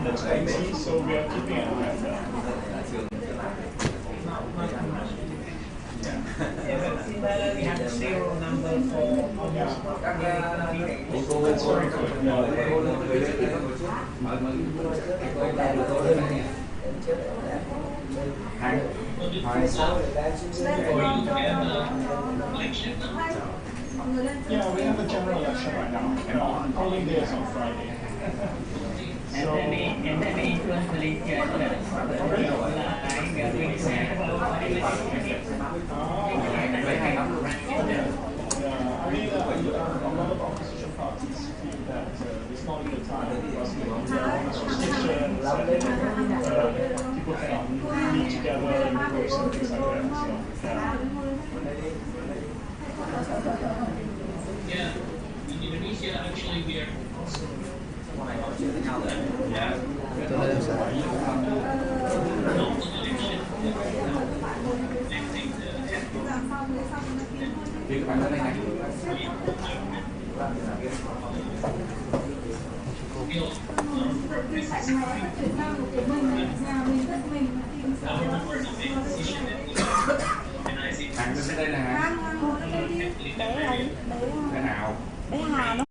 the 20, so we are keeping an eye on that. We have the serial number for almost That's very good. Yeah, we have a general election right now. Polling day is on Friday. And then we influence Malaysia as well. I mean, a lot of opposition parties feel that it's not a good time because there are restrictions and people cannot meet together in groups and things like that. So, yeah, in Indonesia actually we are also Hàng bên đây là hàng bé nào bé Hà nó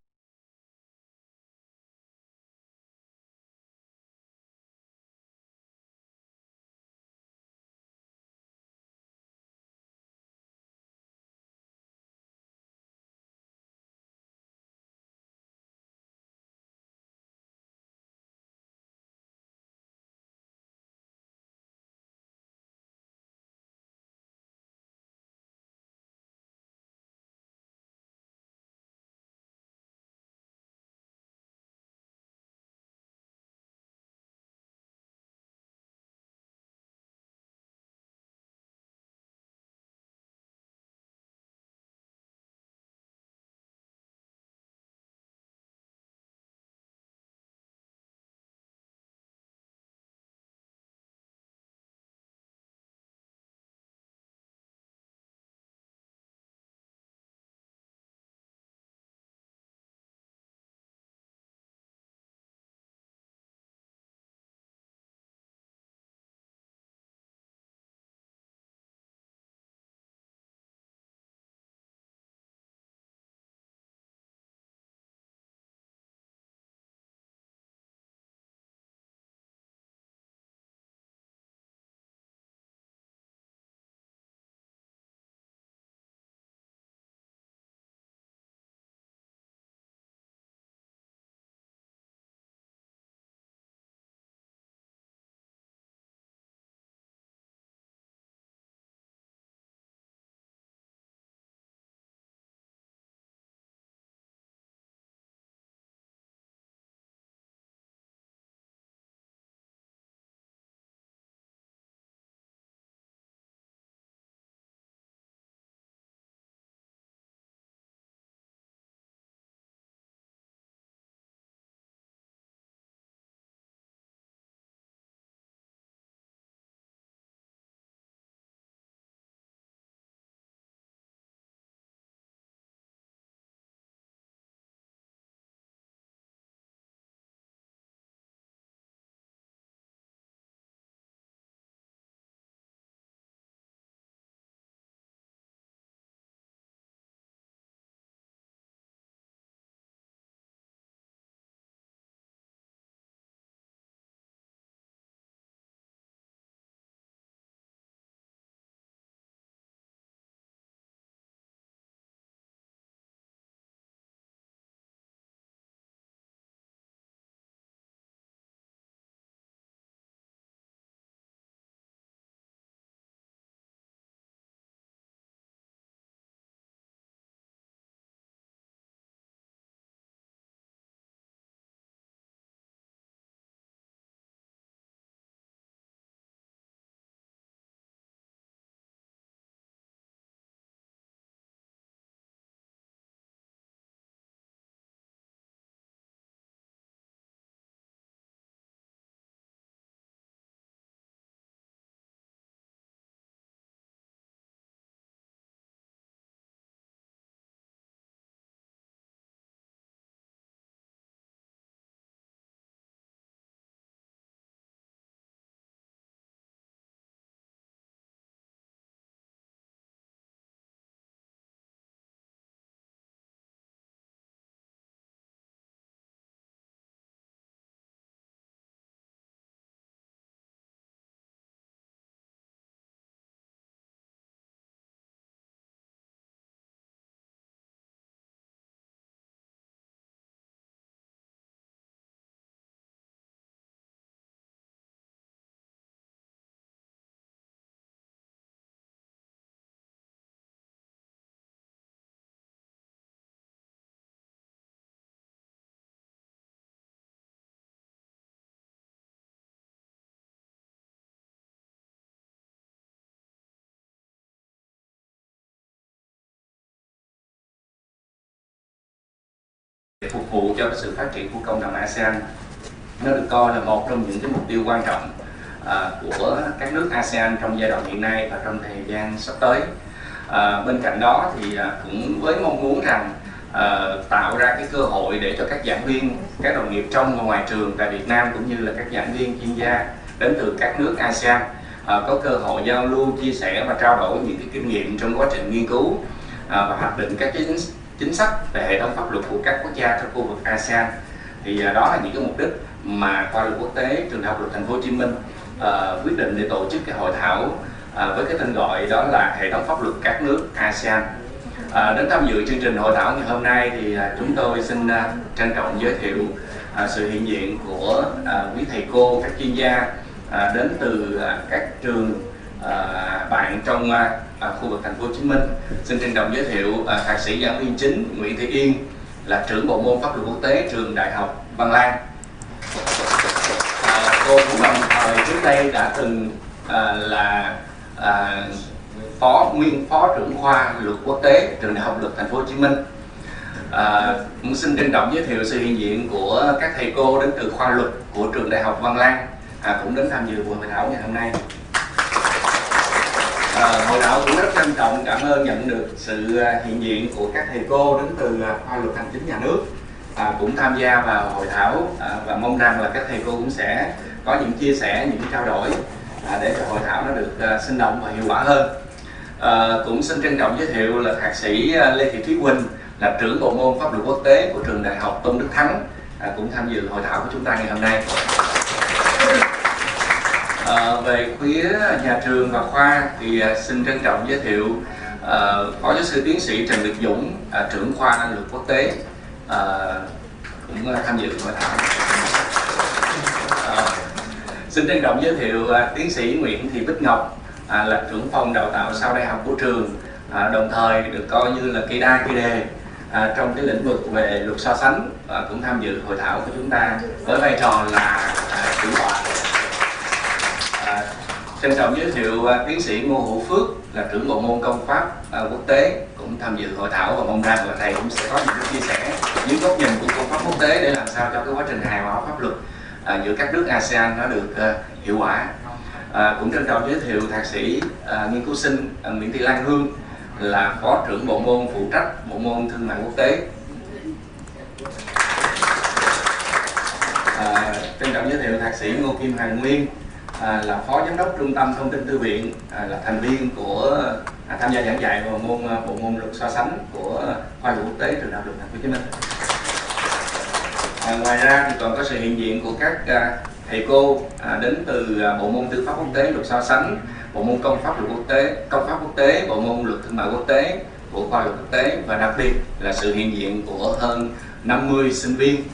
để phục vụ cho sự phát triển của cộng đồng ASEAN. Nó được coi là một trong những cái mục tiêu quan trọng của các nước ASEAN trong giai đoạn hiện nay và trong thời gian sắp tới. Bên cạnh đó thì cũng với mong muốn rằng tạo ra cái cơ hội để cho các giảng viên, các đồng nghiệp trong và ngoài trường tại Việt Nam cũng như là các giảng viên chuyên gia đến từ các nước ASEAN có cơ hội giao lưu, chia sẻ và trao đổi những cái kinh nghiệm trong quá trình nghiên cứu và hoạch định các chính sách về hệ thống pháp luật của các quốc gia trong khu vực ASEAN. Thì đó là những cái mục đích mà Khoa Luật Quốc tế Trường Đại học Luật Tp Chí Minh quyết định để tổ chức cái hội thảo với cái tên gọi đó là hệ thống pháp luật các nước ASEAN. Đến tham dự chương trình hội thảo ngày hôm nay thì chúng tôi xin trân trọng giới thiệu sự hiện diện của quý thầy cô, các chuyên gia đến từ các trường bạn trong khu vực Thành phố Hồ Chí Minh. Xin trân trọng giới thiệu thạc sĩ giảng viên chính Nguyễn Thị Yên là trưởng bộ môn pháp luật quốc tế Trường Đại học Văn Lang. Cô cũng đồng thời trước đây đã từng là nguyên phó trưởng khoa luật quốc tế Trường Đại học Luật Tp Hcm. Cũng xin trân trọng giới thiệu sự hiện diện của các thầy cô đến từ khoa luật của Trường Đại học Văn Lang cũng đến tham dự buổi hội thảo ngày hôm nay. Hội thảo cũng rất trân trọng cảm ơn nhận được sự hiện diện của các thầy cô đến từ khoa luật hành chính nhà nước cũng tham gia vào hội thảo và mong rằng là các thầy cô cũng sẽ có những chia sẻ, những trao đổi để cho hội thảo nó được sinh động và hiệu quả hơn. Cũng xin trân trọng giới thiệu là thạc sĩ Lê Thị Thúy Quỳnh là trưởng bộ môn pháp luật quốc tế của Trường Đại học Tôn Đức Thắng cũng tham dự hội thảo của chúng ta ngày hôm nay. Về phía nhà trường và khoa thì xin trân trọng giới thiệu phó giáo sư tiến sĩ Trần Việt Dũng, trưởng khoa luật quốc tế cũng tham dự hội thảo. Xin trân trọng giới thiệu tiến sĩ Nguyễn Thị Bích Ngọc là trưởng phòng đào tạo sau đại học của trường, đồng thời được coi như là cây đa cây đề trong cái lĩnh vực về luật so sánh, cũng tham dự hội thảo của chúng ta với vai trò là chủ tọa. Trân trọng giới thiệu tiến sĩ Ngô Hữu Phước là trưởng bộ môn công pháp quốc tế cũng tham dự hội thảo và mong rằng là thầy cũng sẽ có những chia sẻ những góc nhìn của công pháp quốc tế để làm sao cho cái quá trình hài hòa pháp luật giữa các nước ASEAN nó được hiệu quả. Cũng trân trọng giới thiệu thạc sĩ nghiên cứu sinh Nguyễn Thị Lan Hương là phó trưởng bộ môn phụ trách bộ môn thương mại quốc tế. Trân trọng giới thiệu thạc sĩ Ngô Kim Hoàng Nguyên là phó giám đốc trung tâm thông tin thư viện, là thành viên của tham gia giảng dạy vào bộ môn luật so sánh của Khoa Luật Quốc tế Trường Đại học Luật Tp Hồ Chí Minh. Ngoài ra thì còn có sự hiện diện của các thầy cô đến từ bộ môn tư pháp quốc tế luật so sánh, bộ môn công pháp quốc tế, bộ môn luật thương mại quốc tế của Khoa Luật Quốc tế, và đặc biệt là sự hiện diện của hơn 50 sinh viên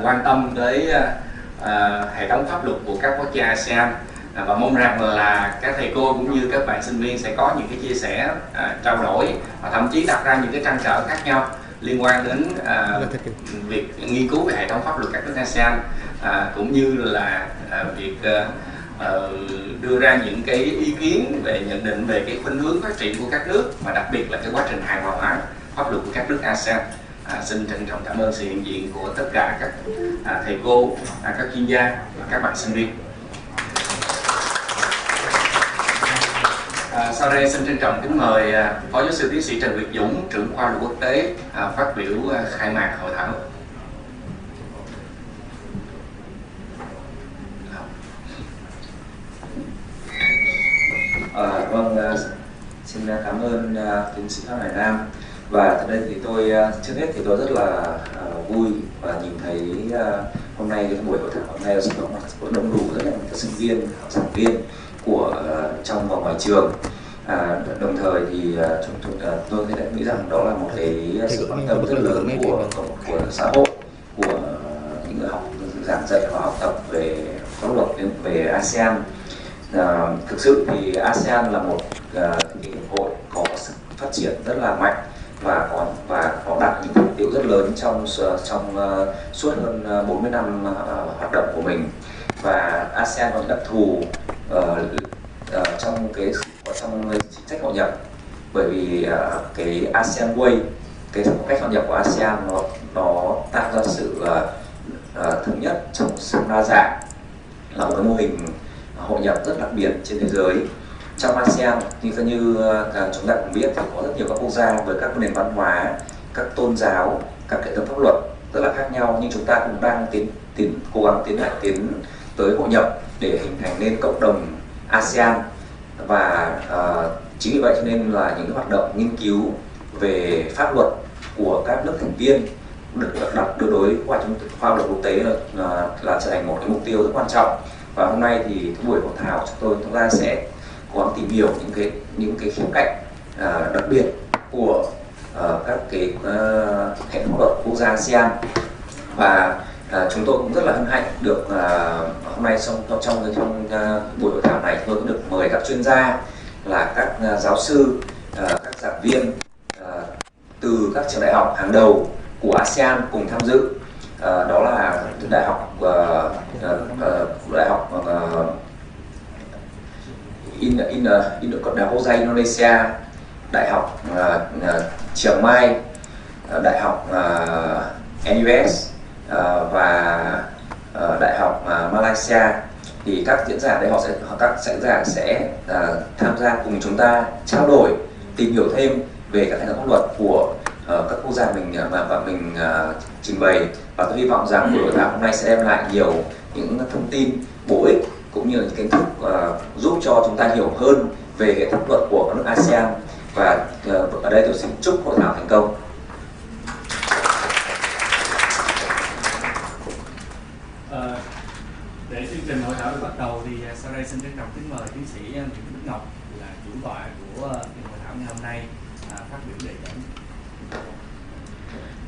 quan tâm tới hệ thống pháp luật của các quốc gia ASEAN, và mong rằng là các thầy cô cũng như các bạn sinh viên sẽ có những cái chia sẻ, trao đổi và thậm chí đặt ra những cái trăn trở khác nhau liên quan đến việc nghiên cứu về hệ thống pháp luật các nước ASEAN, cũng như là việc đưa ra những cái ý kiến về nhận định về cái khuynh hướng phát triển của các nước, và đặc biệt là cái quá trình hài hòa hóa pháp luật của các nước ASEAN. Xin trân trọng cảm ơn sự hiện diện của tất cả các thầy cô, các chuyên gia và các bạn sinh viên. Sau đây xin trân trọng kính mời phó giáo sư tiến sĩ Trần Việt Dũng, trưởng khoa luật quốc tế phát biểu khai mạc hội thảo. Xin cảm ơn tiến sĩ Pháp Hải Nam. Và tại đây thì tôi trước hết thì tôi rất là vui và nhìn thấy hôm nay cái buổi hội thảo hôm nay có đông đủ rất là các sinh viên, giảng viên của trong và ngoài trường. Đồng thời thì tôi nghĩ rằng đó là một cái sự quan tâm rất lớn của xã hội, của những người học giảng dạy và học tập về pháp luật về ASEAN. Thực sự thì ASEAN là một hiệp hội có sự phát triển rất là mạnh và có đạt những thành tựu rất lớn trong suốt hơn 40 năm hoạt động của mình. Và ASEAN có đặc thù trong chính sách hội nhập, bởi vì cái ASEAN Way cái phong cách hội nhập của ASEAN nó tạo ra sự thống nhất trong sự đa dạng, là một cái mô hình hội nhập rất đặc biệt trên thế giới. Trong ASEAN như chúng ta cũng biết thì có rất nhiều các quốc gia với các nền văn hóa, các tôn giáo, các hệ thống pháp luật rất là khác nhau, nhưng chúng ta cũng đang cố gắng tiến tới hội nhập để hình thành nên cộng đồng ASEAN. Và chính vì vậy cho nên là những cái hoạt động nghiên cứu về pháp luật của các nước thành viên được đặt đối khoa luật quốc tế là trở thành một cái mục tiêu rất quan trọng. Và hôm nay thì cái buổi hội thảo chúng ta sẽ cố gắng tìm hiểu những cái khía cạnh đặc biệt của các cái hệ thống luật quốc gia ASEAN. Và chúng tôi cũng rất là hân hạnh được hôm nay trong buổi hội thảo này tôi cũng được mời các chuyên gia là các giáo sư, các giảng viên từ các trường đại học hàng đầu của ASEAN cùng tham dự. Đó là đại học Đại học Quốc gia Indonesia, đại học Chiang Mai, đại học NUS và đại học Malaysia. Thì các diễn giả đây sẽ tham gia cùng chúng ta trao đổi, tìm hiểu thêm về các hệ thống pháp luật của các quốc gia mình trình bày. Và tôi hy vọng rằng buổi hội thảo hôm nay sẽ đem lại nhiều những thông tin bổ ích cũng như là những kiến thức giúp cho chúng ta hiểu hơn về hệ thống luật của các nước ASEAN. Và ở đây tôi xin chúc hội thảo thành công. Để chương trình hội thảo được bắt đầu thì sau đây xin trân trọng kính mời tiến sĩ Nguyễn Đức Ngọc là chủ tọa của hội thảo ngày hôm nay phát biểu đề dẫn.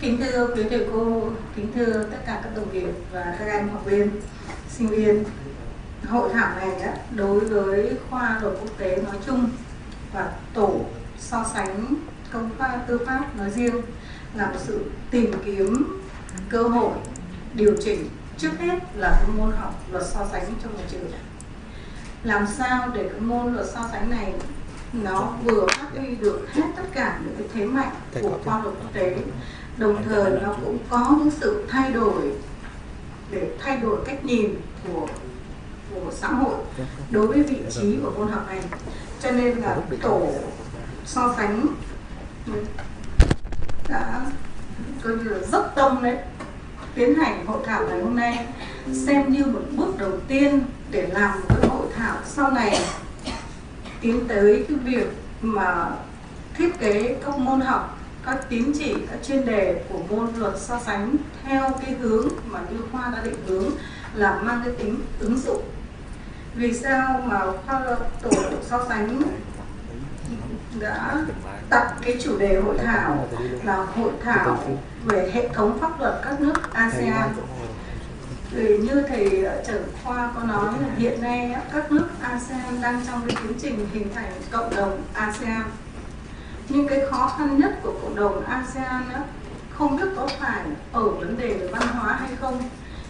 Kính thưa quý thầy cô, kính thưa tất cả các đồng nghiệp và các em học viên, sinh viên. Hội thảo này đối với khoa luật quốc tế nói chung và tổ so sánh công pháp tư pháp nói riêng là một sự tìm kiếm cơ hội điều chỉnh trước hết là cái môn học luật so sánh trong nhà trường. Làm sao để cái môn luật so sánh này nó vừa phát huy được hết tất cả những cái thế mạnh của khoa luật quốc tế, đồng thời nó cũng có những sự thay đổi để thay đổi cách nhìn của xã hội đối với vị trí của môn học này. Cho nên là tổ so sánh đã coi như là dốc tâm đấy tiến hành hội thảo ngày hôm nay, xem như một bước đầu tiên để làm một cái hội thảo sau này tiến tới cái việc mà thiết kế các môn học, các tín chỉ, các chuyên đề của môn luật so sánh theo cái hướng mà như khoa đã định hướng là mang cái tính ứng dụng. Vì sao mà khoa tổ so sánh đã đặt cái chủ đề hội thảo là hội thảo về hệ thống pháp luật các nước ASEAN? Vì như thầy trưởng khoa có nói là hiện nay các nước ASEAN đang trong cái tiến trình hình thành cộng đồng ASEAN. Nhưng cái khó khăn nhất của cộng đồng ASEAN không biết có phải ở vấn đề về văn hóa hay không,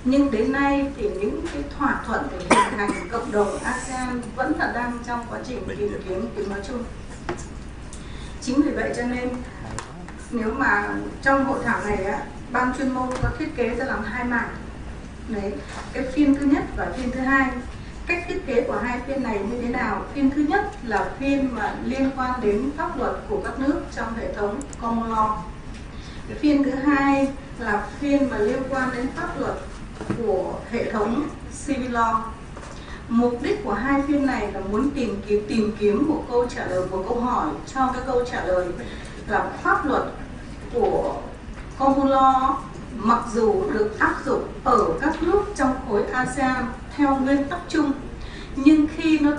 nhưng đến nay thì những cái thỏa thuận để hình thành cộng đồng ASEAN vẫn là đang trong quá trình tìm kiếm tiếng nói chung. Chính vì vậy cho nên nếu mà trong hội thảo này ban chuyên môn có thiết kế ra làm 2 mảng. Đấy, cái phiên thứ nhất và phiên thứ hai. Cách thiết kế của hai phiên này như thế nào? Phiên thứ nhất là phiên mà liên quan đến pháp luật của các nước trong hệ thống common law. Cái phiên thứ hai là phiên mà liên quan đến pháp luật của hệ thống civil law. Mục đích của hai phiên này là muốn tìm kiếm một câu trả lời, một câu hỏi cho cái câu trả lời là pháp luật của common law mặc dù được áp dụng ở các nước trong khối ASEAN theo nguyên tắc chung, nhưng khi nó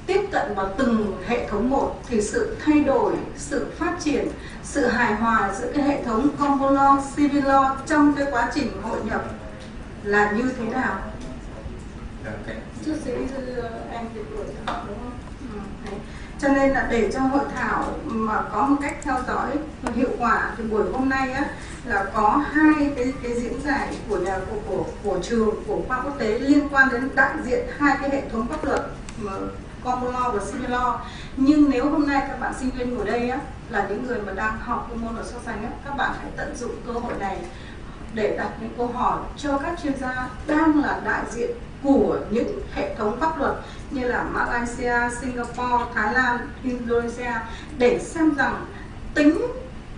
tiếp cận vào từng hệ thống một thì sự thay đổi, sự phát triển, sự hài hòa giữa cái hệ thống common law, civil law trong cái quá trình hội nhập là như thế nào? Trước sĩ anh Việt tuổi đúng không? Đấy. Cho nên là để cho hội thảo mà có một cách theo dõi hiệu quả thì buổi hôm nay là có hai cái diễn giải của trường, của khoa quốc tế liên quan đến đại diện hai cái hệ thống pháp luật mà common law và civil law. Nhưng nếu hôm nay các bạn sinh viên ngồi đây á, là những người mà đang học cái môn luật so sánh á, các bạn hãy tận dụng cơ hội này để đặt những câu hỏi cho các chuyên gia đang là đại diện của những hệ thống pháp luật như là Malaysia, Singapore, Thái Lan, Indonesia, để xem rằng tính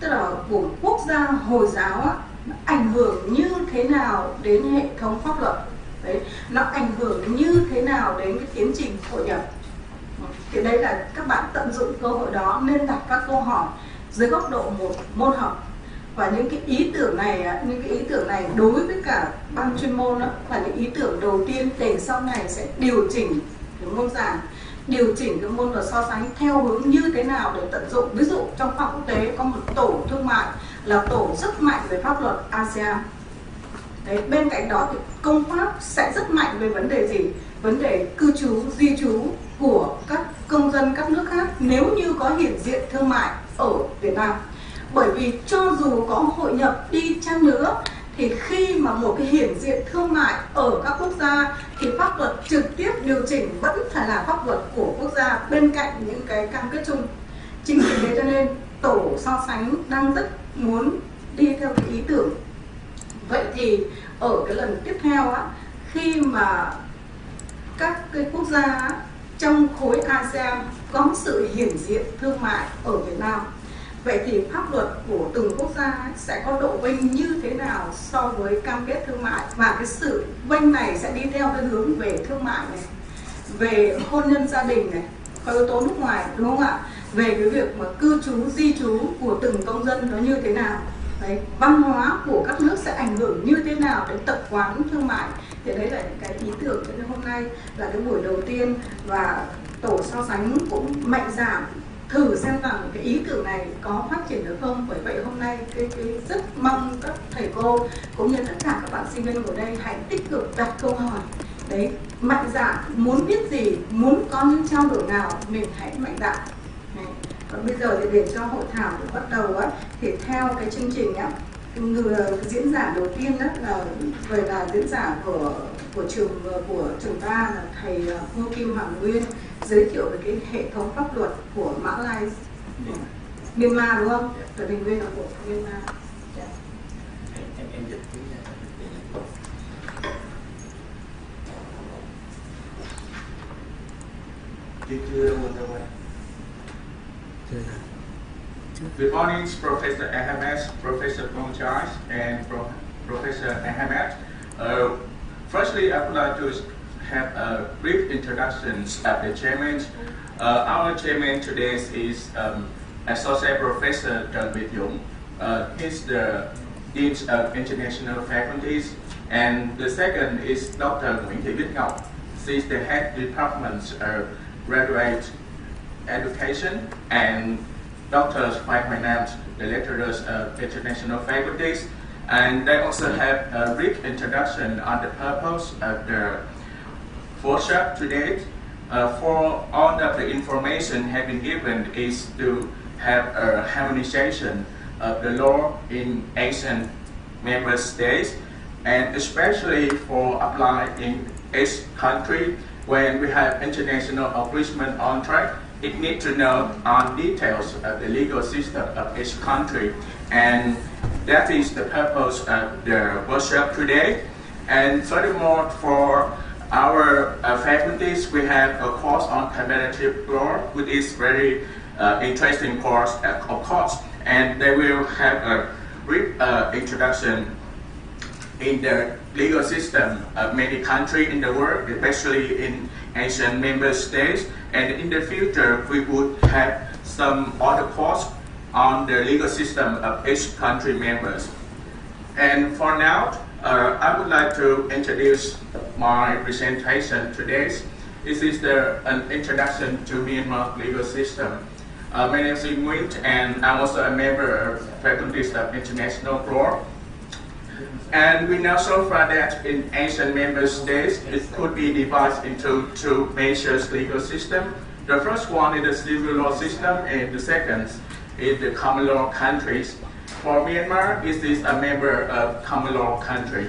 tức là của quốc gia Hồi giáo á, nó ảnh hưởng như thế nào đến hệ thống pháp luật. Đấy, nó ảnh hưởng như thế nào đến cái tiến trình hội nhập. Thì đây là các bạn tận dụng cơ hội đó nên đặt các câu hỏi dưới góc độ một môn học. Và những cái ý tưởng này đối với cả ban chuyên môn đó, là những ý tưởng đầu tiên để sau này sẽ điều chỉnh cái môn giảng, điều chỉnh cái môn luật so sánh theo hướng như thế nào để tận dụng. Ví dụ trong khoa quốc tế có một tổ thương mại là tổ rất mạnh về pháp luật ASEAN. Đấy, bên cạnh đó thì công pháp sẽ rất mạnh về vấn đề gì? Vấn đề cư trú, di trú của các công dân các nước khác nếu như có hiện diện thương mại ở Việt Nam. Bởi vì cho dù có hội nhập đi chăng nữa thì khi mà một cái hiện diện thương mại ở các quốc gia thì pháp luật trực tiếp điều chỉnh vẫn phải là pháp luật của quốc gia bên cạnh những cái cam kết chung. Chính vì thế cho nên tổ so sánh đang rất muốn đi theo cái ý tưởng. Vậy thì ở cái lần tiếp theo á, khi mà các cái quốc gia trong khối ASEAN có sự hiện diện thương mại ở Việt Nam, vậy thì pháp luật của từng quốc gia sẽ có độ vênh như thế nào so với cam kết thương mại, và cái sự vênh này sẽ đi theo cái hướng về thương mại này, về hôn nhân gia đình này, có yếu tố nước ngoài, đúng không ạ? Về cái việc mà cư trú, di trú của từng công dân nó như thế nào. Đấy, văn hóa của các nước sẽ ảnh hưởng như thế nào đến tập quán thương mại. Thì đấy là những cái ý tưởng cho nên hôm nay là cái buổi đầu tiên, và tổ so sánh cũng mạnh dạn thử xem rằng cái ý tưởng này có phát triển được không. Bởi vậy hôm nay cái rất mong các thầy cô cũng như tất cả các bạn sinh viên ở đây hãy tích cực đặt câu hỏi. Đấy, mạnh dạn, muốn biết gì, muốn có những trao đổi nào mình hãy mạnh dạn. Còn bây giờ thì để cho hội thảo được bắt đầu á, thì theo cái chương trình á, người diễn giả đầu tiên đó là diễn giả của trường Ta là thầy Ngô Kim Hoàng Nguyên, giới thiệu về cái hệ thống pháp luật của Malaysia, Myanmar, đúng không? Và Bình Nguyên là của Myanmar. Em dịch chưa Good morning, Professor Ahmed, Professor Bonjai, and Professor Ahmed. Firstly, I would like to have a brief introduction of the chairman. Our chairman today is Associate Professor Việt Dũng. He's the Dean of International Faculties. And the second is Dr. Nguyễn Thị Bích Ngọc. She's the Head Department of Graduate Education, and Dr. Phan Hoài Nam, the lecturers of International Faculties. And they also have a brief introduction on the purpose of the workshop today. For all of the information have been given is to have a harmonization of the law in Asian Member States, and especially for applying in each country. When we have international agreement on track, it needs to know on details of the legal system of each country, and that is the purpose of the workshop today. And furthermore, for our faculties, we have a course on comparative law, which is very interesting course, of course, and they will have a brief introduction in the legal system of many countries in the world, especially in Asian Member States. And in the future, we would have some other course on the legal system of each country members. And for now, I would like to introduce my presentation today. This is an introduction to Myanmar legal system. My name is Nguyen, and I'm also a member of faculties of international law. And we know so far that in Asian Member States, it could be divided into two major legal systems. The first one is the civil law system, and the second is the common law countries. For Myanmar, it is a member of common law country.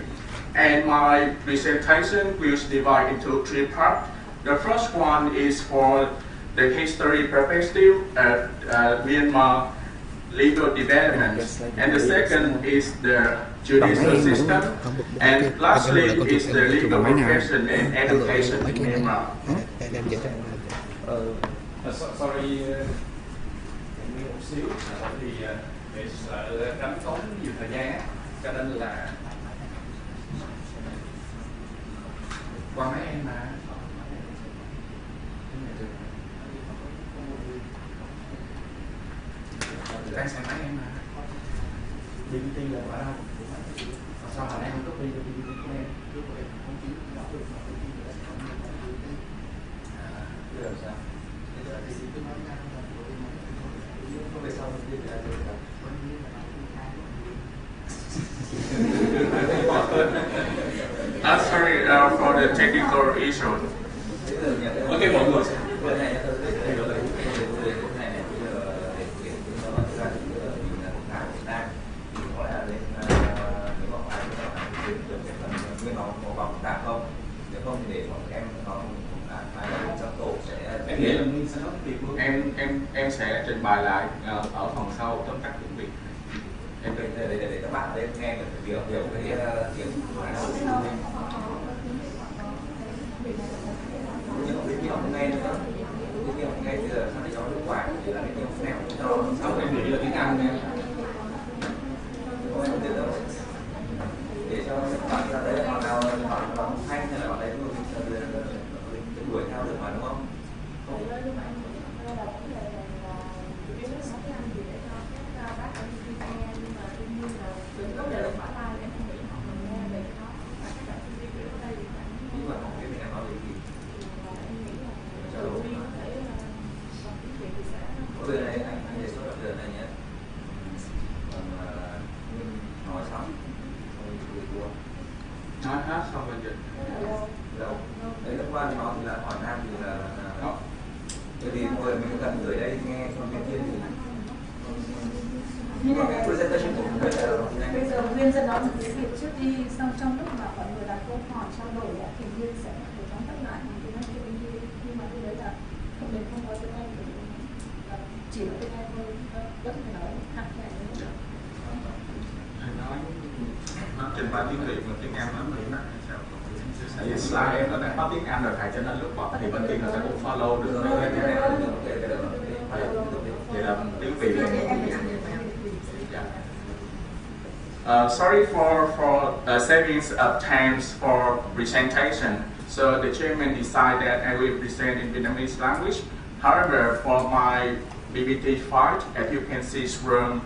And my presentation will divide into three parts. The first one is for the history perspective of Myanmar legal development, and the second is the judicial system, and lastly is the legal profession and education in Myanmar. Sorry, một xíu, bởi vì để sợ đánh tốn nhiều thời gian á, cho nên là qua máy em mà đang xem máy em mà DVD là ở đâu? Sao họ đang không copy cho DVD của em? Rồi sao? Sorry for the technical issue. Ok mọi người. Em nghĩ là Nguyên sẽ nói việc luôn. Em sẽ trình bày lại ở phần sau tóm tắt tiếng Việt. Em để các bạn lên nghe được hiểu cái tiếng nhưng mà không nghe nữa, nhưng mà nghe bây giờ sao để cho hiệu quả thì là cái tiếng nào cho Không, em nghĩ là tiếng Anh nha. Để cho các bạn ra đấy họ nào họ thanh hay là họ đấy đuổi theo được mà, đúng không? Bây giờ này anh đề xuất là giờ này nhé, nói xong nói hết xong rồi dịch. đâu đấy là quan nó thì là hỏi nam thì là bởi vì người mình cần người đây nghe cho bên kia thì nhưng mà cái presentation của người là bây giờ Nguyên sẽ nói một cái việc trước đi, xong trong lúc mà mọi người đặt câu hỏi trao đổi thì Nguyên sẽ để tóm tắt lại một cái nói chuyện đi, nhưng mà cái đấy là mình không có tiếng Anh, chỉ có tiếng Anh thôi, vẫn phải nói hẳn này. Nó trình bày tiếng Việt mà tiếng Anh nó Mỹ nó sao? Tại vì slide em nó đang có tiếng Anh rồi thầy, cho nên lúc bật thì bên kia nó sẽ cũng follow được. Vậy là tiếng Việt. Sorry for savings of times for presentation. So the chairman decided that I will present in Vietnamese language. However, for my PPT file, as you can see from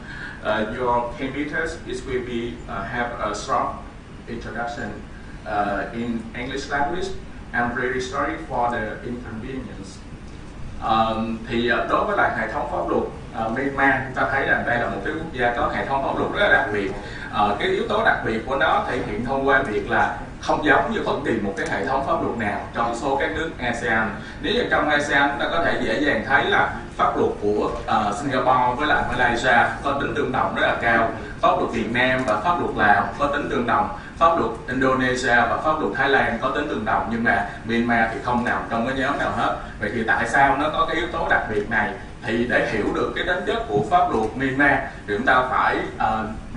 your computers, it will be have a short introduction in English language. I'm really sorry for the inconvenience. Thì đối với lại hệ thống pháp luật Myanmar, chúng ta thấy rằng đây là một cái quốc gia có hệ thống pháp luật rất là đặc biệt. Cái yếu tố đặc biệt của nó thể hiện thông qua việc là không giống như bất kỳ một cái hệ thống pháp luật nào trong số các nước ASEAN. Nếu như trong ASEAN chúng ta có thể dễ dàng thấy là pháp luật của Singapore với lại Malaysia có tính tương đồng rất là cao, pháp luật Việt Nam và pháp luật Lào có tính tương đồng, pháp luật Indonesia và pháp luật Thái Lan có tính tương đồng, nhưng mà Myanmar thì không nằm trong cái nhóm nào hết. Vậy thì tại sao nó có cái yếu tố đặc biệt này? Thì để hiểu được cái tính chất của pháp luật Myanmar thì chúng ta phải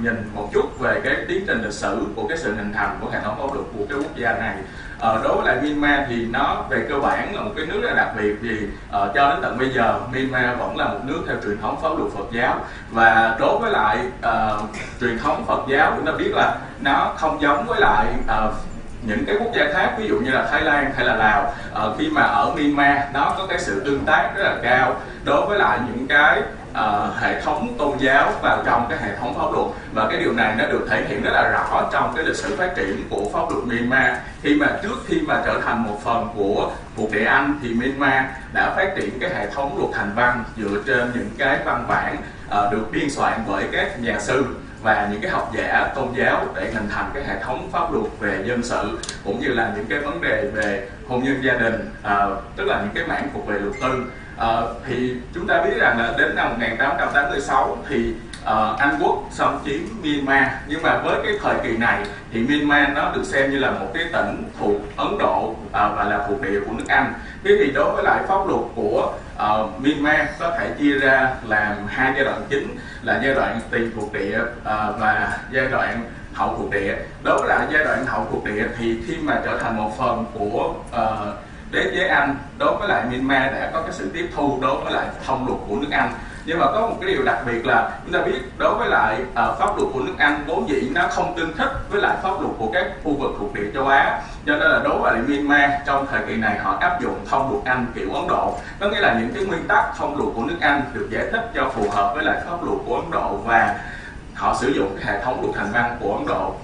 nhìn một chút về cái tiến trình lịch sử của cái sự hình thành của hệ thống pháp luật của cái quốc gia này. Đối với lại Myanmar thì nó về cơ bản là một cái nước rất là đặc biệt, vì cho đến tận bây giờ Myanmar vẫn là một nước theo truyền thống pháp luật Phật giáo, và đối với lại truyền thống Phật giáo chúng ta biết là nó không giống với lại những cái quốc gia khác, ví dụ như là Thái Lan hay là Lào, khi mà ở Myanmar nó có cái sự tương tác rất là cao đối với lại những cái hệ thống tôn giáo vào trong cái hệ thống pháp luật, và cái điều này nó được thể hiện rất là rõ trong cái lịch sử phát triển của pháp luật Myanmar. Trước khi mà trở thành một phần của thuộc địa Anh thì Myanmar đã phát triển cái hệ thống luật hành văn dựa trên những cái văn bản được biên soạn bởi các nhà sư và những cái học giả tôn giáo để hình thành cái hệ thống pháp luật về dân sự, cũng như là những cái vấn đề về hôn nhân gia đình, tức là những cái mảng thuộc về luật tư. Thì chúng ta biết rằng là đến năm 1886 thì Anh Quốc xâm chiếm Myanmar, nhưng mà với cái thời kỳ này thì Myanmar nó được xem như là một cái tỉnh thuộc Ấn Độ và là thuộc địa của nước Anh. Thế thì đối với lại pháp luật của Myanmar có thể chia ra làm hai giai đoạn chính là giai đoạn tiền thuộc địa và giai đoạn hậu thuộc địa. Đối với lại giai đoạn hậu thuộc địa thì khi mà trở thành một phần của đế chế Anh, đối với lại Myanmar đã có cái sự tiếp thu đối với lại thông luật của nước Anh. Nhưng mà có một cái điều đặc biệt là chúng ta biết đối với lại pháp luật của nước Anh vốn dĩ nó không tương thích với lại pháp luật của các khu vực thuộc địa châu Á, cho nên là đối với lại Myanmar trong thời kỳ này họ áp dụng thông luật Anh kiểu Ấn Độ, có nghĩa là những cái nguyên tắc thông luật của nước Anh được giải thích cho phù hợp với lại pháp luật của Ấn Độ và họ sử dụng cái hệ thống luật hành văn của Ấn Độ.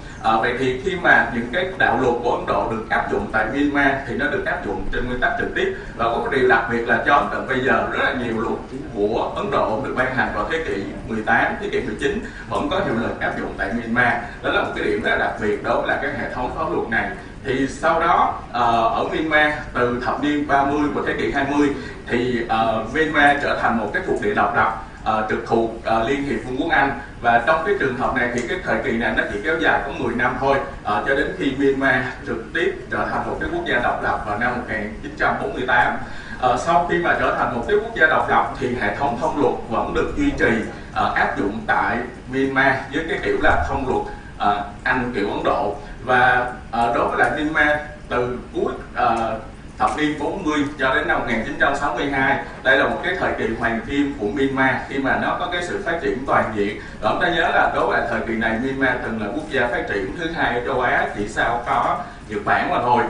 Vậy thì khi mà những cái đạo luật của Ấn Độ được áp dụng tại Myanmar thì nó được áp dụng trên nguyên tắc trực tiếp, và có một điều đặc biệt là cho đến tận bây giờ rất là nhiều luật của Ấn Độ được ban hành vào thế kỷ 18, thế kỷ 19 vẫn có hiệu lực áp dụng tại Myanmar. Đó là một cái điểm rất là đặc biệt đối với là cái hệ thống pháp luật này. Thì sau đó ở Myanmar từ thập niên 30 của thế kỷ 20 thì Myanmar trở thành một cái thuộc địa độc lập trực thuộc Liên hiệp Vương quốc Anh, và trong cái trường hợp này thì cái thời kỳ này nó chỉ kéo dài có 10 năm thôi, cho đến khi Myanmar trực tiếp trở thành một cái quốc gia độc lập vào năm 1948. Sau khi mà trở thành một cái quốc gia độc lập thì hệ thống thông luật vẫn được duy trì áp dụng tại Myanmar với cái kiểu là thông luật Anh kiểu Ấn Độ. Và đối với lại Myanmar từ cuối thập niên 40 cho đến năm 1962, đây là một cái thời kỳ hoàng kim của Myanmar khi mà nó có cái sự phát triển toàn diện. Và chúng ta nhớ là đối với thời kỳ này Myanmar từng là quốc gia phát triển thứ hai ở châu Á, chỉ sau có Nhật Bản mà thôi.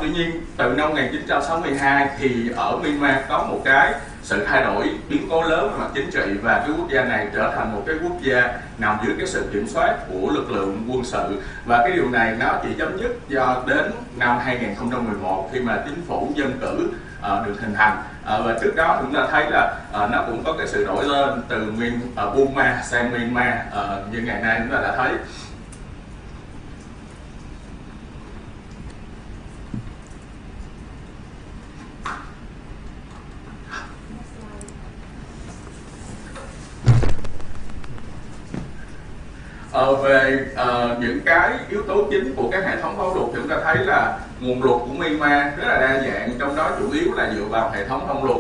Tuy nhiên từ năm 1962 thì ở Myanmar có một cái sự thay đổi biến cố lớn về mặt chính trị, và cái quốc gia này trở thành một cái quốc gia nằm dưới cái sự kiểm soát của lực lượng quân sự. Và cái điều này nó chỉ chấm dứt do đến năm 2011 khi mà chính phủ dân cử được hình thành. Và trước đó chúng ta thấy là nó cũng có cái sự đổi lên từ Burma sang Myanmar như ngày nay chúng ta đã thấy. Về những cái yếu tố chính của các hệ thống pháp luật thì chúng ta thấy là nguồn luật của Myanmar rất là đa dạng, trong đó chủ yếu là dựa vào hệ thống thông luật.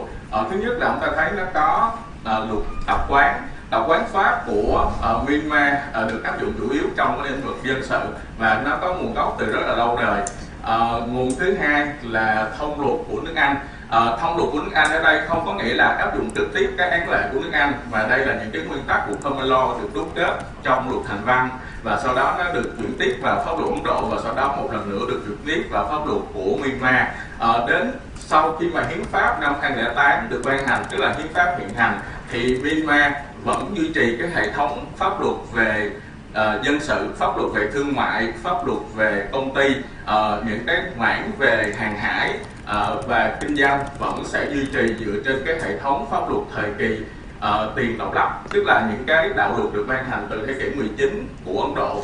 Thứ nhất là chúng ta thấy nó có luật tập quán pháp của Myanmar được áp dụng chủ yếu trong cái lĩnh vực dân sự và nó có nguồn gốc từ rất là lâu đời. Nguồn thứ hai là thông luật của nước Anh. Thông luật của nước Anh ở đây không có nghĩa là áp dụng trực tiếp các án lệ của nước Anh, mà đây là những cái nguyên tắc của common law được đúc kết trong luật hành văn, và sau đó nó được chuyển tiếp vào pháp luật Ấn Độ, và sau đó một lần nữa được chuyển tiếp vào pháp luật của Myanmar. Đến sau khi mà hiến pháp năm 2008 được ban hành, tức là hiến pháp hiện hành, thì Myanmar vẫn duy trì cái hệ thống pháp luật về dân sự, pháp luật về thương mại, pháp luật về công ty, những cái mảng về hàng hải và kinh doanh vẫn sẽ duy trì dựa trên cái hệ thống pháp luật thời kỳ tiền độc lập, tức là những cái đạo luật được ban hành từ thế kỷ 19 của Ấn Độ.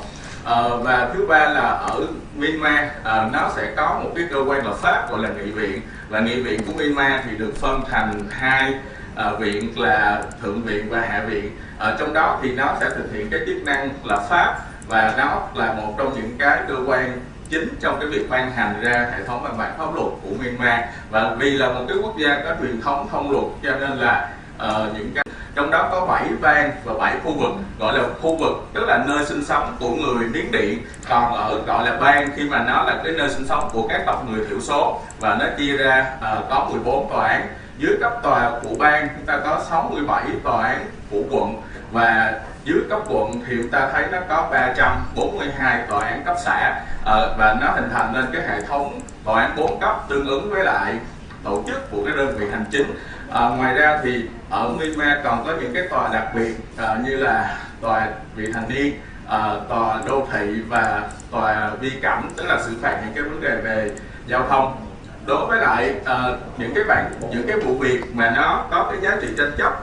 Và thứ ba là ở Myanmar nó sẽ có một cái cơ quan lập pháp gọi là nghị viện, và nghị viện của Myanmar thì được phân thành hai viện là thượng viện và hạ viện. Trong đó thì nó sẽ thực hiện cái chức năng lập pháp, và nó là một trong những cái cơ quan chính trong cái việc ban hành ra hệ thống văn bản pháp luật của Myanmar. Và vì là một cái quốc gia có truyền thống thông luật cho nên là những cái trong đó có 7 bang và 7 khu vực, gọi là khu vực tức là nơi sinh sống của người Miến Điện, còn ở gọi là bang khi mà nó là cái nơi sinh sống của các tộc người thiểu số, và nó chia ra có 14 tòa án. Dưới cấp tòa của bang chúng ta có 67 tòa án của quận, và dưới cấp quận thì chúng ta thấy nó có 342 tòa án cấp xã, và nó hình thành nên cái hệ thống tòa án 4 cấp tương ứng với lại tổ chức của cái đơn vị hành chính. Ngoài ra thì ở Myanmar còn có những cái tòa đặc biệt như là tòa vị thành niên, tòa đô thị và tòa vi cảnh, tức là xử phạt những cái vấn đề về giao thông. Đối với lại những cái vụ việc mà nó có cái giá trị tranh chấp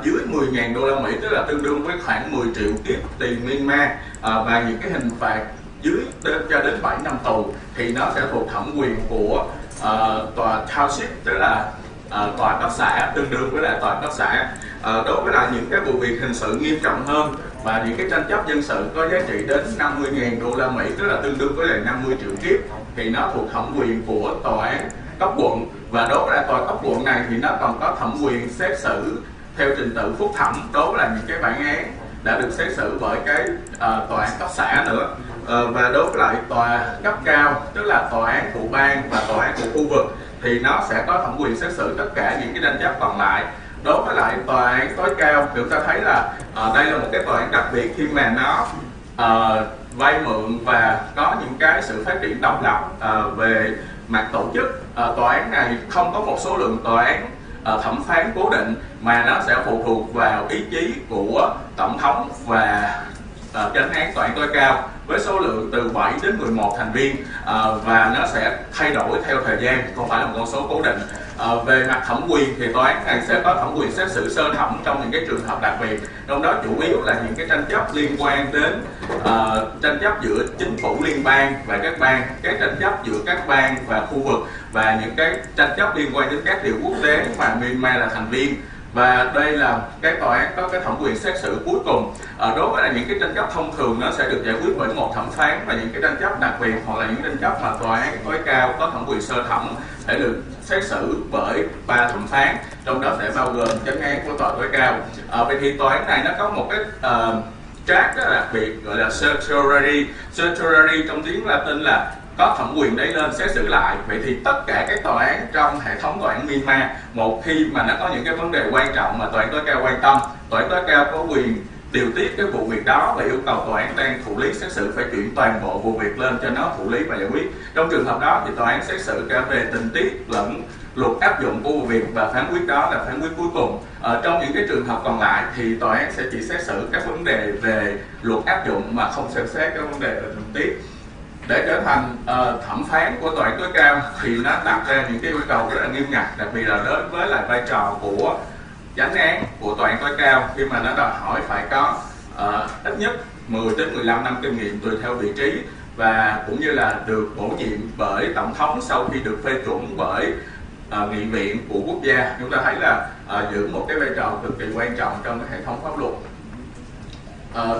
dưới 10.000 đô la Mỹ, tức là tương đương với khoảng 10 triệu kiếp tiền Myanmar, và những cái hình phạt dưới cho đến 7 năm tù, thì nó sẽ thuộc thẩm quyền của tòa township, tức là tòa cấp xã, tương đương với lại tòa cấp xã. Đối với lại những cái vụ việc hình sự nghiêm trọng hơn và những cái tranh chấp dân sự có giá trị đến 50.000 đô la Mỹ, tức là tương đương với lại 50 triệu kiếp, thì nó thuộc thẩm quyền của tòa án cấp quận, và đối với tòa cấp quận này thì nó còn có thẩm quyền xét xử theo trình tự phúc thẩm đối với những cái bản án đã được xét xử bởi cái tòa án cấp xã nữa. Và đối với lại tòa cấp cao, tức là tòa án của bang và tòa án của khu vực, thì nó sẽ có thẩm quyền xét xử tất cả những cái tranh chấp còn lại. Đối với lại tòa án tối cao, chúng ta thấy là đây là một cái tòa án đặc biệt khi mà nó vay mượn và có những cái sự phát triển độc lập về mặt tổ chức. Tòa án này không có một số lượng tòa án thẩm phán cố định, mà nó sẽ phụ thuộc vào ý chí của tổng thống và chánh án tòa án tối cao, với số lượng từ 7 đến 11 thành viên, và nó sẽ thay đổi theo thời gian, không phải là một con số cố định. Về mặt thẩm quyền thì tòa án này sẽ có thẩm quyền xét xử sơ thẩm trong những cái trường hợp đặc biệt, trong đó chủ yếu là những cái tranh chấp liên quan đến tranh chấp giữa chính phủ liên bang và các bang, các tranh chấp giữa các bang và khu vực, và những cái tranh chấp liên quan đến các điều quốc tế mà Myanmar là thành viên. Và đây là cái tòa án có cái thẩm quyền xét xử cuối cùng. Đối với những cái tranh chấp thông thường nó sẽ được giải quyết bởi một thẩm phán, và những cái tranh chấp đặc biệt hoặc là những tranh chấp mà tòa án tối cao có thẩm quyền sơ thẩm sẽ được xét xử bởi 3 thẩm phán, trong đó sẽ bao gồm chánh án của tòa tối cao. Vậy thì tòa án này nó có một cái track rất đặc biệt gọi là certiorari. Certiorari trong tiếng Latin là có thẩm quyền đấy lên xét xử lại. Vậy thì tất cả các tòa án trong hệ thống tòa án Myanmar, một khi mà nó có những cái vấn đề quan trọng mà tòa án tối cao quan tâm, tòa án tối cao có quyền điều tiết cái vụ việc đó và yêu cầu tòa án đang thụ lý xét xử phải chuyển toàn bộ vụ việc lên cho nó thụ lý và giải quyết. Trong trường hợp đó thì tòa án xét xử cả về tình tiết lẫn luật áp dụng của vụ việc, và phán quyết đó là phán quyết cuối cùng. Trong những cái trường hợp còn lại thì tòa án sẽ chỉ xét xử các vấn đề về luật áp dụng mà không xem xét các vấn đề về tình tiết. Để trở thành thẩm phán của tòa án tối cao thì nó đặt ra những cái yêu cầu rất là nghiêm ngặt, đặc biệt là đối với lại vai trò của chánh án của tòa án tối cao, khi mà nó đòi hỏi phải có ít nhất 10 đến 15 năm kinh nghiệm tùy theo vị trí, và cũng như là được bổ nhiệm bởi tổng thống sau khi được phê chuẩn bởi nghị viện của quốc gia. Chúng ta thấy là giữ một cái vai trò cực kỳ quan trọng trong cái hệ thống pháp luật.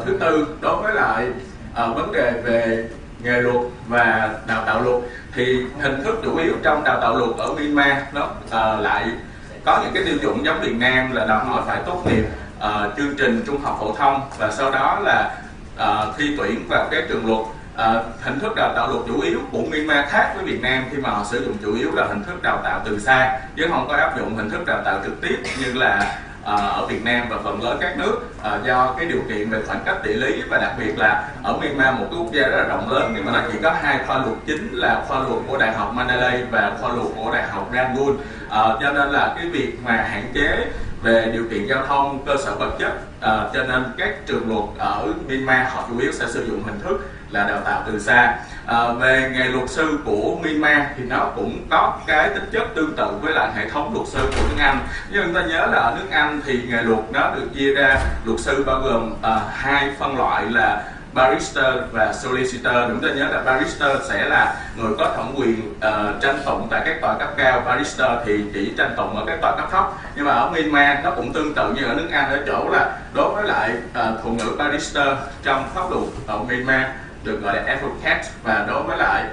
Thứ tư, đối với lại vấn đề về nghề luật và đào tạo luật, thì hình thức chủ yếu trong đào tạo luật ở Myanmar nó lại có những cái tiêu chuẩn giống Việt Nam, là đòi hỏi phải tốt nghiệp chương trình trung học phổ thông và sau đó là thi tuyển vào các trường luật. Hình thức đào tạo luật chủ yếu của Myanmar khác với Việt Nam khi mà họ sử dụng chủ yếu là hình thức đào tạo từ xa, chứ không có áp dụng hình thức đào tạo trực tiếp như là ở Việt Nam và phần lớn các nước, do cái điều kiện về khoảng cách địa lý, và đặc biệt là ở Myanmar một cái quốc gia rất là rộng lớn, nhưng mà nó chỉ có 2 khoa luật chính là khoa luật của Đại học Mandalay và khoa luật của Đại học Rangoon, cho nên là cái việc mà hạn chế về điều kiện giao thông, cơ sở vật chất, cho nên các trường luật ở Myanmar họ chủ yếu sẽ sử dụng hình thức là đào tạo từ xa. Về nghề luật sư của Myanmar thì nó cũng có cái tính chất tương tự với lại hệ thống luật sư của nước Anh. Nhưng chúng ta nhớ là ở nước Anh thì nghề luật nó được chia ra luật sư bao gồm 2 phân loại là barrister và solicitor. Chúng ta nhớ là barrister sẽ là người có thẩm quyền tranh tụng tại các tòa cấp cao, barrister thì chỉ tranh tụng ở các tòa cấp thấp. Nhưng mà ở Myanmar nó cũng tương tự như ở nước Anh ở chỗ là đối với lại thuật ngữ barrister trong pháp luật ở Myanmar được gọi là advocate, và đối với lại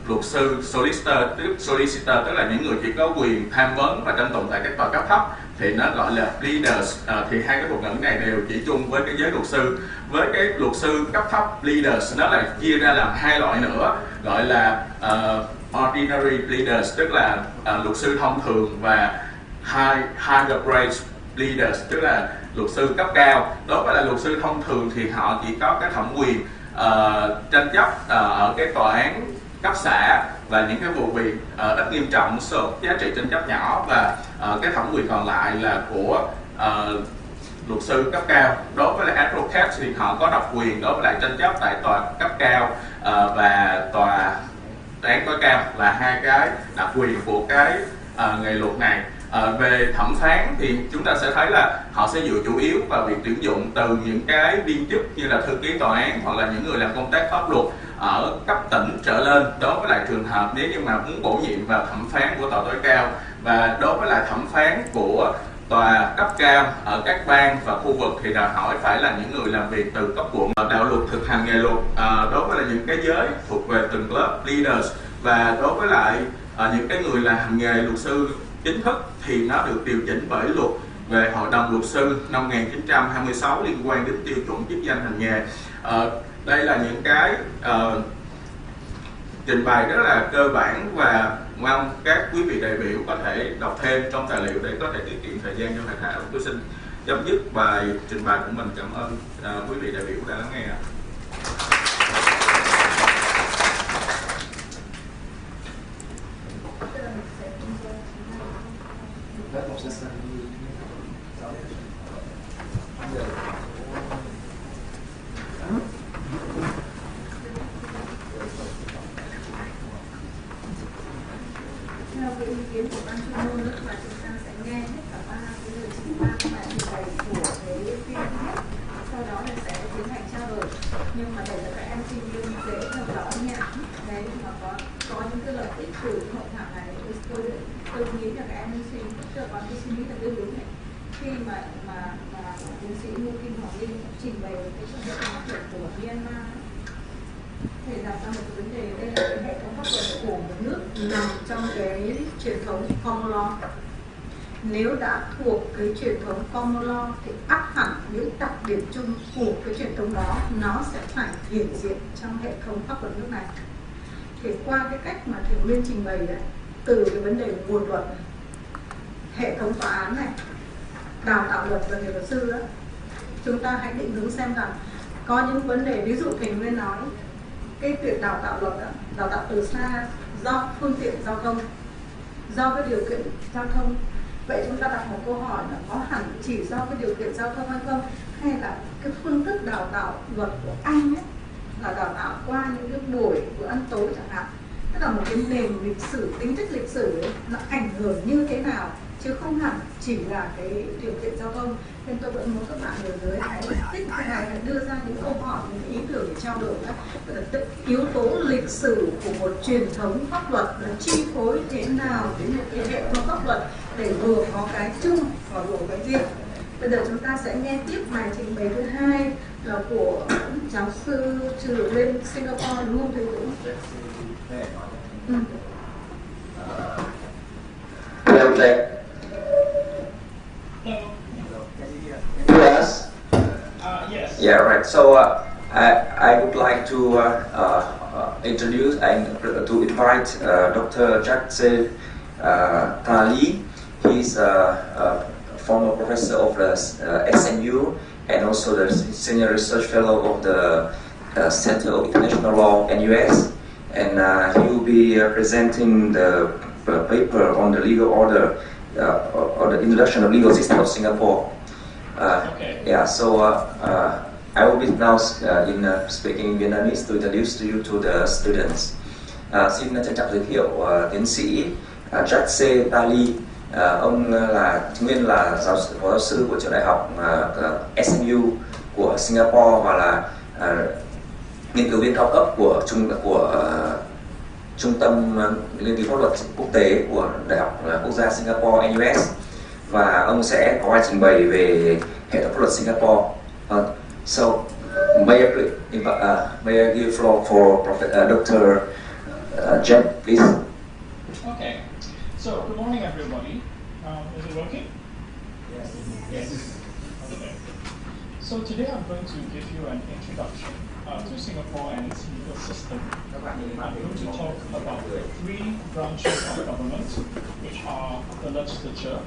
luật sư solicitor tức là những người chỉ có quyền tham vấn và tranh tụng tại các tòa cấp thấp thì nó gọi là leaders. Thì hai cái thuật ngữ này đều chỉ chung với cái giới luật sư. Với cái luật sư cấp thấp leaders nó lại chia ra làm 2 loại nữa, gọi là ordinary leaders tức là luật sư thông thường, và higher grade leaders tức là luật sư cấp cao. Đối với lại luật sư thông thường thì họ chỉ có cái thẩm quyền tranh chấp ở cái tòa án cấp xã và những cái vụ việc ít nghiêm trọng, giá trị tranh chấp nhỏ, và cái thẩm quyền còn lại là của luật sư cấp cao. Đối với lại advocate thì họ có độc quyền đối với lại tranh chấp tại tòa cấp cao và tòa án tối cao, là 2 cái đặc quyền của cái nghề luật này. Về thẩm phán thì chúng ta sẽ thấy là họ sẽ dựa chủ yếu vào việc tuyển dụng từ những cái viên chức như là thư ký tòa án hoặc là những người làm công tác pháp luật ở cấp tỉnh trở lên, đối với lại trường hợp nếu như mà muốn bổ nhiệm vào thẩm phán của tòa tối cao. Và đối với lại thẩm phán của tòa cấp cao ở các bang và khu vực thì đòi hỏi phải là những người làm việc từ cấp quận. Đạo luật thực hành nghề luật đối với là những cái giới thuộc về từng lớp leaders, và đối với lại những cái người làm nghề luật sư chính thức thì nó được điều chỉnh bởi luật về Hội đồng luật sư năm 1926 liên quan đến tiêu chuẩn chức danh hành nghề. Đây là những cái trình bày rất là cơ bản và mong các quý vị đại biểu có thể đọc thêm trong tài liệu để có thể tiết kiệm thời gian cho hội thảo. Tôi xin chấm dứt bài trình bày của mình. Cảm ơn quý vị đại biểu đã lắng nghe. Theo cái ý kiến của ban chuyên môn đó, và chúng ta sẽ nghe hết cả ba cái lời trình bày trình bày của cái phiên hết, sau đó là sẽ tiến hành trao đổi. Nhưng mà để cho các em sinh viên dễ theo dõi nhạc đấy, mà có những cái lợi ích từ hội thảo này, tôi nghĩ là các em nên suy nghĩ, có cái suy nghĩ là đúng này. Khi mà tiến sĩ Ngô Kim Hoàng Linh trình bày cái hệ thống pháp luật của Myanmar, thì đặt ra một cái vấn đề, đây là cái hệ thống pháp luật của một nước nằm trong cái truyền thống common law. Nếu đã thuộc cái truyền thống common law thì ắt hẳn những đặc điểm chung của cái truyền thống đó nó sẽ phải hiện diện trong hệ thống pháp luật nước này. Thì qua cái cách mà Thủy Nguyên trình bày đấy, từ cái vấn đề nguồn luật này, hệ thống tòa án này, đào tạo luật và nghề luật sư đó, chúng ta hãy định hướng xem rằng có những vấn đề, ví dụ Thủy Nguyên nói cái việc đào tạo luật đó, đào tạo từ xa do phương tiện giao thông, do cái điều kiện giao thông. Vậy chúng ta đặt một câu hỏi là có hẳn chỉ do cái điều kiện giao thông hay không, hay là cái phương thức đào tạo luật của Anh ấy là đào tạo qua những cái buổi bữa ăn tối chẳng hạn, tức là một cái nền lịch sử, tính chất lịch sử ấy, nó ảnh hưởng như thế nào, chứ không hẳn chỉ là cái điều kiện giao thông. Nên tôi vẫn muốn các bạn ở dưới hãy tích cái này, hãy đưa ra những câu hỏi, những ý tưởng để trao đổi đó. Yếu tố lịch sử của một truyền thống pháp luật là chi phối thế nào đến một cái hệ thống pháp luật để vừa có cái chung và vừa có cái riêng. Bây giờ chúng ta sẽ nghe tiếp bài trình bày thứ hai là của giáo sư Trường bên Singapore, đúng không thầy Dũng? Yes. Yes. Yeah, right. So I would like to introduce and to invite Dr. Jacques Tali. He's a former professor of the SMU and also the senior research fellow of the Center of International Law in US. And he will be presenting the paper on the legal order or the introduction of legal system of Singapore. Okay. Yeah, so I will be now speaking Vietnamese to introduce you to the students. Xin trân trọng giới thiệu tiến sĩ Jacques Tali. Ông nguyên là phó giáo sư của trường đại học SMU của Singapore và là nghiên cứu viên cao cấp của trung tâm nghiên cứu pháp luật quốc tế của Đại học Quốc gia Singapore NUS, và ông sẽ có bài trình bày về hệ thống pháp luật Singapore. So may I give floor for Dr. Jen, please. Okay. So good morning, everybody. Is it working? Yes. Yes. Okay. So today I'm going to give you an introduction to Singapore and its legal system. I'm going to talk about the three branches of government, which are the legislature,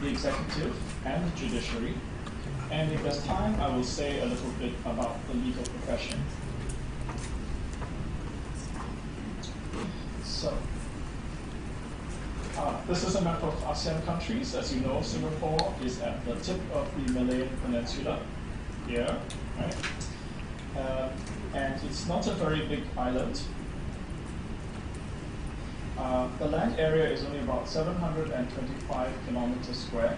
the executive, and the judiciary. And if there's time, I will say a little bit about the legal profession. So, this is a map of ASEAN countries. As you know, Singapore is at the tip of the Malayan Peninsula here, right? And it's not a very big island. The land area is only about 725 kilometers square,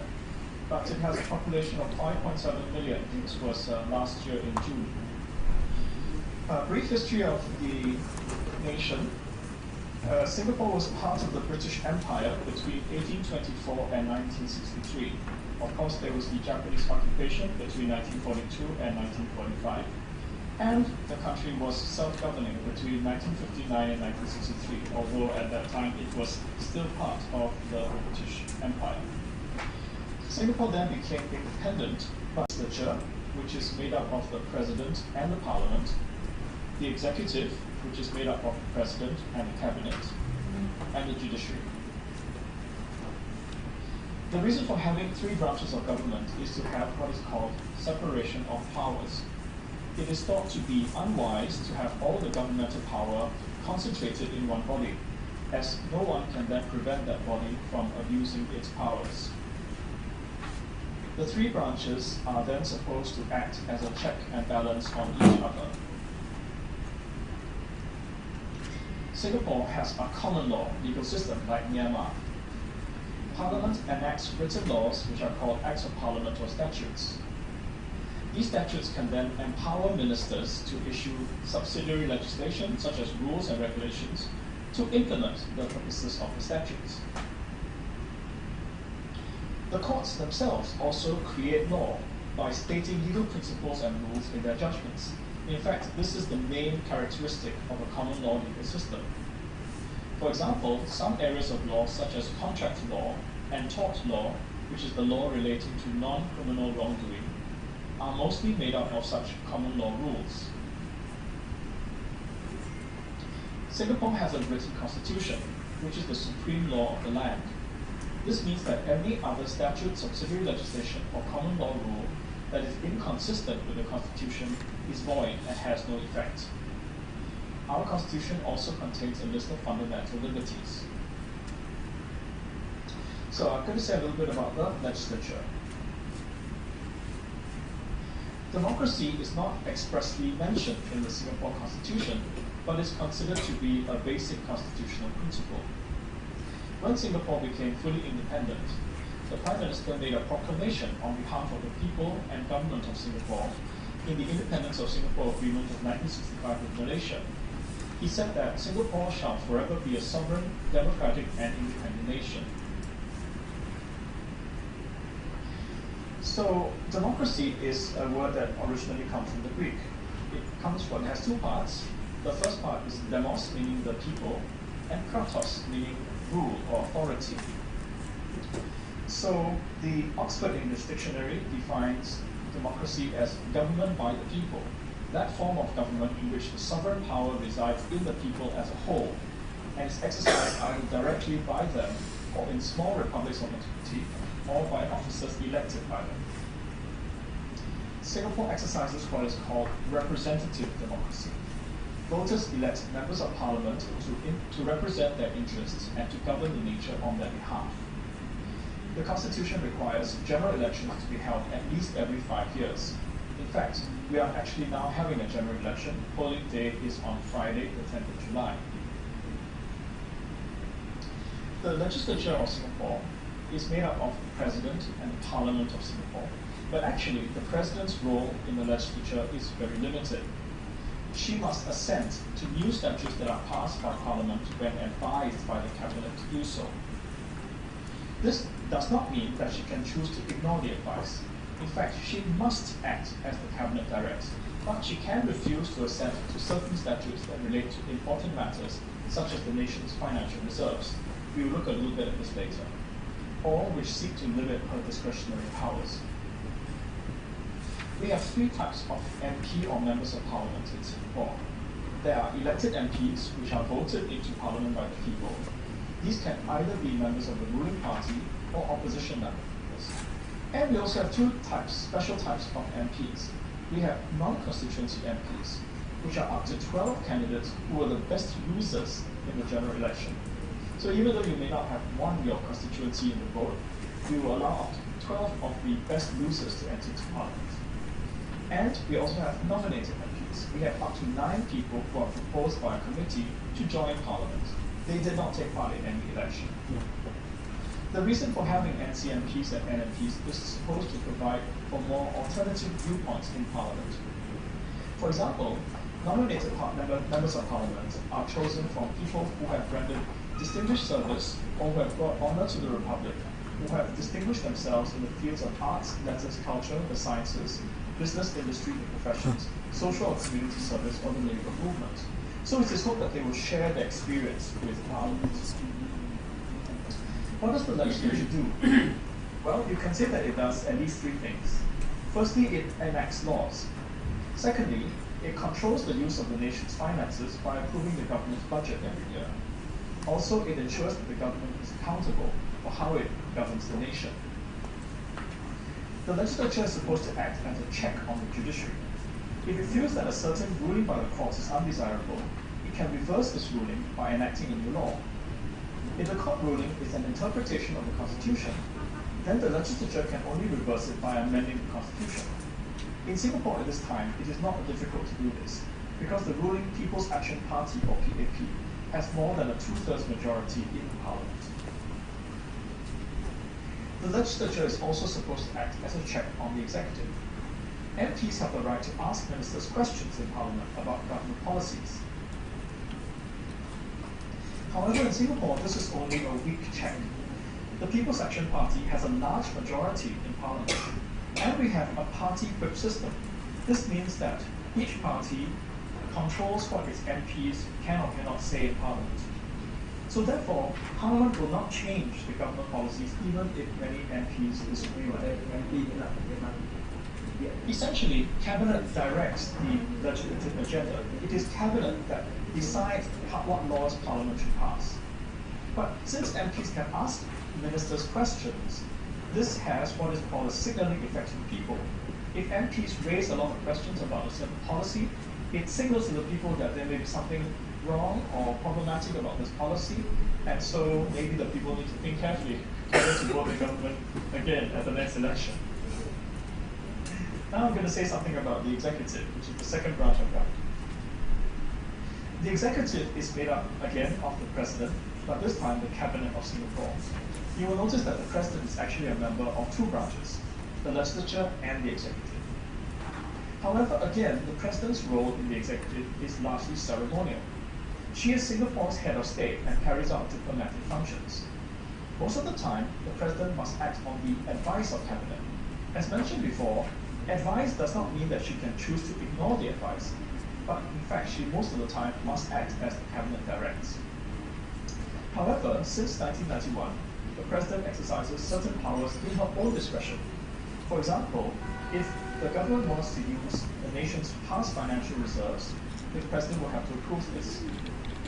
but it has a population of 5.7 million. This was last year in June. A brief history of the nation. Singapore was part of the British Empire between 1824 and 1963. Of course, there was the Japanese occupation between 1942 and 1945. And the country was self-governing between 1959 and 1963, although at that time it was still part of the British Empire. Singapore then became independent by legislature, which is made up of the President and the Parliament, the Executive, which is made up of the President and the Cabinet, and the Judiciary. The reason for having three branches of government is to have what is called separation of powers. It is thought to be unwise to have all the governmental power concentrated in one body, as no one can then prevent that body from abusing its powers. The three branches are then supposed to act as a check and balance on each other. Singapore has a common law legal system like Myanmar. Parliament enacts written laws which are called Acts of Parliament or statutes. These statutes can then empower ministers to issue subsidiary legislation, such as rules and regulations, to implement the purposes of the statutes. The courts themselves also create law by stating legal principles and rules in their judgments. In fact, this is the main characteristic of a common law legal system. For example, some areas of law, such as contract law and tort law, which is the law relating to non-criminal wrongdoing, are mostly made up of such common law rules. Singapore has a written constitution, which is the supreme law of the land. This means that any other statute, subsidiary legislation, or common law rule that is inconsistent with the constitution is void and has no effect. Our constitution also contains a list of fundamental liberties. So I'm going to say a little bit about the legislature. Democracy is not expressly mentioned in the Singapore Constitution, but is considered to be a basic constitutional principle. When Singapore became fully independent, the Prime Minister made a proclamation on behalf of the people and government of Singapore in the Independence of Singapore Agreement of 1965 with Malaysia. He said that Singapore shall forever be a sovereign, democratic, and independent nation. So, democracy is a word that originally comes from the Greek. It has two parts. The first part is demos, meaning the people, and kratos, meaning rule or authority. So, the Oxford English Dictionary defines democracy as government by the people. That form of government in which the sovereign power resides in the people as a whole, and is exercised either directly by them, or in small republics of antiquity, or by officers elected by them. Singapore exercises what is called representative democracy. Voters elect members of parliament to represent their interests and to govern the nature on their behalf. The Constitution requires general elections to be held at least every 5 years. In fact, we are actually now having a general election. Polling day is on Friday, the 10th of July. The legislature of Singapore is made up of the President and the Parliament of Singapore. But actually, the President's role in the legislature is very limited. She must assent to new statutes that are passed by Parliament when advised by the Cabinet to do so. This does not mean that she can choose to ignore the advice. In fact, she must act as the Cabinet directs, but she can refuse to assent to certain statutes that relate to important matters, such as the nation's financial reserves. We will look a little bit at this later. Or which seek to limit her discretionary powers. We have three types of MP or members of parliament in Singapore. There are elected MPs, which are voted into parliament by the people. These can either be members of the ruling party or opposition members. And we also have two types, special types of MPs. We have non-constituency MPs, which are up to 12 candidates who are the best losers in the general election. So even though you may not have won your constituency in the vote, we will allow up to 12 of the best losers to enter into parliament. And we also have nominated MPs. We have up to 9 people who are proposed by a committee to join parliament. They did not take part in any election. The reason for having NCMPs and NMPs is supposed to provide for more alternative viewpoints in parliament. For example, Nominated members of parliament are chosen from people who have rendered distinguished service or who have brought honor to the republic, who have distinguished themselves in the fields of arts, letters, culture, the sciences, business, industry, the professions, social or community service, or the labor movement. So it is hoped that they will share their experience with Parliament. What does the legislature do? Well, you can say that it does at least three things. Firstly, it enacts laws. Secondly, it controls the use of the nation's finances by approving the government's budget every year. Also, it ensures that the government is accountable for how it governs the nation. The legislature is supposed to act as a check on the judiciary. If it feels that a certain ruling by the courts is undesirable, it can reverse this ruling by enacting a new law. If the court ruling is an interpretation of the Constitution, then the legislature can only reverse it by amending the Constitution. In Singapore at this time, it is not difficult to do this, because the ruling People's Action Party, or PAP, has more than a 2/3 majority in Parliament. The legislature is also supposed to act as a check on the executive. MPs have the right to ask ministers questions in Parliament about government policies. However, in Singapore, this is only a weak check. The People's Action Party has a large majority in Parliament, and we have a party whip system. This means that each party controls what its MPs can or cannot say in Parliament. So therefore, Parliament will not change the government policies even if many MPs disagree with it. Essentially, Cabinet directs the legislative agenda. It is Cabinet that decides what laws Parliament should pass. But since MPs can ask ministers questions, this has what is called a signaling effect to people. If MPs raise a lot of questions about a certain policy, it signals to the people that there may be something wrong or problematic about this policy, and so maybe the people need to think carefully whether to vote the government again at the next election. Now I'm going to say something about the executive, which is the second branch of government. The executive is made up again of the president, but this time the cabinet of Singapore. You will notice that the president is actually a member of two branches, the legislature and the executive. However, again, the president's role in the executive is largely ceremonial. She is Singapore's head of state and carries out diplomatic functions. Most of the time, the president must act on the advice of cabinet. As mentioned before, advice does not mean that she can choose to ignore the advice, but in fact, she most of the time must act as the cabinet directs. However, since 1991, the president exercises certain powers in her own discretion. For example, if the government wants to use the nation's past financial reserves, the president will have to approve this.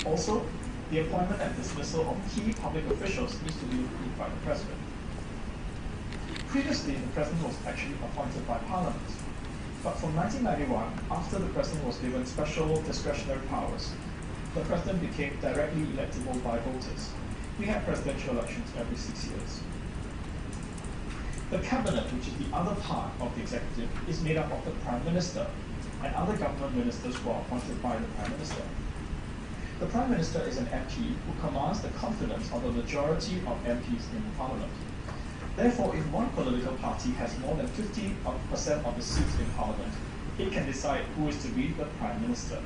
Also, the appointment and dismissal of key public officials needs to be approved by the president. Previously, the president was actually appointed by Parliament. But from 1991, after the president was given special discretionary powers, the president became directly electable by voters. We have presidential elections every 6 years. The cabinet, which is the other part of the executive, is made up of the Prime Minister and other government ministers who are appointed by the Prime Minister. The Prime Minister is an MP who commands the confidence of a majority of MPs in Parliament. Therefore, if one political party has more than 50% of the seats in Parliament, it can decide who is to be the Prime Minister.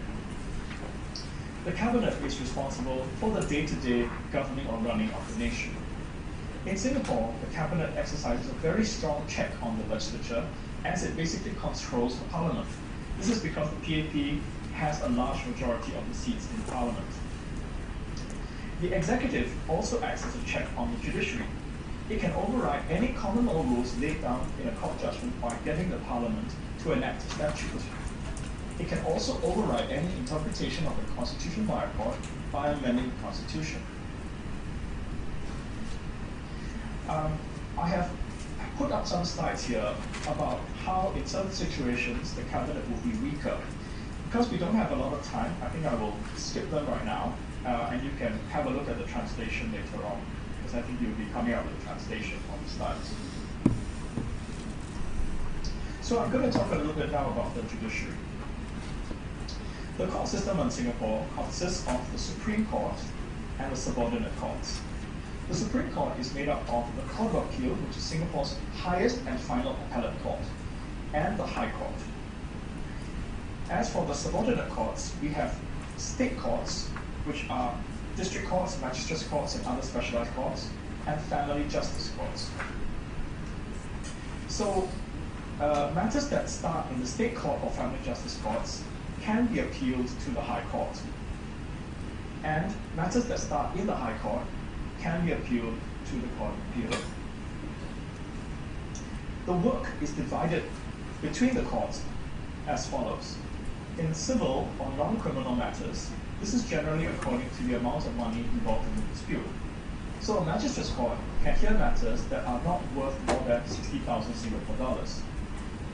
The cabinet is responsible for the day-to-day governing or running of the nation. In Singapore, the cabinet exercises a very strong check on the legislature as it basically controls the parliament. This is because the PAP has a large majority of the seats in parliament. The executive also acts as a check on the judiciary. It can override any common law rules laid down in a court judgment by getting the parliament to enact a statute. It can also override any interpretation of the Constitution by a court by amending the Constitution. I have put up some slides here about how in certain situations the cabinet will be weaker. Because we don't have a lot of time, I think I will skip them right now, and you can have a look at the translation later on, because I think you'll be coming out with a translation on the slides. So I'm going to talk a little bit now about the judiciary. The court system in Singapore consists of the Supreme Court and the subordinate courts. The Supreme Court is made up of the Court of Appeal, which is Singapore's highest and final appellate court, and the High Court. As for the subordinate courts, we have state courts, which are district courts, magistrates courts, and other specialized courts, and family justice courts. So, matters that start in the state court or family justice courts can be appealed to the High Court. And matters that start in the High Court can be appealed to the Court of Appeal. The work is divided between the courts as follows. In civil or non-criminal matters, this is generally according to the amount of money involved in the dispute. So a magistrate's court can hear matters that are not worth more than 60,000 Singapore dollars.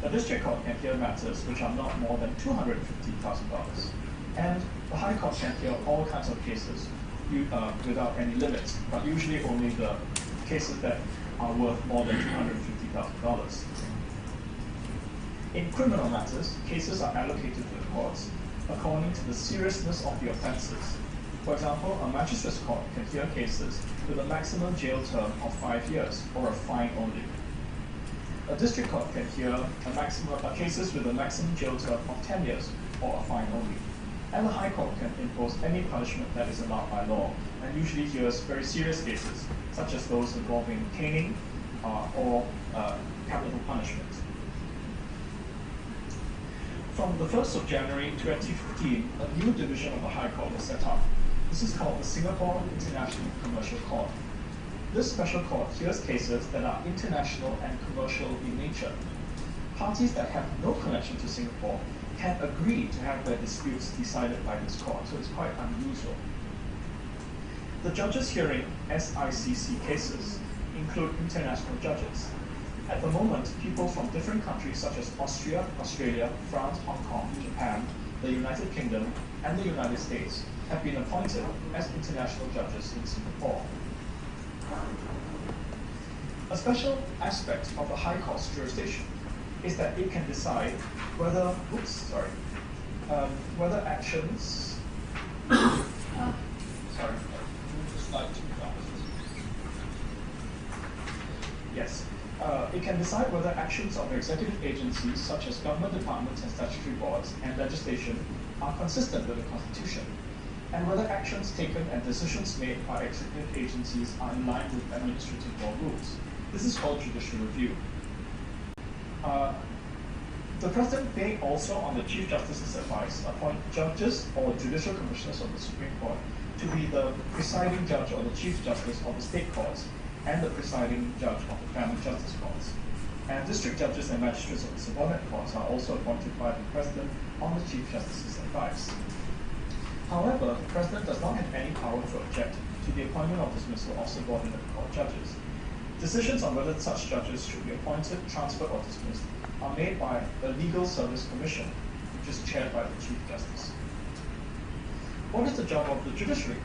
A district court can hear matters which are not more than $250,000. And the High Court can hear all kinds of cases without any limits, but usually only the cases that are worth more than $250,000. In criminal matters, cases are allocated to the courts according to the seriousness of the offences. For example, a magistrate's court can hear cases with a maximum jail term of 5 years or a fine only. A district court can hear cases with a maximum jail term of 10 years or a fine only. And the High Court can impose any punishment that is allowed by law, and usually hears very serious cases, such as those involving caning or capital punishment. From the 1st of January 2015, a new division of the High Court was set up. This is called the Singapore International Commercial Court. This special court hears cases that are international and commercial in nature. Parties that have no connection to Singapore can agree to have their disputes decided by this court, so it's quite unusual. The judges hearing SICC cases include international judges. At the moment, people from different countries such as Austria, Australia, France, Hong Kong, Japan, the United Kingdom, and the United States have been appointed as international judges in Singapore. A special aspect of the High Court's jurisdiction is that it can decide whether, whether actions, Yes. It can decide whether actions of executive agencies such as government departments and statutory boards and legislation are consistent with the Constitution, and whether actions taken and decisions made by executive agencies are in line with administrative law rules. This is called judicial review. The President may also, on the Chief Justice's advice, appoint judges or judicial commissioners of the Supreme Court to be the presiding judge or the Chief Justice of the state courts and the presiding judge of the family justice courts. And district judges and magistrates of the subordinate courts are also appointed by the President on the Chief Justice's advice. However, the President does not have any power to object to the appointment or dismissal of subordinate court judges. Decisions on whether such judges should be appointed, transferred, or dismissed are made by the Legal Service Commission, which is chaired by the Chief Justice. What is the job of the judiciary?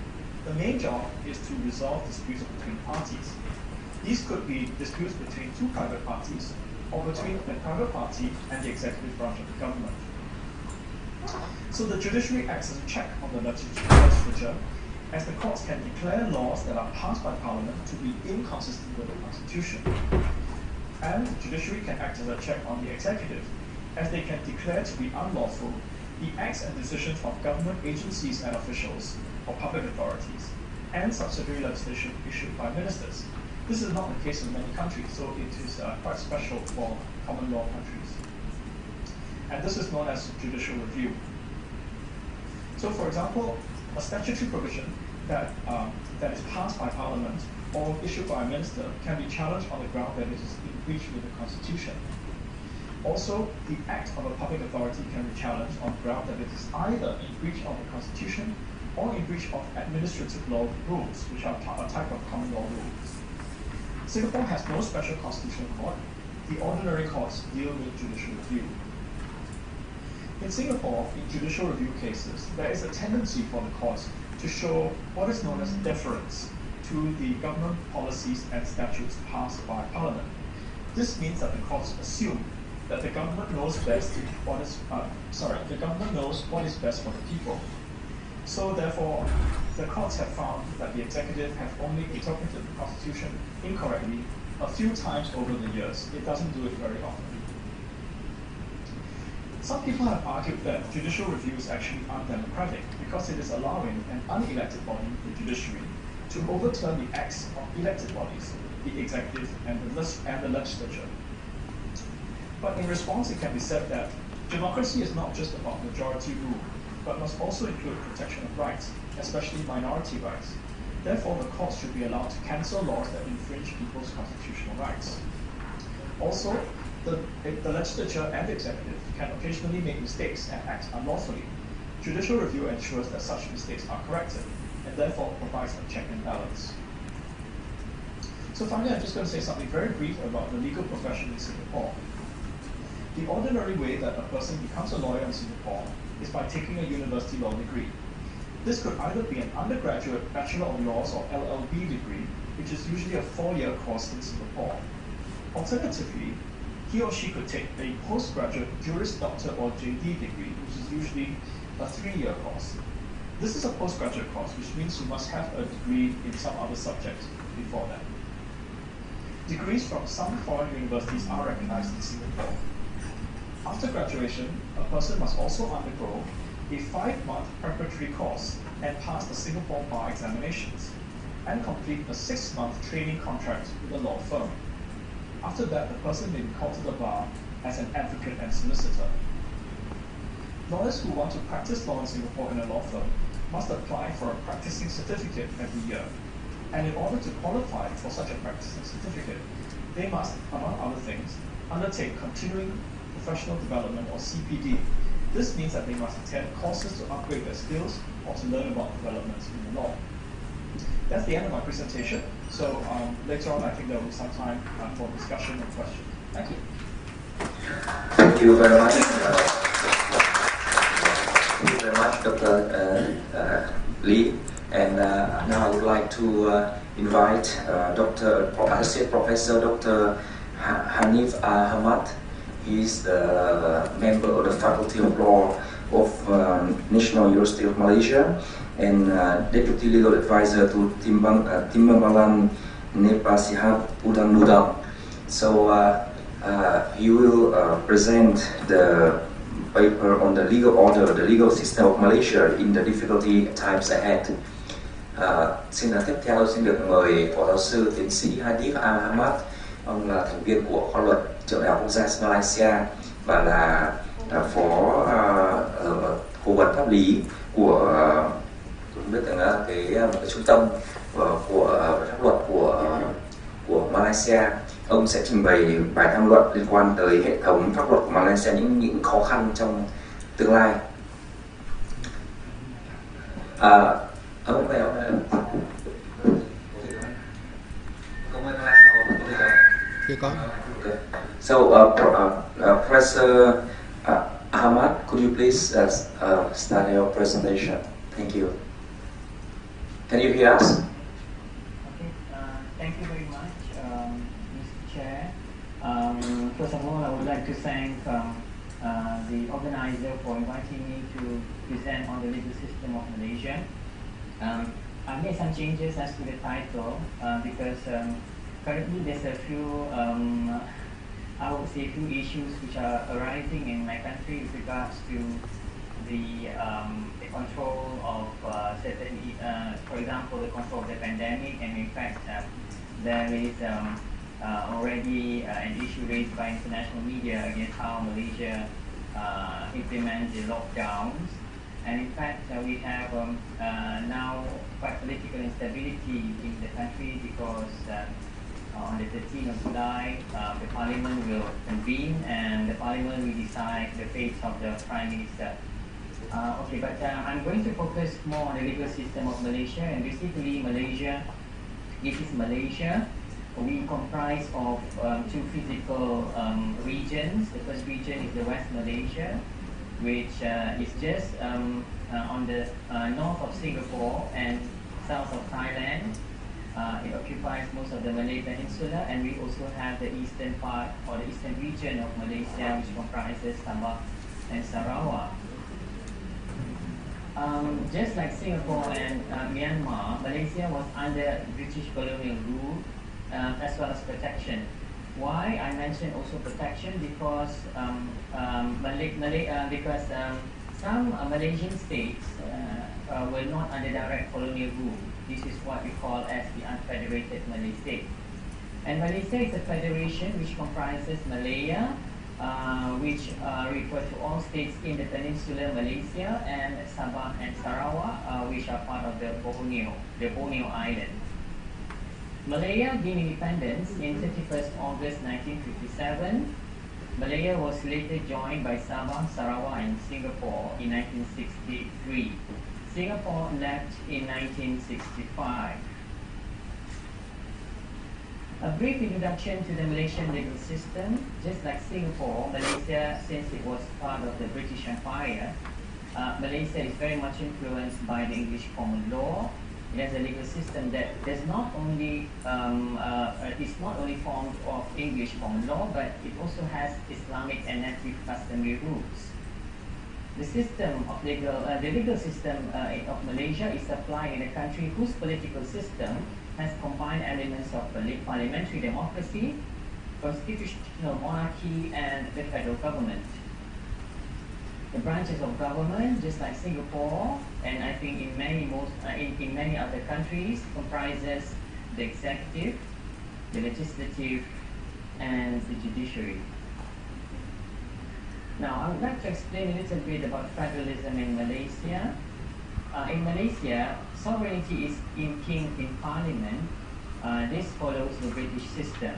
The main job is to resolve disputes between parties. These could be disputes between two private parties, or between a private party and the executive branch of the government. So the judiciary acts as a check on the legislature, as the courts can declare laws that are passed by Parliament to be inconsistent with the Constitution. And the judiciary can act as a check on the executive, as they can declare to be unlawful the acts and decisions of government agencies and officials or public authorities, and subsidiary legislation issued by ministers. This is not the case in many countries, so it is quite special for common law countries. And this is known as judicial review. So for example, a statutory provision that is passed by Parliament or issued by a minister can be challenged on the ground that it is in breach with the Constitution. Also, the act of a public authority can be challenged on the ground that it is either in breach of the Constitution or in breach of administrative law rules, which are a type of common law rules. Singapore has no special constitutional court. The ordinary courts deal with judicial review. In Singapore, in judicial review cases, there is a tendency for the courts to show what is known as deference to the government policies and statutes passed by Parliament. This means that the courts assume that the government knows best what is best for the people. So therefore, the courts have found that the executive have only interpreted the Constitution incorrectly a few times over the years. It doesn't do it very often. Some people have argued that judicial review is actually undemocratic because it is allowing an unelected body, the judiciary, to overturn the acts of elected bodies, the executive and the legislature. But in response, it can be said that democracy is not just about majority rule, but must also include protection of rights, especially minority rights. Therefore, the courts should be allowed to cancel laws that infringe people's constitutional rights. Also, the legislature and the executive can occasionally make mistakes and act unlawfully. Judicial review ensures that such mistakes are corrected, and therefore provides a check and balance. So finally, I'm just going to say something very brief about the legal profession in Singapore. The ordinary way that a person becomes a lawyer in Singapore is by taking a university law degree. This could either be an undergraduate Bachelor of Laws or LLB degree, which is usually a 4-year course in Singapore. Alternatively, he or she could take a postgraduate Juris Doctor or JD degree, which is usually a 3-year course. This is a postgraduate course, which means you must have a degree in some other subject before that. Degrees from some foreign universities are recognized in Singapore. After graduation, a person must also undergo a 5-month preparatory course and pass the Singapore bar examinations, and complete a 6-month training contract with a law firm. After that, the person may be called to the bar as an advocate and solicitor. Lawyers who want to practice law in Singapore in a law firm must apply for a practicing certificate every year. And in order to qualify for such a practicing certificate, they must, among other things, undertake continuing professional development or CPD. This means that they must attend courses to upgrade their skills or to learn about developments in the law. That's the end of my presentation. So later on, I think there will be some time for discussion and questions. Thank you. Thank you very much. Thank you very much, Dr. Lee. And now I would like to invite Associate Professor Dr. Hanif Ahmad. He is a member of the Faculty of Law of National University of Malaysia and Deputy Legal Advisor to Timbalan Nepasihab Udang-Udang. So he will present the paper on the legal order, the legal system of Malaysia in the difficulty times ahead. Xin tiếp theo xin được mời Phó Giáo sư Tiến sĩ Hanif Ahmad. Ông là thành viên của Khoa Luật Trường Đại học Quốc gia Malaysia và là phó cố vấn pháp lý của tôi không biết rằng cái trung tâm của pháp luật của Malaysia. Ông sẽ trình bày bài tham luận liên quan tới hệ thống pháp luật của Malaysia, những khó khăn trong tương lai. Ông phải So, Professor Ahmad, could you please start your presentation? Thank you. Can you hear us? Okay. Thank you very much, Mr. Chair. First of all, I would like to thank the organizer for inviting me to present on the legal system of Malaysia. I made some changes as to the title because currently there's a few, I would say, few issues which are arising in my country with regards to the control of certain, for example, the control of the pandemic, and in fact there is already an issue raised by international media against how Malaysia implements the lockdowns. And in fact, we have now quite political instability in the country because on the 13th of July, the Parliament will convene and the Parliament will decide the fate of the Prime Minister. Okay, but I'm going to focus more on the legal system of Malaysia, and basically Malaysia, this is Malaysia. We comprise of two physical regions. The first region is the West Malaysia, which is just on the north of Singapore and south of Thailand. It occupies most of the Malay Peninsula, and we also have the eastern part or the eastern region of Malaysia, which comprises Sabah and Sarawak. Just like Singapore and Myanmar, Malaysia was under British colonial rule as well as protection. Why I mentioned also protection? Because some Malaysian states were not under direct colonial rule. This is what we call as the unfederated Malay state. And Malaysia is a federation which comprises Malaya, which refer to all states in the peninsular Malaysia, and Sabah and Sarawak, which are part of the Borneo Island. Malaya gained independence in 31st August 1957. Malaya was later joined by Sabah, Sarawak and Singapore in 1963. Singapore left in 1965. A brief introduction to the Malaysian legal system. Just like Singapore, Malaysia, since it was part of the British Empire, Malaysia is very much influenced by the English common law. It has a legal system that does not only is not only formed of English common law, but it also has Islamic and native customary rules. The system of the legal system of Malaysia is applied in a country whose political system has combined elements of parliamentary democracy, constitutional monarchy, and the federal government. The branches of government, just like Singapore, and I think in many other countries, comprises the executive, the legislative, and the judiciary. Now, I would like to explain a little bit about federalism in Malaysia. In Malaysia, sovereignty is in king in parliament. This follows the British system,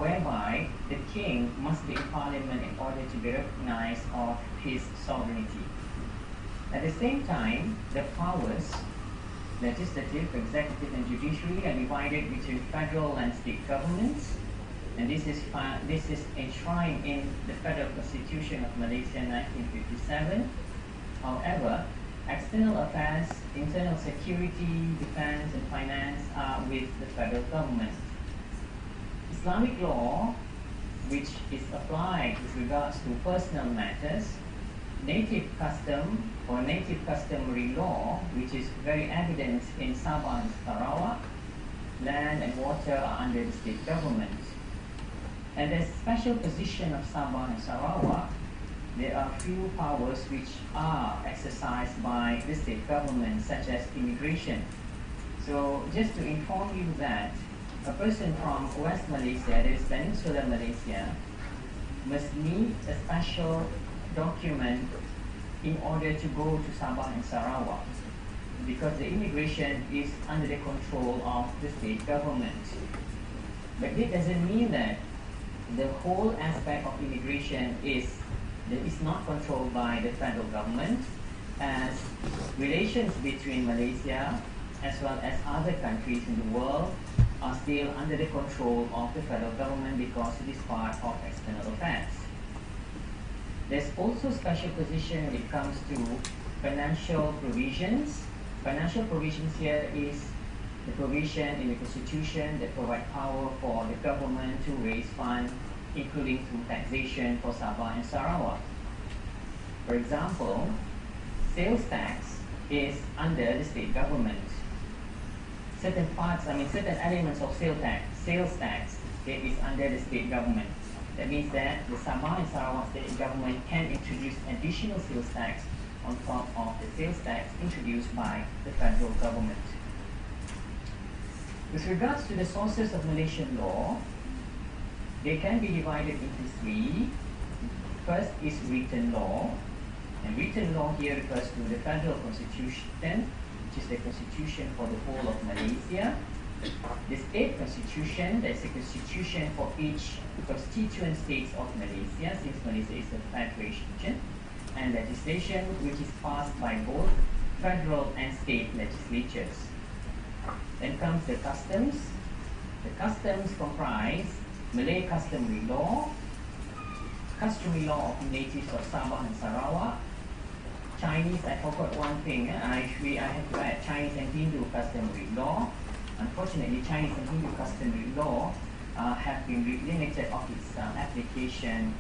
whereby the king must be in parliament in order to be recognized of his sovereignty. At the same time, the powers, legislative, executive, and judiciary, are divided between federal and state governments, and this is enshrined in the Federal Constitution of Malaysia 1957. However, external affairs, internal security, defense, and finance are with the federal government. Islamic law, which is applied with regards to personal matters, native custom or native customary law, which is very evident in Sabah and Sarawak, land and water are under the state government. And the special position of Sabah and Sarawak, there are few powers which are exercised by the state government, such as immigration. So just to inform you that a person from West Malaysia, that is Peninsular Malaysia, must need a special document in order to go to Sabah and Sarawak, because the immigration is under the control of the state government. But it doesn't mean that the whole aspect of immigration is not controlled by the federal government, as relations between Malaysia as well as other countries in the world are still under the control of the federal government because it is part of external affairs. There's also special position when it comes to financial provisions. Financial provisions here is the provision in the Constitution that provide power for the government to raise funds, including through taxation for Sabah and Sarawak. For example, sales tax is under the state government. Certain elements of sales tax, it is under the state government. That means that the Sabah and Sarawak state government can introduce additional sales tax on top of the sales tax introduced by the federal government. With regards to the sources of Malaysian law, they can be divided into three. First is written law, and written law here refers to the federal constitution, which is the constitution for the whole of Malaysia. The state constitution, that is the constitution for each constituent states of Malaysia, since Malaysia is a federation, and legislation which is passed by both federal and state legislatures. Then comes the customs. The customs comprise Malay customary law, customary law of natives of Sabah and Sarawak, Chinese, I forgot one thing, I have to add Chinese and Hindu customary law. Unfortunately, Chinese and Hindu customary law have been limited of its application,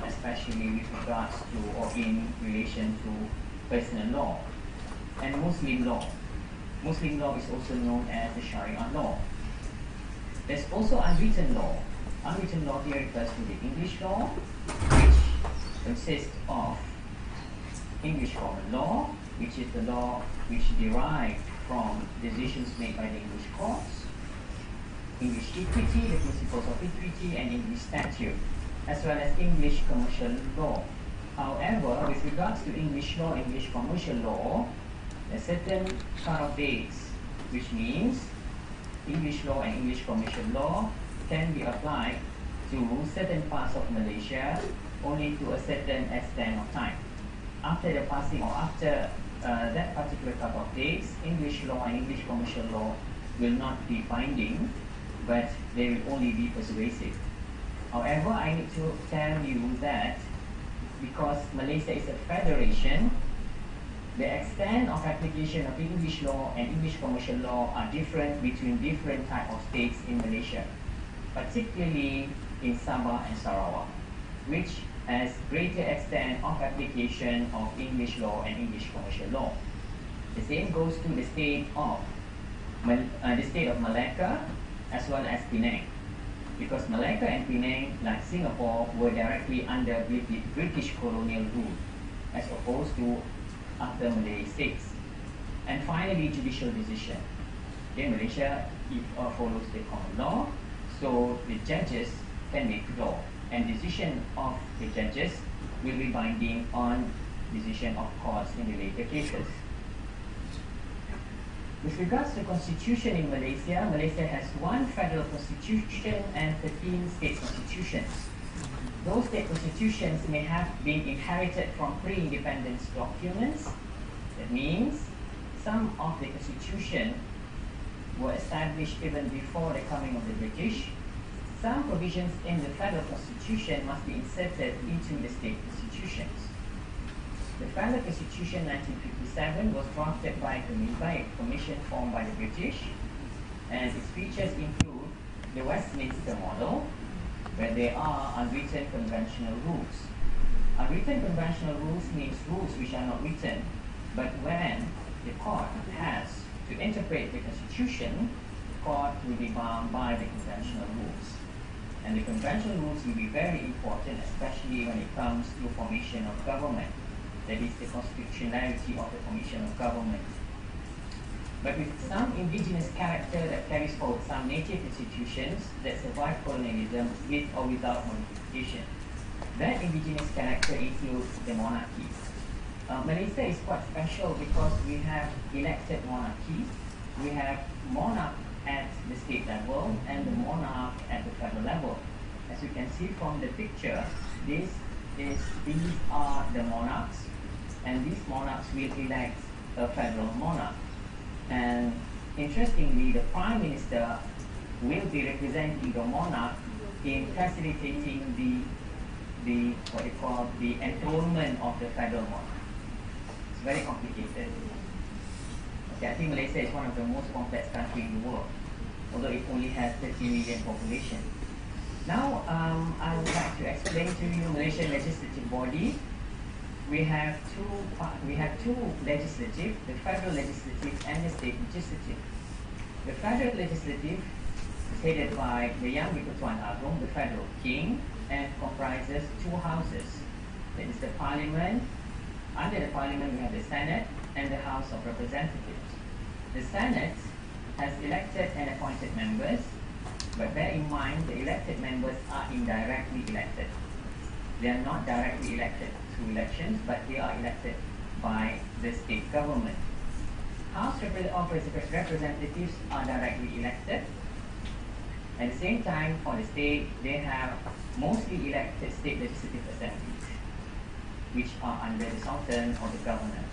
especially with regards to or in relation to personal law. And Muslim law. Muslim law is also known as the Sharia law. There's also unwritten law. Unwritten law here refers to the English law, which consists of English common law, which is the law which derived from decisions made by the English courts, English equity, the principles of equity, and English statute, as well as English commercial law. However, with regards to English law, English commercial law, a certain cut-off dates, which means English law and English commercial law can be applied to certain parts of Malaysia only to a certain extent of time. After the passing or after that particular cut-off dates, English law and English commercial law will not be binding, but they will only be persuasive. However, I need to tell you that because Malaysia is a federation, the extent of application of English law and English commercial law are different between different types of states in Malaysia, particularly in Sabah and Sarawak, which has greater extent of application of English law and English commercial law. The same goes to the state of Malacca as well as Penang, because Malacca and Penang, like Singapore, were directly under British colonial rule, as opposed to after Malay states. And finally, judicial decision. In Malaysia, it follows the common law, so the judges can make law, and decision of the judges will be binding on decision of courts in the later cases. With regards to constitution in Malaysia, Malaysia has one federal constitution and 13 state constitutions. Those state constitutions may have been inherited from pre-independence documents. That means some of the constitution were established even before the coming of the British. Some provisions in the federal constitution must be inserted into the state constitutions. The Federal Constitution 1957 was drafted by a commission formed by the British, and its features include the Westminster model, where there are unwritten conventional rules. Unwritten conventional rules means rules which are not written, but when the court has to interpret the Constitution, the court will be bound by the conventional rules. And the conventional rules will be very important, especially when it comes to formation of government. That is the constitutionality of the formation of government. But with some indigenous character that carries forward some native institutions that survive colonialism with or without modification. That indigenous character includes the monarchy. Malaysia is quite special because we have elected monarchy. We have monarch at the state level and the monarch at the federal level. As you can see from the picture, these are the monarchs, and these monarchs will elect a federal monarch. And interestingly, the Prime Minister will be representing the monarch in facilitating the what you call the enthronement of the federal monarch. It's very complicated. Okay, I think Malaysia is one of the most complex countries in the world, although it only has 30 million population. Now, I would like to explain to you Malaysian legislative body. We have two legislative, the federal legislative and the state legislative. The federal legislative is headed by the Yang Di-Pertuan Agong, the federal king, and comprises two houses. That is the parliament. Under the parliament we have the Senate and the House of Representatives. The Senate has elected and appointed members, but bear in mind the elected members are indirectly elected. They are not directly elected through elections, but they are elected by the state government. House of Representatives are directly elected. At the same time, for the state, they have mostly elected state legislative assemblies, which are under the Sultan or the governor.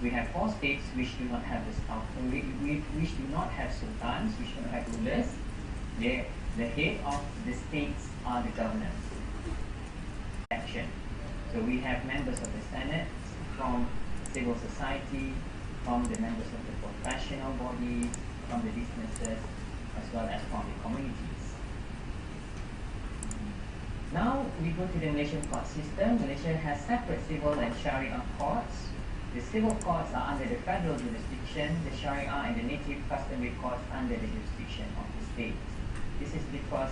We have 4 states which do not have which do not have sultans, which do not have rulers. The head of the states are the governors. Action. So we have members of the Senate from civil society, from the members of the professional bodies, from the businesses, as well as from the communities. Now we go to the Malaysian court system. Malaysia has separate civil and Sharia courts. The civil courts are under the federal jurisdiction, the Sharia and the native customary courts under the jurisdiction of the state. This is because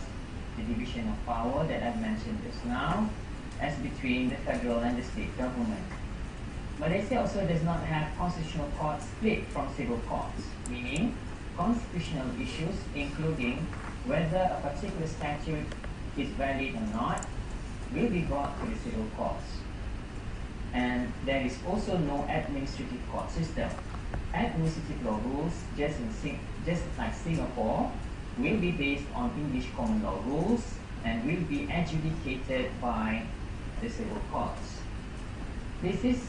the division of power that I've mentioned just now, as between the federal and the state government. Malaysia also does not have constitutional courts split from civil courts, meaning constitutional issues including whether a particular statute is valid or not will be brought to the civil courts. And there is also no administrative court system. Administrative law rules, just like Singapore, will be based on English common law rules and will be adjudicated by the civil courts. This is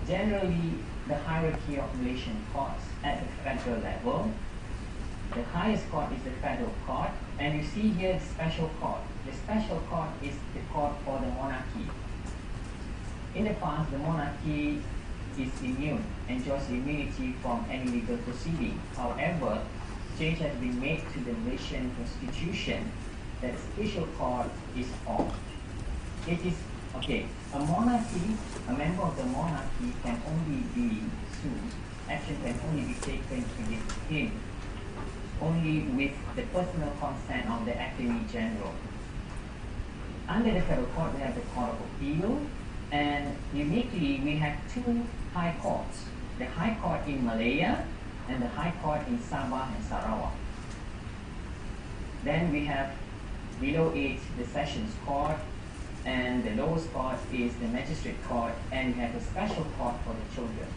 generally the hierarchy of Malaysian courts at the federal level. The highest court is the federal court, and you see here the special court. The special court is the court for the monarchy. In the past, the monarchy is immune, enjoys immunity from any legal proceeding. However, change has been made to the Malaysian constitution that special court is formed. It is, okay, a monarchy, a member of the monarchy can only be sued, action can only be taken against him, only with the personal consent of the Attorney General. Under the federal court, we have the Court of Appeal, and uniquely, we have two high courts, the High Court in Malaya and the High Court in Sabah and Sarawak. Then we have below it the Sessions Court, and the lowest court is the Magistrate Court, and we have a special court for the children.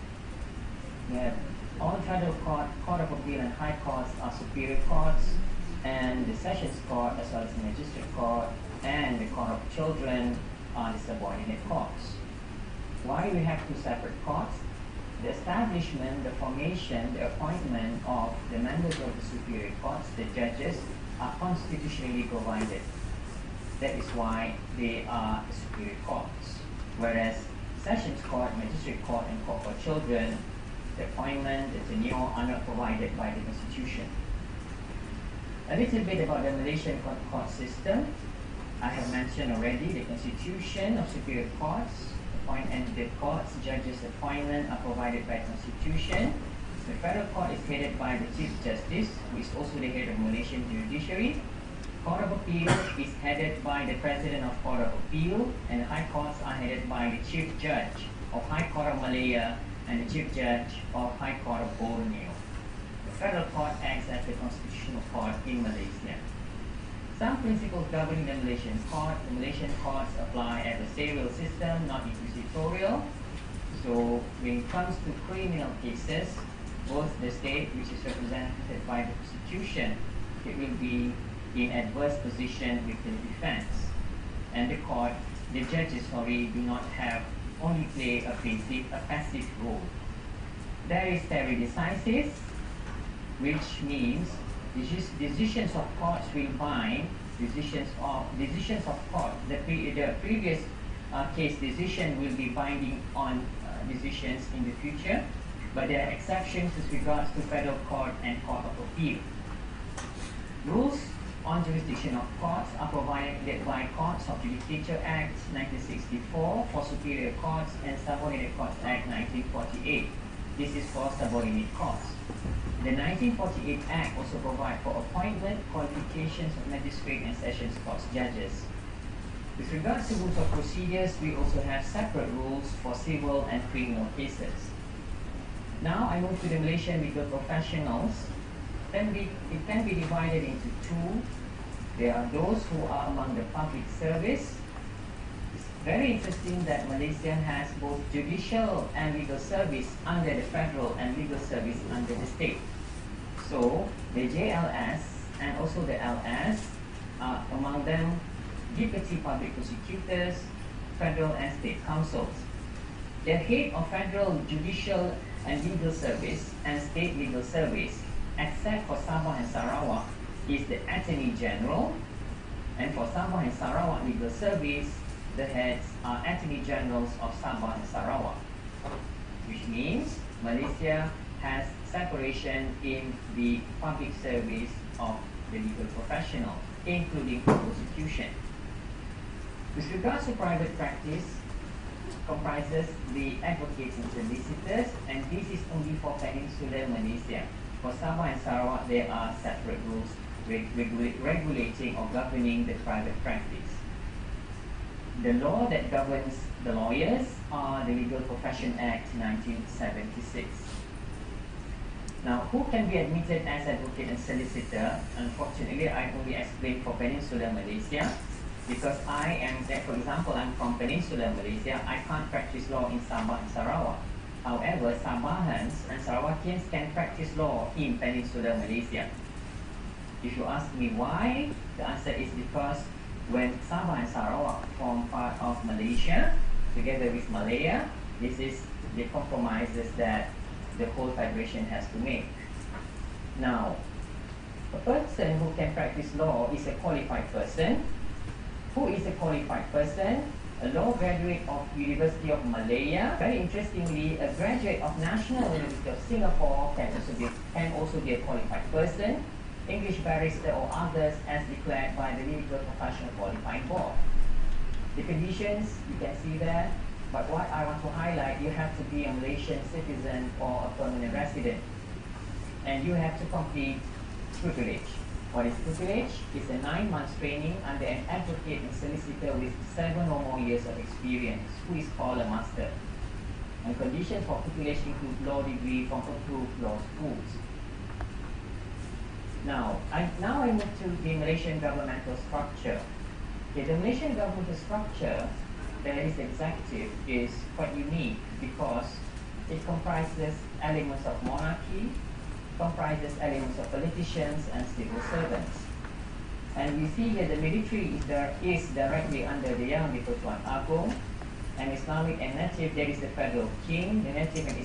We have all the federal court, Court of Appeal and High Courts are superior courts, and the Sessions Court as well as the Magistrate Court and the Court of Children are the subordinate courts. Why we have two separate courts? The establishment, the formation, the appointment of the members of the superior courts, the judges, are constitutionally provided. That is why they are the superior courts. Whereas Sessions Court, Magistrate Court, and Court for Children, the appointment, the tenure are not provided by the Constitution. A little bit about the Malaysian court system. I have mentioned already the constitution of superior courts, and the courts, judges' appointment are provided by Constitution. The federal court is headed by the Chief Justice, who is also the head of Malaysian judiciary. Court of Appeal is headed by the President of Court of Appeal, and the High Courts are headed by the Chief Judge of High Court of Malaya and the Chief Judge of High Court of Borneo. The federal court acts as the constitutional court in Malaysia. Some principles governing the Malaysian court. The Malaysian courts apply adversarial system, not inquisitorial. So when it comes to criminal cases, both the state, which is represented by the prosecution, it will be in adverse position with the defense. And the court, the judges, do not have only play a passive role. There is stare decisis, which means decisions of courts will bind decisions of court. The previous case decision will be binding on decisions in the future, but there are exceptions with regards to federal court and Court of Appeal. Rules on jurisdiction of courts are provided by Courts of Judicature Act 1964 for superior courts and Subordinate Courts Act 1948. This is for subordinate courts. The 1948 Act also provides for appointment, qualifications of magistrate and sessions court judges. With regards to rules of procedures, we also have separate rules for civil and criminal cases. Now I move to the Malaysian legal professionals. It can be divided into two. There are those who are among the public service. It's very interesting that Malaysia has both judicial and legal service under the federal and legal service under the state. So the JLS and also the LS are among them deputy public prosecutors, federal and state councils. The head of federal judicial and legal service and state legal service, except for Sabah and Sarawak, is the Attorney General, and for Sabah and Sarawak legal service, the heads are Attorney Generals of Sabah and Sarawak, which means Malaysia has separation in the public service of the legal professional, including prosecution. With regards to private practice, comprises the advocates and solicitors, and this is only for Peninsular Malaysia. For Sabah and Sarawak, there are separate rules regulating or governing the private practice. The law that governs the lawyers are the Legal Profession Act 1976. Now, who can be admitted as advocate and solicitor? Unfortunately, I only explained for Peninsular Malaysia, because for example, I'm from Peninsular Malaysia. I can't practice law in Sabah and Sarawak. However, Sabahans and Sarawakians can practice law in Peninsular Malaysia. If you ask me why, the answer is because when Sabah and Sarawak form part of Malaysia, together with Malaya, this is the compromises that the whole federation has to make. Now, a person who can practice law is a qualified person. Who is a qualified person? A law graduate of University of Malaya. Very interestingly, a graduate of National University of Singapore can also be a qualified person. English barrister or others as declared by the Legal Professional Qualifying Board. The conditions, you can see there, but what I want to highlight, you have to be a Malaysian citizen or a permanent resident. And you have to complete tutelage. What is tutelage? It's a 9 months training under an advocate and solicitor with 7 or more years of experience, who is called a master. And conditions for tutelage include law degree from approved law schools. Now I move to the Malaysian governmental structure. Okay, the Malaysian governmental structure that is executive is quite unique because it comprises elements of monarchy, comprises elements of politicians and civil servants. And we see here the military is directly under the Yang di-Pertuan Agong, and Islamic and native, there is the federal king. The native and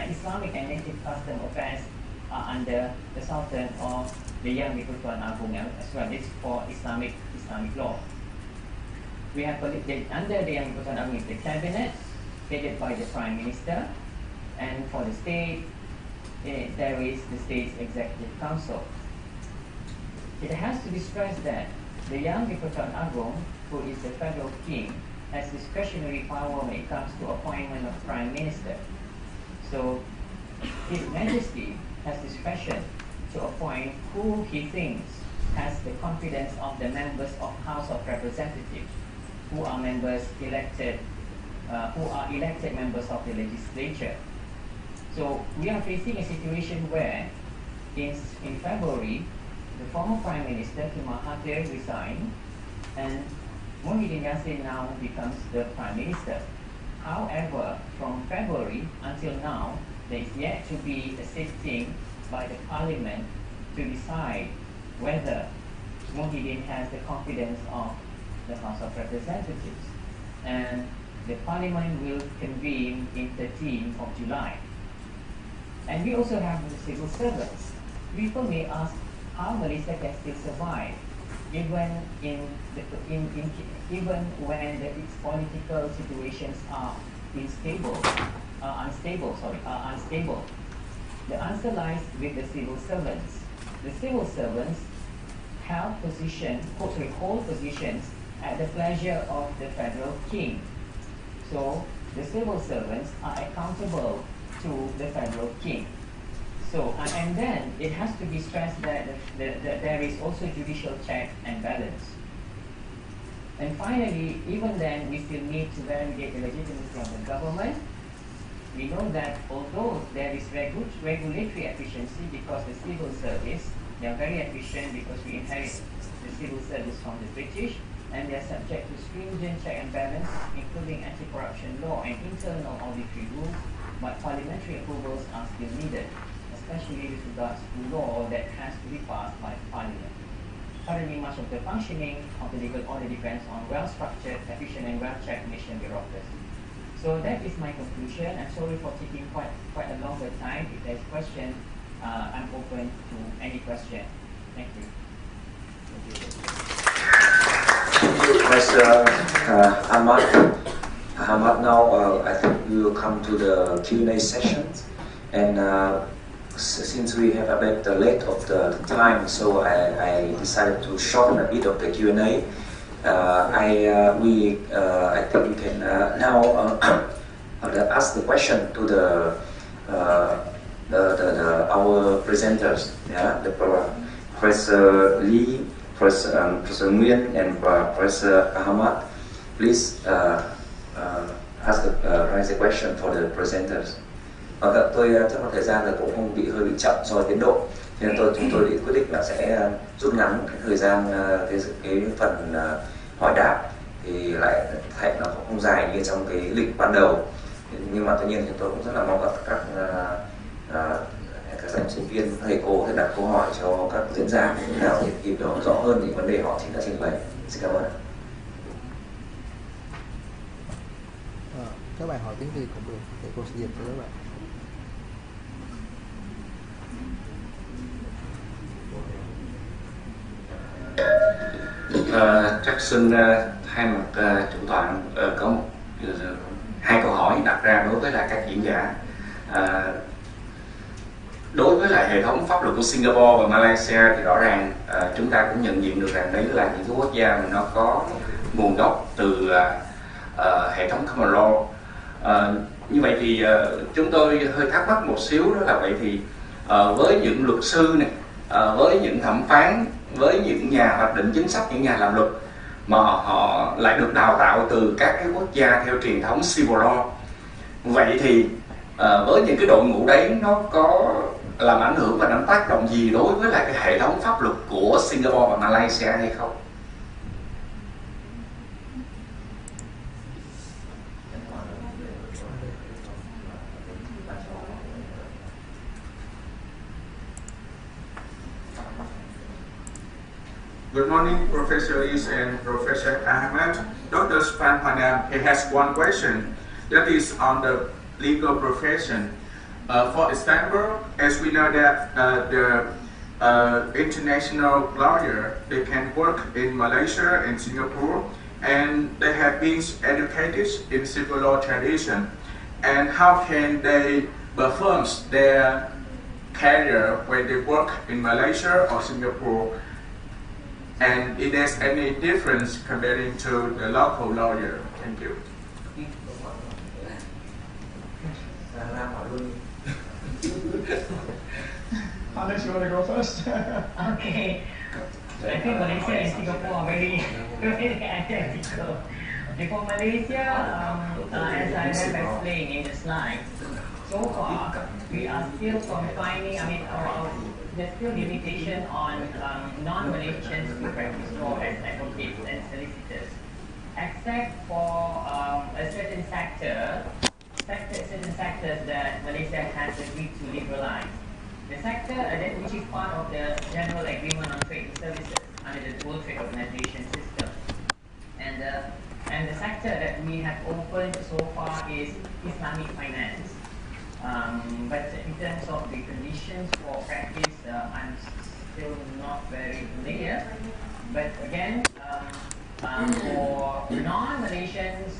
Islamic and native custom affairs are under the Sultan or the Yang di-Pertuan Agong as well. This is for Islamic law. We have under the Yang di-Pertuan Agong is the cabinet, headed by the Prime Minister, and for the state, there is the state's executive council. It has to be stressed that the Yang di-Pertuan Agong, who is the federal king, has discretionary power when it comes to appointment of Prime Minister. So His Majesty has discretion to appoint who he thinks has the confidence of the members of House of Representatives, who are elected members of the legislature. So we are facing a situation where in February, the former Prime Minister Mahathir resigned, and Muhyiddin Yassin now becomes the Prime Minister. However, from February until now, there is yet to be a sitting by the Parliament to decide whether Muhyiddin has the confidence of the House of Representatives. And the Parliament will convene in 13th of July. And we also have the civil servants. People may ask how Malaysia can still survive even when its political situations are unstable. The answer lies with the civil servants. The civil servants hold positions at the pleasure of the federal king. So the civil servants are accountable to the federal king. So, and then it has to be stressed that there is also judicial check and balance. And finally, even then, we still need to validate the legitimacy of the government. We know that although there is regulatory efficiency because the civil service, they are very efficient because we inherit the civil service from the British, and they are subject to stringent check and balance, including anti-corruption law and internal auditory rules, but parliamentary approvals are still needed, especially with regards to law that has to be passed by the Parliament. Currently, much of the functioning of the legal order depends on well-structured, efficient and well-checked nation bureaucracy. So that is my conclusion. I'm sorry for taking quite a longer time. If there's question, I'm open to any question. Thank you. Thank you, Professor Ahmad. Now I think we will come to the Q&A session. And since we have a bit late of the time, so I decided to shorten a bit of the Q&A. I think we can now ask the question to our presenters. Yeah, Professor Lee, Professor Nghiên, and Professor Ahmad, please raise a question for the presenters. Tôi chắc là thời gian là cũng không hơi bị chậm so với tiến độ, cho nên chúng tôi quyết định là sẽ rút ngắn cái thời gian cái phần hỏi đáp, thì lại thấy nó không dài như trong cái lịch ban đầu. Nhưng mà tuy nhiên chúng tôi cũng rất là mong các giảng sinh viên, thầy cô có thể đặt câu hỏi cho các diễn giả như thế nào để hiểu rõ hơn những vấn đề họ chính đã trình bày. Xin cảm ơn. Các bạn hỏi tiếng Việt cũng được, thầy cô sẽ dịch cho các bạn. Chắc xin thay mặt chủ tọa có hai câu hỏi đặt ra đối với lại các diễn giả. Đối với lại hệ thống pháp luật của Singapore và Malaysia thì rõ ràng chúng ta cũng nhận diện được rằng đấy là những cái quốc gia mà nó có nguồn gốc từ hệ thống common law. Như vậy thì chúng tôi hơi thắc mắc một xíu, đó là vậy thì với những luật sư này, với những thẩm phán, với những nhà hoạch định chính sách, những nhà làm luật mà họ lại được đào tạo từ các cái quốc gia theo truyền thống civil law, vậy thì với những cái đội ngũ đấy nó có làm ảnh hưởng và làm tác động gì đối với lại cái hệ thống pháp luật của Singapore và Malaysia hay không? Good morning, Professor Lee and Professor Ahmed. Dr. Span Panam, he has one question that is on the legal profession. For example, as we know that the international lawyer, they can work in Malaysia and Singapore, and they have been educated in civil law tradition. And how can they perform their career when they work in Malaysia or Singapore? And if there's any difference comparing to the local lawyer? Thank you. Unless you want to go first. Okay. I think Malaysia and Singapore are very identical. For Malaysia, as I have explained in the slide, so far we are still confining, there's still limitation on non-Malaysians who practice law as advocates and solicitors, except for certain sectors that Malaysia has agreed to liberalize. The sector which is part of the General Agreement on Trade and Services under the World Trade Organization system, and the sector that we have opened so far is Islamic finance. But in terms of the conditions for practice, I'm still not very familiar. But again, for non-Malaysians,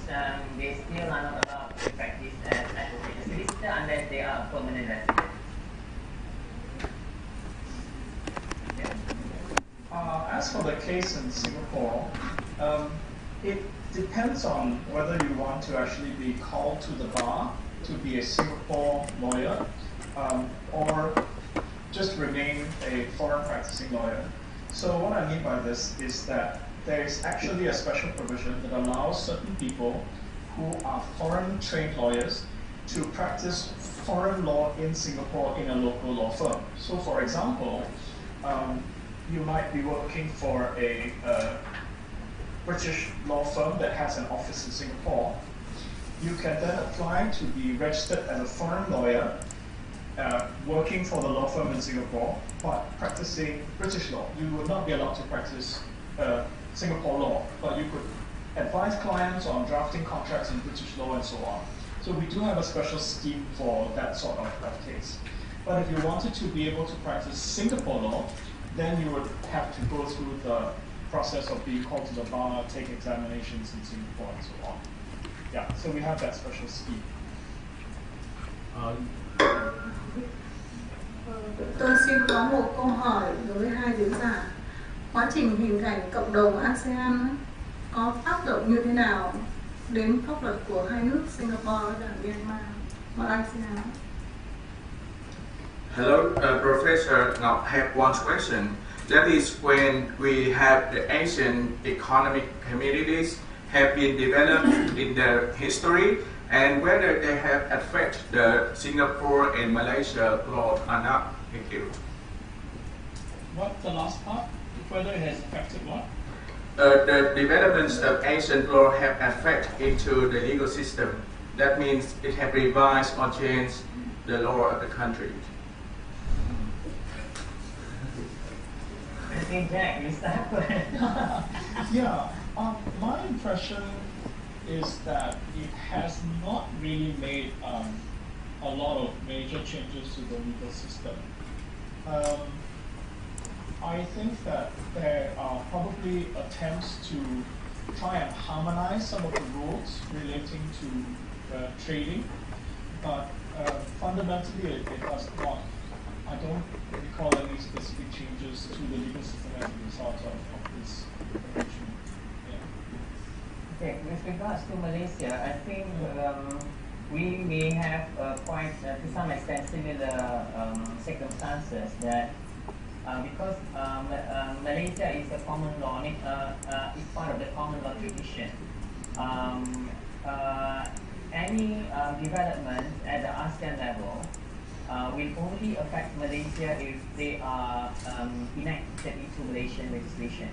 they still are not allowed to practice as advocate and solicitor unless they are permanent residents. As for the case in Singapore, it depends on whether you want to actually be called to the bar to be a Singapore lawyer, or just remain a foreign practicing lawyer. So what I mean by this is that there is actually a special provision that allows certain people who are foreign trained lawyers to practice foreign law in Singapore in a local law firm. So for example, you might be working for a British law firm that has an office in Singapore. You can then apply to be registered as a foreign lawyer, working for the law firm in Singapore, but practicing British law. You would not be allowed to practice Singapore law, but you could advise clients on drafting contracts in British law and so on. So we do have a special scheme for that sort of case. But if you wanted to be able to practice Singapore law, then you would have to go through the process of being called to the bar, take examinations in Singapore and so on. Yeah, so we have that special scheme. Tôi xin có một câu hỏi đối với hai diễn giả. Quá trình hình thành cộng đồng ASEAN có tác động như thế nào đến pháp luật của hai nước Singapore và Myanmar, Malaysia? Hello, Professor. Now I have one question. That is when we have the Asian economic communities have been developed in their history and whether they have affected the Singapore and Malaysia law or not. Thank you. What the last part? Whether it has affected what? The developments of Asian law have affected into the legal system. That means it has revised or changed the law of the country. I think Jack, you start. Yeah, my impression is that it has not really made a lot of major changes to the legal system. I think that there are probably attempts to try and harmonize some of the rules relating to trading, but fundamentally it does not. I don't recall any specific changes to the legal system as a result of this arrangement. Yeah. Okay, with regards to Malaysia, I think we may have quite, to some extent, similar circumstances that because Malaysia is a common law, it's part of the common law tradition. Any development at the ASEAN level will only affect Malaysia if they are enacted into Malaysian legislation.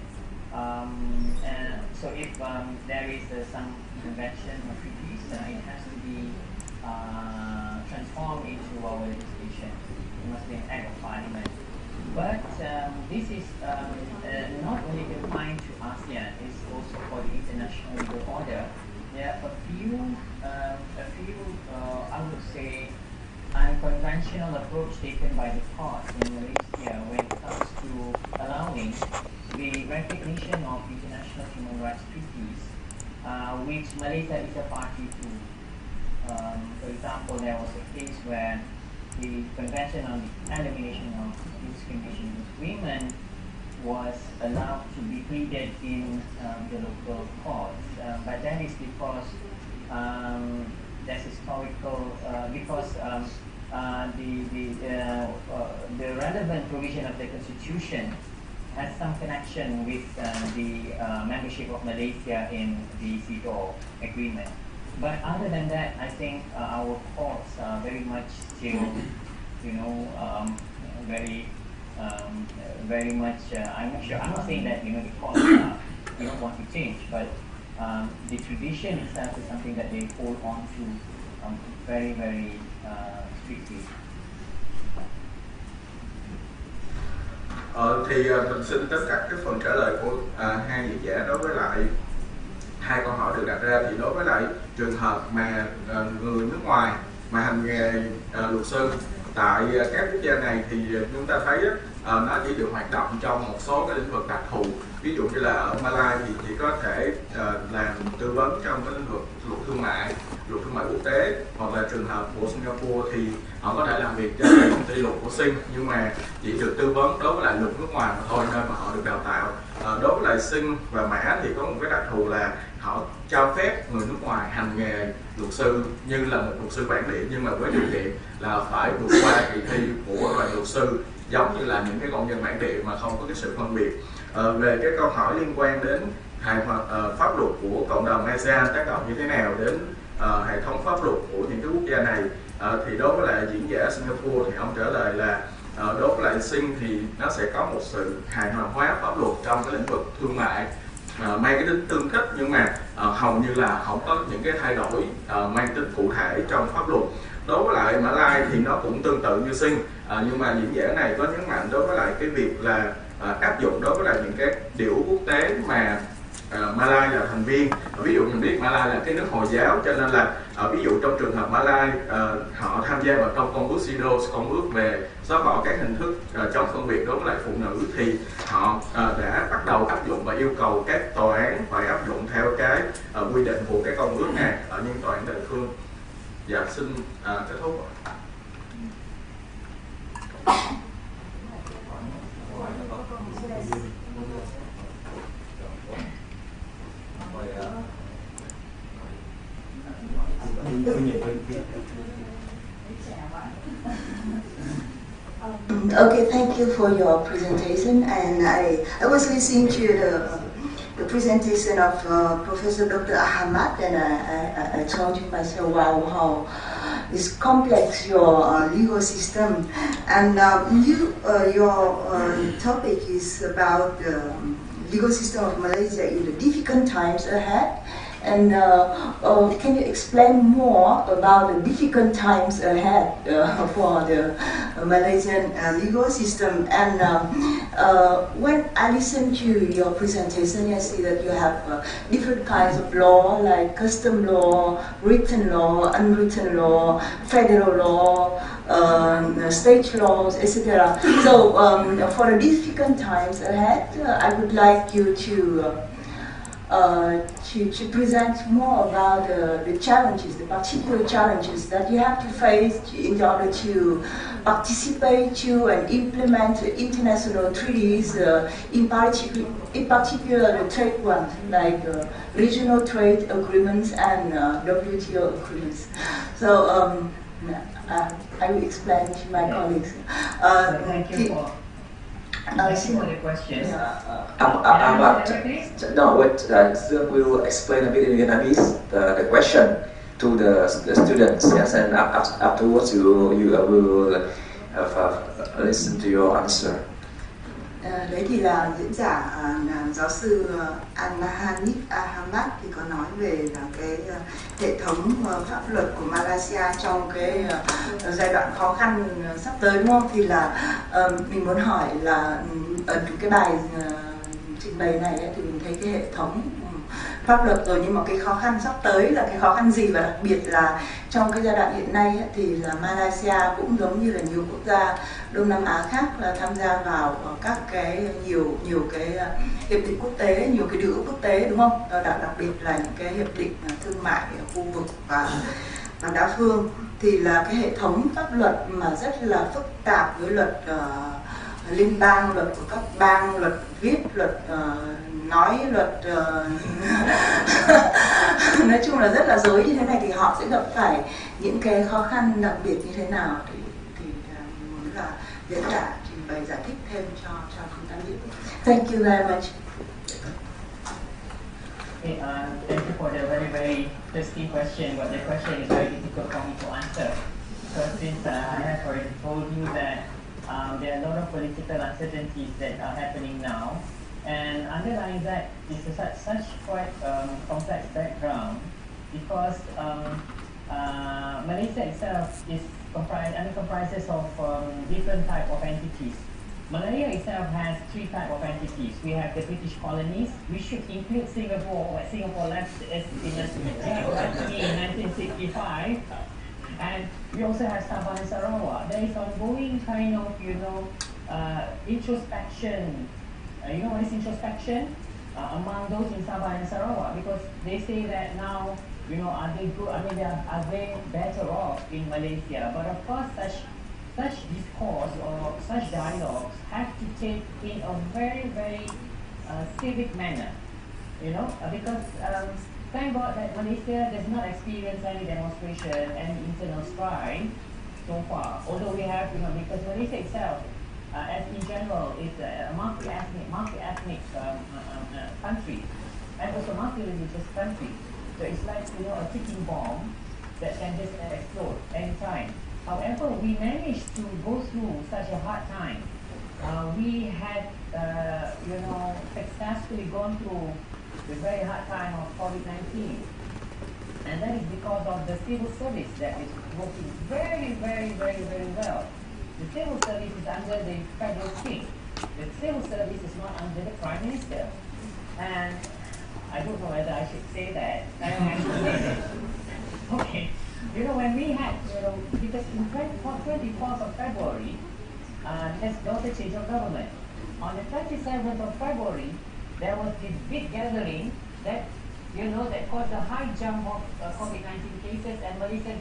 So if there is some convention or treaties, it has to be transformed into our legislation. It must be an act of parliament. But this is not only confined to ASEAN, it's also for the international legal order. There are a few I would say, unconventional approach taken by the court in Malaysia when it comes to allowing the recognition of international human rights treaties, which Malaysia is a party to. For example, there was a case where the Convention on the Elimination of Discrimination Against Women was allowed to be pleaded in the local courts, but that is because there's historical because the relevant provision of the Constitution has some connection with the membership of Malaysia in the CEDAW agreement. But other than that, I think our courts are very much still, very much. I'm not sure. I'm not saying that the courts don't want to change, but the tradition itself is something that they hold on to very, very strictly. Thì mình xin tất cả cái phần trả lời của hai vị giả đối với lại hai câu hỏi được đặt ra. Thì đối với lại trường hợp mà người nước ngoài mà hành nghề luật sư tại các quốc gia này thì chúng ta thấy nó chỉ được hoạt động trong một số cái lĩnh vực đặc thù. Ví dụ như là ở Malaysia thì chỉ có thể làm tư vấn trong cái lĩnh vực luật thương mại quốc tế, hoặc là trường hợp của Singapore thì họ có thể làm việc cho công ty luật của Sing, nhưng mà chỉ được tư vấn đối với lại luật nước ngoài mà thôi, nơi mà họ được đào tạo. Đối với lại Sing và Mã thì có một cái đặc thù là họ cho phép người nước ngoài hành nghề luật sư như là một luật sư bản địa, nhưng mà với điều kiện là phải vượt qua kỳ thi của đoàn luật sư giống như là những cái công dân bản địa mà không có cái sự phân biệt. Về cái câu hỏi liên quan đến pháp luật của cộng đồng ASEAN tác động như thế nào đến hệ thống pháp luật của những cái quốc gia này, thì đối với lại diễn giả Singapore thì ông trả lời là đối với lại Sing thì nó sẽ có một sự hài hòa hóa pháp luật trong cái lĩnh vực thương mại, mang cái tính tương thích, nhưng mà hầu như là không có những cái thay đổi mang tính cụ thể trong pháp luật. Đối với lại Mã Lai thì nó cũng tương tự như Sing, nhưng mà diễn giả này có nhấn mạnh đối với lại cái việc là áp dụng đối với lại những cái điều ước quốc tế mà Malaysia là thành viên. Ví dụ mình biết Malaysia là cái nước Hồi giáo, cho nên là ví dụ trong trường hợp Malaysia họ tham gia vào trong công ước CEDAW, công ước về xóa bỏ các hình thức chống phân biệt đối với lại phụ nữ, thì họ đã bắt đầu áp dụng và yêu cầu các tòa án phải áp dụng theo cái quy định của cái công ước này ở những tòa án địa phương. Dạ, xin kết thúc. Okay, thank you for your presentation. And I was listening to the presentation of Professor Dr. Ahmad, and I told to myself, wow, how is complex your legal system. And your topic is about the legal system of Malaysia in the difficult times ahead. And can you explain more about the difficult times ahead for the Malaysian legal system? And when I listen to your presentation, I see that you have different kinds of law, like custom law, written law, unwritten law, federal law, state laws, etc. So for the difficult times ahead, I would like you to present more about the challenges, the particular challenges that you have to face in order to participate to and implement international treaties, in particular the trade ones, like regional trade agreements and WTO agreements. So I will explain to my colleagues. Thank you for the question. No, wait, we will explain a bit in Vietnamese the question to the students, yes, and afterwards you will listen to your answer. Đấy thì là diễn giả giáo sư Hanif Ahmad thì có nói về là cái hệ thống pháp luật của Malaysia trong cái giai đoạn khó khăn sắp tới, đúng không? Thì là mình muốn hỏi là ở cái bài trình bày này ấy, thì mình thấy cái hệ thống pháp luật rồi, nhưng mà cái khó khăn sắp tới là cái khó khăn gì, và đặc biệt là trong cái giai đoạn hiện nay ấy, thì là Malaysia cũng giống như là nhiều quốc gia Đông Nam Á khác là tham gia vào các cái nhiều cái hiệp định quốc tế, nhiều cái điều ước quốc tế, đúng không? Đặc biệt là những cái hiệp định thương mại ở khu vực và đa phương, thì là cái hệ thống pháp luật mà rất là phức tạp, với luật liên bang, luật của các bang, luật viết, luật nói, luật nói chung là rất là rối như thế này, thì họ sẽ gặp phải những cái khó khăn đặc biệt như thế nào, thì muốn là diễn giả trình bày giải thích thêm cho chúng ta biết. Thank you very much. Okay, thank you for the very interesting question, but the question is very difficult for me to answer. Because since I have already told you that there are a lot of political uncertainties that are happening now, and underlying that is such quite complex background, because Malaysia itself is comprises of different type of entities. Malaysia itself has three type of entities. We have the British colonies, we should include Singapore, but Singapore left in 1965. And we also have Sabah and Sarawak. There is ongoing kind of, introspection. You know what is introspection? Among those in Sabah and Sarawak, because they say that now, are they good? I mean, are they better off in Malaysia? But of course, such discourse or such dialogues have to take in a very civic manner, because thank God that Malaysia does not experience any demonstration, any internal strife so far. Although we have, because Malaysia itself, as in general, is a multi-ethnic country, and also multi-religious country. So it's like, a ticking bomb that can just explode anytime. However, we managed to go through such a hard time. We had, successfully gone through the very hard time of COVID-19. And that is because of the civil service that is working very well. The civil service is under the federal king. The civil service is not under the prime minister. And I don't know whether I should say that. I don't have to say that. Okay. When we had, because in 24th of February, there's a change of government. On the 27th of February, there was this big gathering that, that caused a high jump of COVID-19 cases, and Malaysia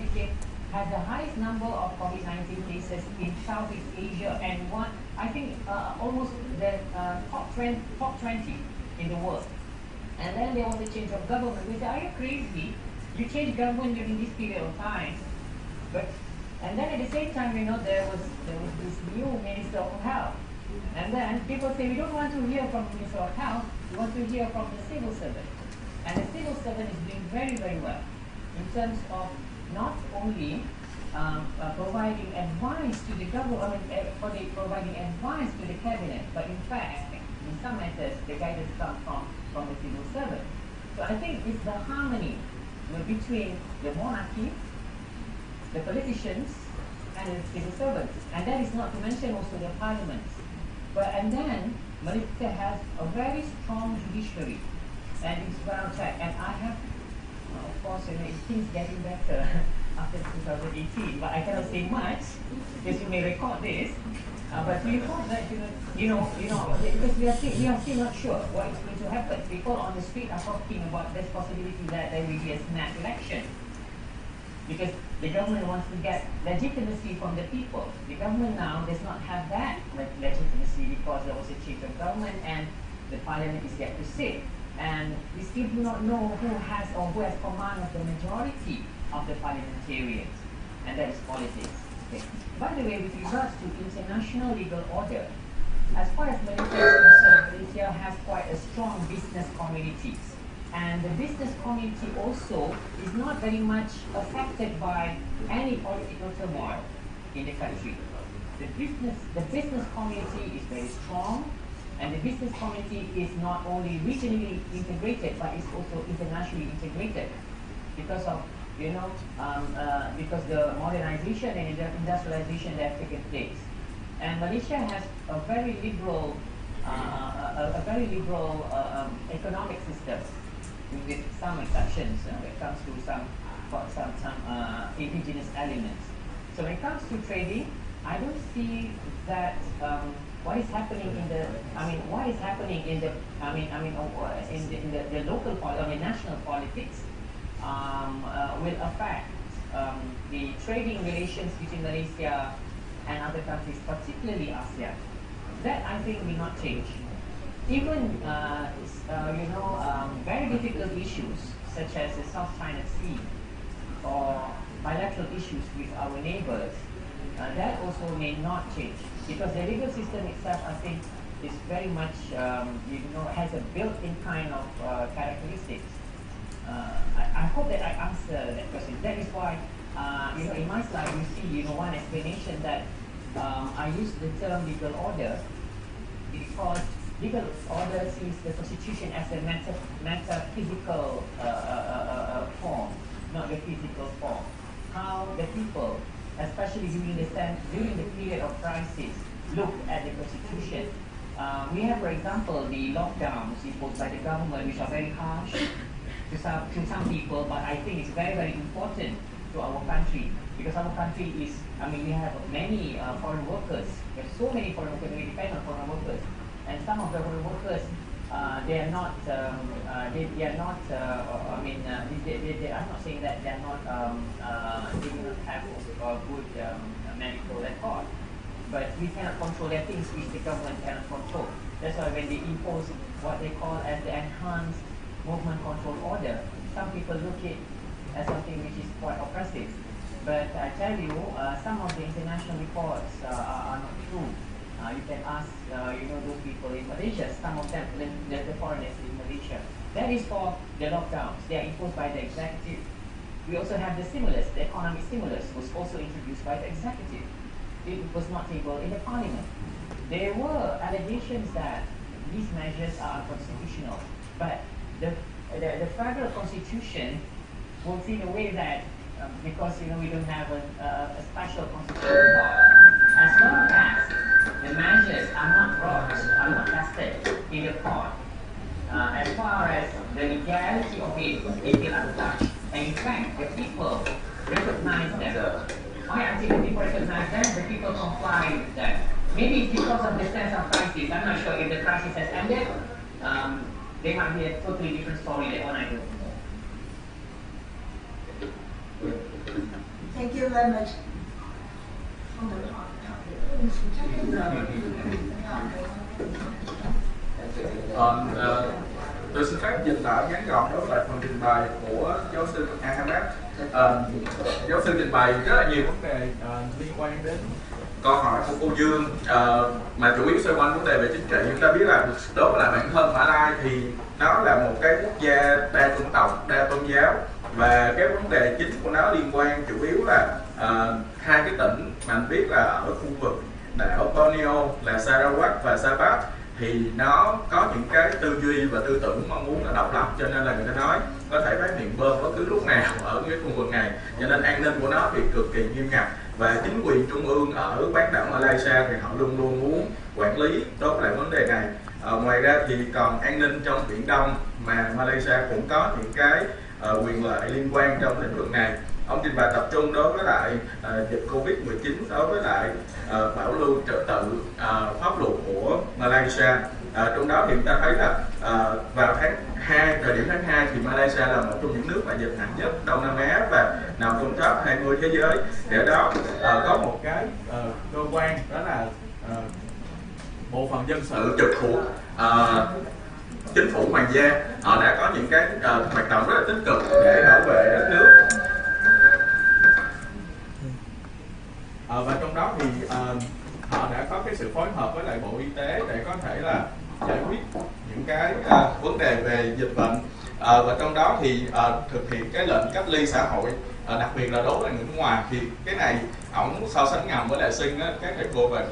had the highest number of COVID-19 cases in Southeast Asia, and almost the top 20 in the world. And then there was a change of government. We said, are you crazy? You change government during this period of time. But And then at the same time, you know, there was this new Minister of Health. And then people say, we don't want to hear from the Minister of Health, we want to hear from the civil servant. And the civil servant is doing very, very well in terms of not only providing advice to the government, providing advice to the cabinet, but in fact, in some matters, the guidance comes from the civil servant. So I think it's the harmony, you know, between the monarchy, the politicians, and the civil servants. And that is not to mention also the parliament. And then Malaysia has a very strong judiciary, and it's well checked. And I have, of course, you know, things getting better after 2018, but I cannot say much because you may record this. But we hope that because we are still not sure what is going to happen. People on the street are talking about this possibility that there will be a snap election, because the government wants to get legitimacy from the people. The government now does not have that legitimacy because there was a change of government and the parliament is yet to sit. And we still do not know who has command of the majority of the parliamentarians, and that is politics. Okay. By the way, with regards to international legal order, as far as Malaysia is concerned, Malaysia has quite a strong business community. And the business community also is not very much affected by any political turmoil in the country. The business community is very strong, and the business community is not only regionally integrated, but it's also internationally integrated because of, because the modernization and industrialization that have taken place. And Malaysia has a very liberal, economic system, with some exceptions when it comes to some indigenous elements. So when it comes to trading, I don't see that what is happening in the local national politics will affect the trading relations between Malaysia and other countries, particularly ASEAN. That I think will not change. Even very difficult issues such as the South China Sea or bilateral issues with our neighbors, that also may not change, because the legal system itself, I think, is very much has a built-in kind of characteristics. I hope that I answer that question. That is why in my slide you see one explanation that I use the term legal order because legal order sees the constitution as a metaphysical form, not the physical form. How the people, especially during the period of crisis, look at the constitution. We have, for example, the lockdowns imposed by the government, which are very harsh to some people, but I think it's very, very important to our country, because our country is, we have many foreign workers. There's so many foreign workers, we depend on foreign workers. And some of the foreign workers, they are not, I'm not saying that they are not, they do not have good medical record, but we cannot control their things which the government cannot control. That's why when they impose what they call as the enhanced movement control order, some people look at it as something which is quite oppressive. But I tell you, some of the international reports are not true. You can ask, those people in Malaysia, some of them, the foreigners in Malaysia. That is for the lockdowns. They are imposed by the executive. We also have the stimulus, the economic stimulus was also introduced by the executive. It was not tabled in the parliament. There were allegations that these measures are unconstitutional, but the federal constitution will see the way that because we don't have a special constitutional law, as long as the measures are not brought, are not tested in the court, as far as the legality of it is still untouched. And in fact, the people recognize them. Why until the people recognize them, the people comply with them. Maybe it's because of the sense of crisis. I'm not sure if the crisis has ended. There might be a totally different story than what I do. Thank you very much. Tôi xin phép dịch lại ngắn gọn đối với phần trình bày của giáo sư Ahmed. Giáo sư trình bày rất là nhiều vấn đề liên quan đến câu hỏi của cô Dương, mà chủ yếu xoay quanh vấn đề về chính trị. Chúng ta biết là đối với lại bản thân Mã Lai thì nó là một cái quốc gia đa chủng tộc, đa tôn giáo, và cái vấn đề chính của nó liên quan chủ yếu là hai cái tỉnh mà anh biết là ở khu vực đảo Borneo là Sarawak và Sabah, thì nó có những cái tư duy và tư tưởng mong muốn là độc lập, cho nên là người ta nói có thể phát hiện bom bất cứ lúc nào ở cái khu vực này, cho nên an ninh của nó thì cực kỳ nghiêm ngặt. Và chính quyền trung ương ở bán đảo Malaysia thì họ luôn luôn muốn quản lý đối với lại vấn đề này. Ngoài ra thì còn an ninh trong Biển Đông, mà Malaysia cũng có những cái quyền lợi liên quan trong lĩnh vực này. Ông trình bày tập trung đối với lại dịch Covid-19, đối với lại bảo lưu trật tự pháp luật của Malaysia. Trong đó thì chúng ta thấy là vào tháng 2, thời điểm tháng 2 thì Malaysia là một trong những nước mà dịch nặng nhất Đông Nam Á và nằm trong top 20 thế giới. Thì ở đó có một cái cơ quan, đó là bộ phận dân sự trực thuộc chính phủ hoàng gia. Họ đã có những cái hoạt động rất là tích cực để bảo vệ đất nước. Và trong đó thì họ đã có cái sự phối hợp với lại Bộ Y tế để có thể là giải quyết những cái vấn đề về dịch bệnh. Và trong đó thì thực hiện cái lệnh cách ly xã hội, đặc biệt là đối với người nước ngoài. Thì cái này ổng so sánh ngầm với lại Sinh á, các thầy cô và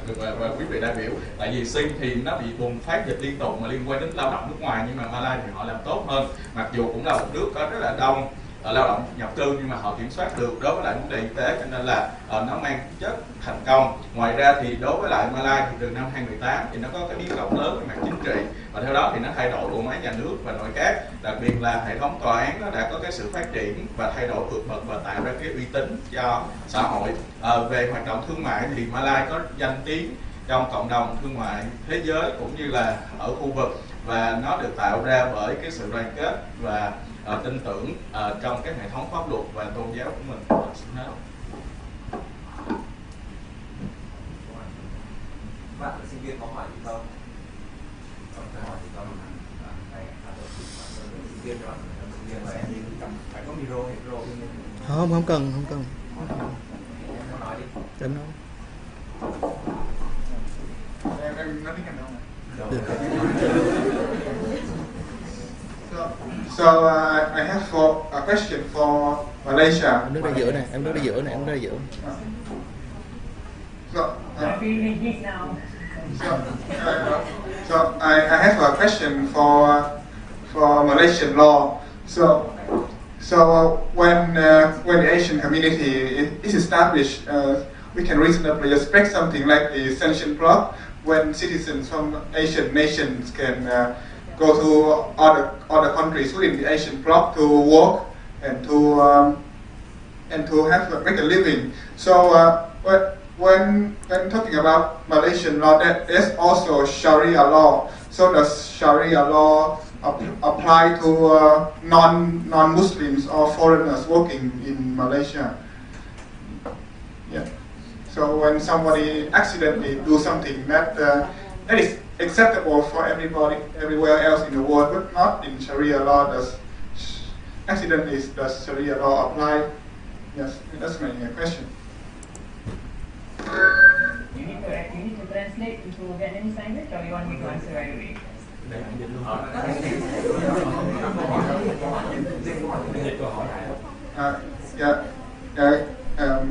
quý vị đại biểu, tại vì Sinh thì nó bị bùng phát dịch liên tục mà liên quan đến lao động nước ngoài, nhưng mà Malai thì họ làm tốt hơn, mặc dù cũng là một nước có rất là đông lao động nhập cư, nhưng mà họ kiểm soát được đối với lại vấn đề y tế, cho nên là nó mang chất thành công. Ngoài ra thì đối với lại Malai thì từ năm 2018 thì nó có cái biến động lớn về mặt chính trị, và theo đó thì nó thay đổi bộ máy nhà nước và nội các, đặc biệt là hệ thống tòa án nó đã có cái sự phát triển và thay đổi vượt bậc và tạo ra cái uy tín cho xã hội. Về hoạt động thương mại thì Malai có danh tiếng trong cộng đồng thương mại thế giới cũng như là ở khu vực, và nó được tạo ra bởi cái sự đoàn kết và tin tưởng trong cái hệ thống pháp luật và tôn giáo của mình. Bạn là sinh viên có hỏi gì không? Có hỏi gì không? Sinh viên rồi, sinh viên rồi em phải có micro. Không cần. Em nói đi. Em nói. Em nói tiếng Anh không? So I have a question for Malaysia. Em đứng đây giữa này, em đứng đây giữa. So I have a question for Malaysian law. So when the Asian community is established, we can reasonably expect something like the sanction bloc, when citizens from Asian nations can go to other countries within the Asian bloc to work and to make a living. So when talking about Malaysian law, that is also Sharia law. So does Sharia law apply to non-Muslims or foreigners working in Malaysia? Yeah. So when somebody accidentally do something that is acceptable for everybody everywhere else in the world, but not in Sharia law, does Sharia law apply? Yes, that's my question. You need to translate into Vietnamese language, or you want me to answer right away?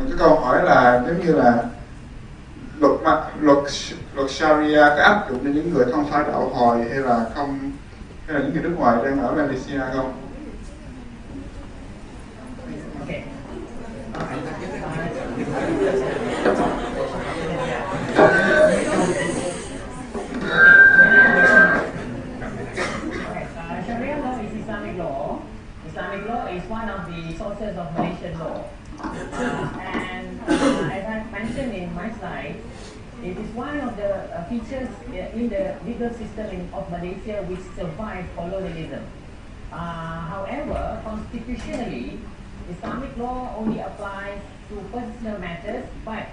Cái câu hỏi là giống như là luật Sharia có áp dụng cho những người không phải đạo Hồi hay là những người nước ngoài đang ở Malaysia không? Okay. Sharia law is Islamic law. Islamic law is one of the sources of Malaysian law. And as I mentioned in my slide, it is one of the features in the legal system of Malaysia which survived colonialism. However, constitutionally, Islamic law only applies to personal matters, but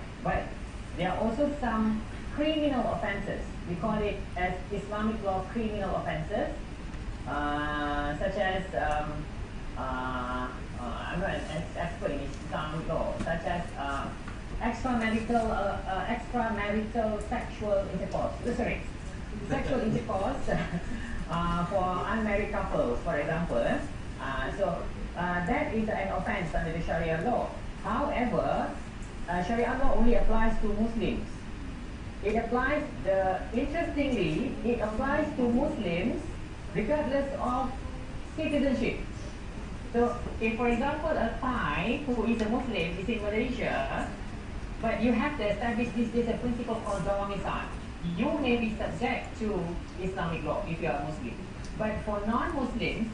there are also some criminal offences. We call it as Islamic law criminal offences, such as I'm not an expert extramarital sexual intercourse. Sexual intercourse for unmarried couples, for example. That is an offense under the Sharia law. However, Sharia law only applies to Muslims. Interestingly, it applies to Muslims regardless of citizenship. So, if for example a Thai who is a Muslim is in Malaysia, but you have to establish this a principle called domicile. You may be subject to Islamic law if you are a Muslim. But for non-Muslims,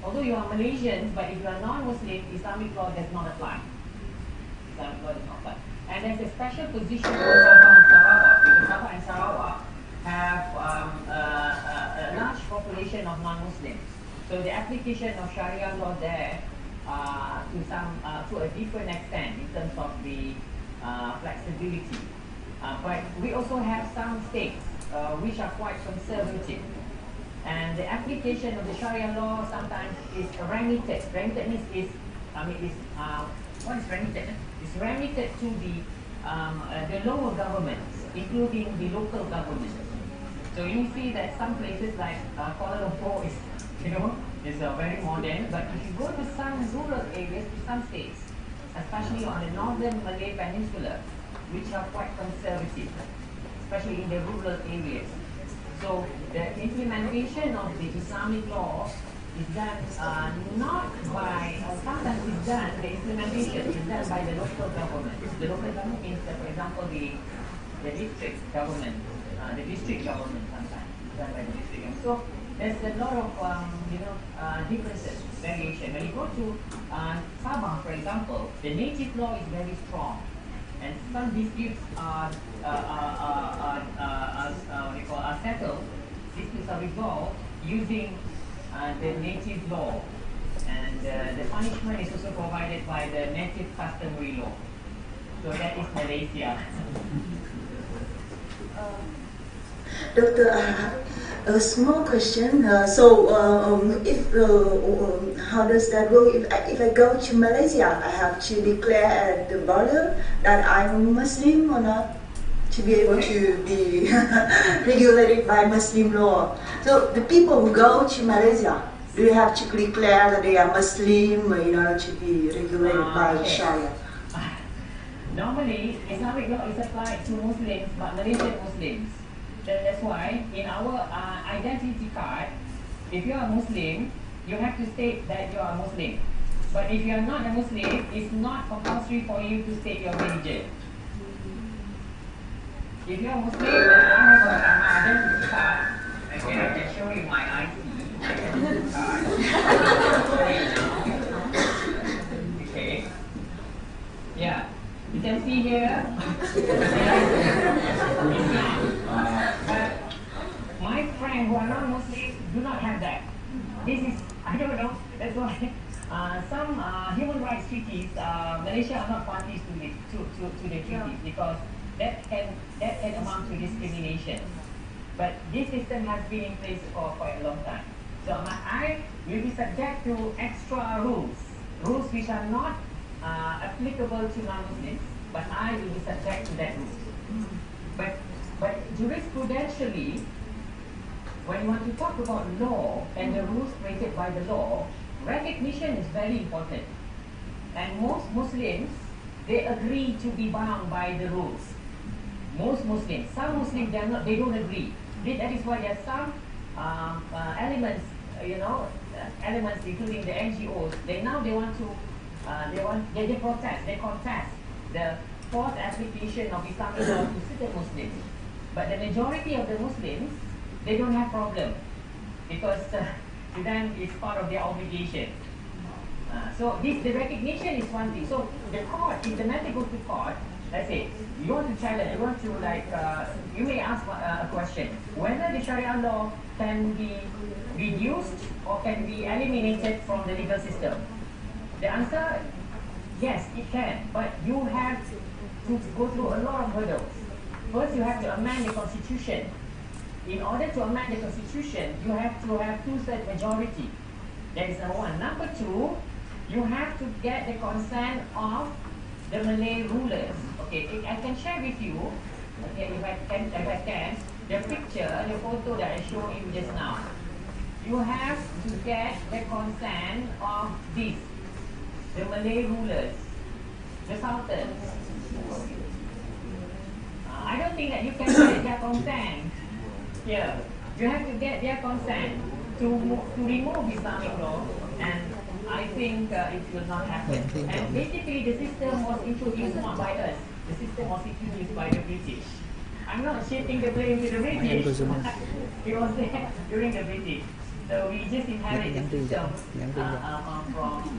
although you are Malaysians, but if you are non-Muslim, Islamic law does not apply. Islamic law does not apply. And there's a special position for Sabah and Sarawak, because Sabah and Sarawak have a large population of non-Muslims. So the application of Sharia law there to a different extent in terms of the flexibility. But we also have some states which are quite conservative. And the application of the Sharia law sometimes is remitted. Remitted means what is remitted? It's remitted to the lower governments, including the local government. So you see that some places like Kuala Lumpur is very modern, but if you go to some rural areas, to some states, especially on the northern Malay Peninsula, which are quite conservative, especially in the rural areas. So the implementation of the Islamic law is done not by, sometimes it's done, the implementation is done by the local government. The local government means, for example, the district government, sometimes it's done by the district government. So there's a lot of differences, variation. When you go to Sabah, for example, the native law is very strong, and some disputes are settled. Disputes are resolved using the native law, and the punishment is also provided by the native customary law. So that is Malaysia. Doctor, a small question. How does that work? If I go to Malaysia, I have to declare at the border that I'm Muslim or not to be able to be regulated by Muslim law. So the people who go to Malaysia, do you have to declare that they are Muslim in order to be regulated by Sharia? Normally, Islamic law is applied to Muslims, but Malaysian Muslims. That's why in our identity card, if you are a Muslim, you have to state that you are a Muslim. But if you are not a Muslim, it's not compulsory for you to state your religion. If you are a Muslim, I have an identity card. I can show you my identity card. Okay. Yeah. You can see here. But my friends who are non-Muslims do not have that. This is, I don't know, that's why some human rights treaties, Malaysia are not parties to the treaty, because that can amount to discrimination. But this system has been in place for quite a long time. So I will be subject to extra rules which are not applicable to non-Muslims, but I will be subject to that rules. But jurisprudentially, when you want to talk about law and the rules created by the law, recognition is very important. And most Muslims, they agree to be bound by the rules. Most Muslims. Some Muslims, they don't agree. That is why there are some elements, elements including the NGOs. They want to, they protest, they contest the forced application of Islamic law to certain Muslims. But the majority of the Muslims, they don't have problem, because to them it's part of their obligation. So the recognition is one thing. So the court, if the matter goes to court, let's say you want to challenge, you want to you may ask a question whether the Sharia law can be reduced or can be eliminated from the legal system. The answer, yes, it can, but you have to go through a lot of hurdles. First, you have to amend the constitution. In order to amend the constitution, you have to have two-thirds majority. That is number one. Number two, you have to get the consent of the Malay rulers. Okay, I can share with you, okay, if I can, the picture, the photo that I showed you just now. You have to get the consent of this, the Malay rulers, the sultans. I don't think that you can get their consent here. You have to get their consent to remove Islamic law, and I think it will not happen. And basically, the system was introduced not by us. The system was introduced by the British. I'm not shifting the blame to the British. It was there during the British. So we just inherit the system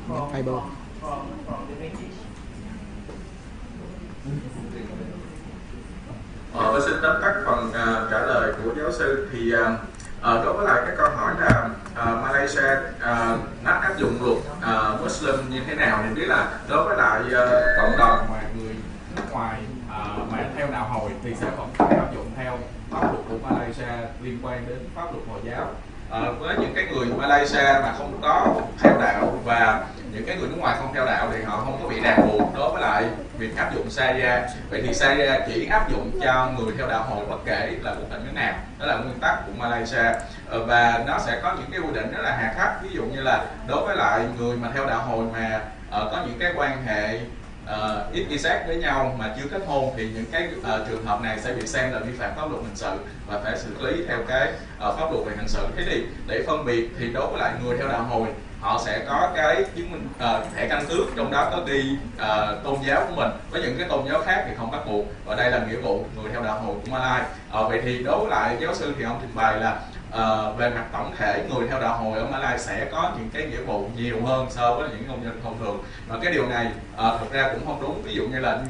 from the British. Tôi xin tóm tắt phần trả lời của giáo sư. Thì đối với lại cái câu hỏi là Malaysia nó áp dụng luật Muslim như thế nào, thì biết là đối với lại cộng đồng mà người nước ngoài mà theo đạo Hồi thì sẽ vẫn phải áp dụng theo pháp luật của Malaysia liên quan đến pháp luật Hồi giáo. Với những cái người Malaysia mà không có theo đạo và những cái người nước ngoài không theo đạo thì họ không có bị ràng buộc đối với lại việc áp dụng Sharia. Vậy thì Sharia chỉ áp dụng cho người theo đạo Hồi bất kể là quốc tịch nước nào. Đó là nguyên tắc của Malaysia, và nó sẽ có những cái quy định rất là hà khắc. Ví dụ như là đối với lại người mà theo đạo Hồi mà có những cái quan hệ ít ghi xác với nhau mà chưa kết hôn thì những cái trường hợp này sẽ bị xem là vi phạm pháp luật hình sự và phải xử lý theo cái pháp luật về hình sự. Thế thì để phân biệt thì đối với lại người theo đạo Hồi, họ sẽ có cái chứng minh thẻ căn cước, trong đó có ghi tôn giáo của mình. Với những cái tôn giáo khác thì không bắt buộc, và đây là nghĩa vụ người theo đạo Hồi của Malai. Vậy thì đối với lại giáo sư thì ông trình bày là về mặt tổng thể người theo đạo Hồi ở Malai sẽ có những cái nghĩa vụ nhiều hơn so với những công dân thông thường, và cái điều này thực ra cũng không đúng. Ví dụ như là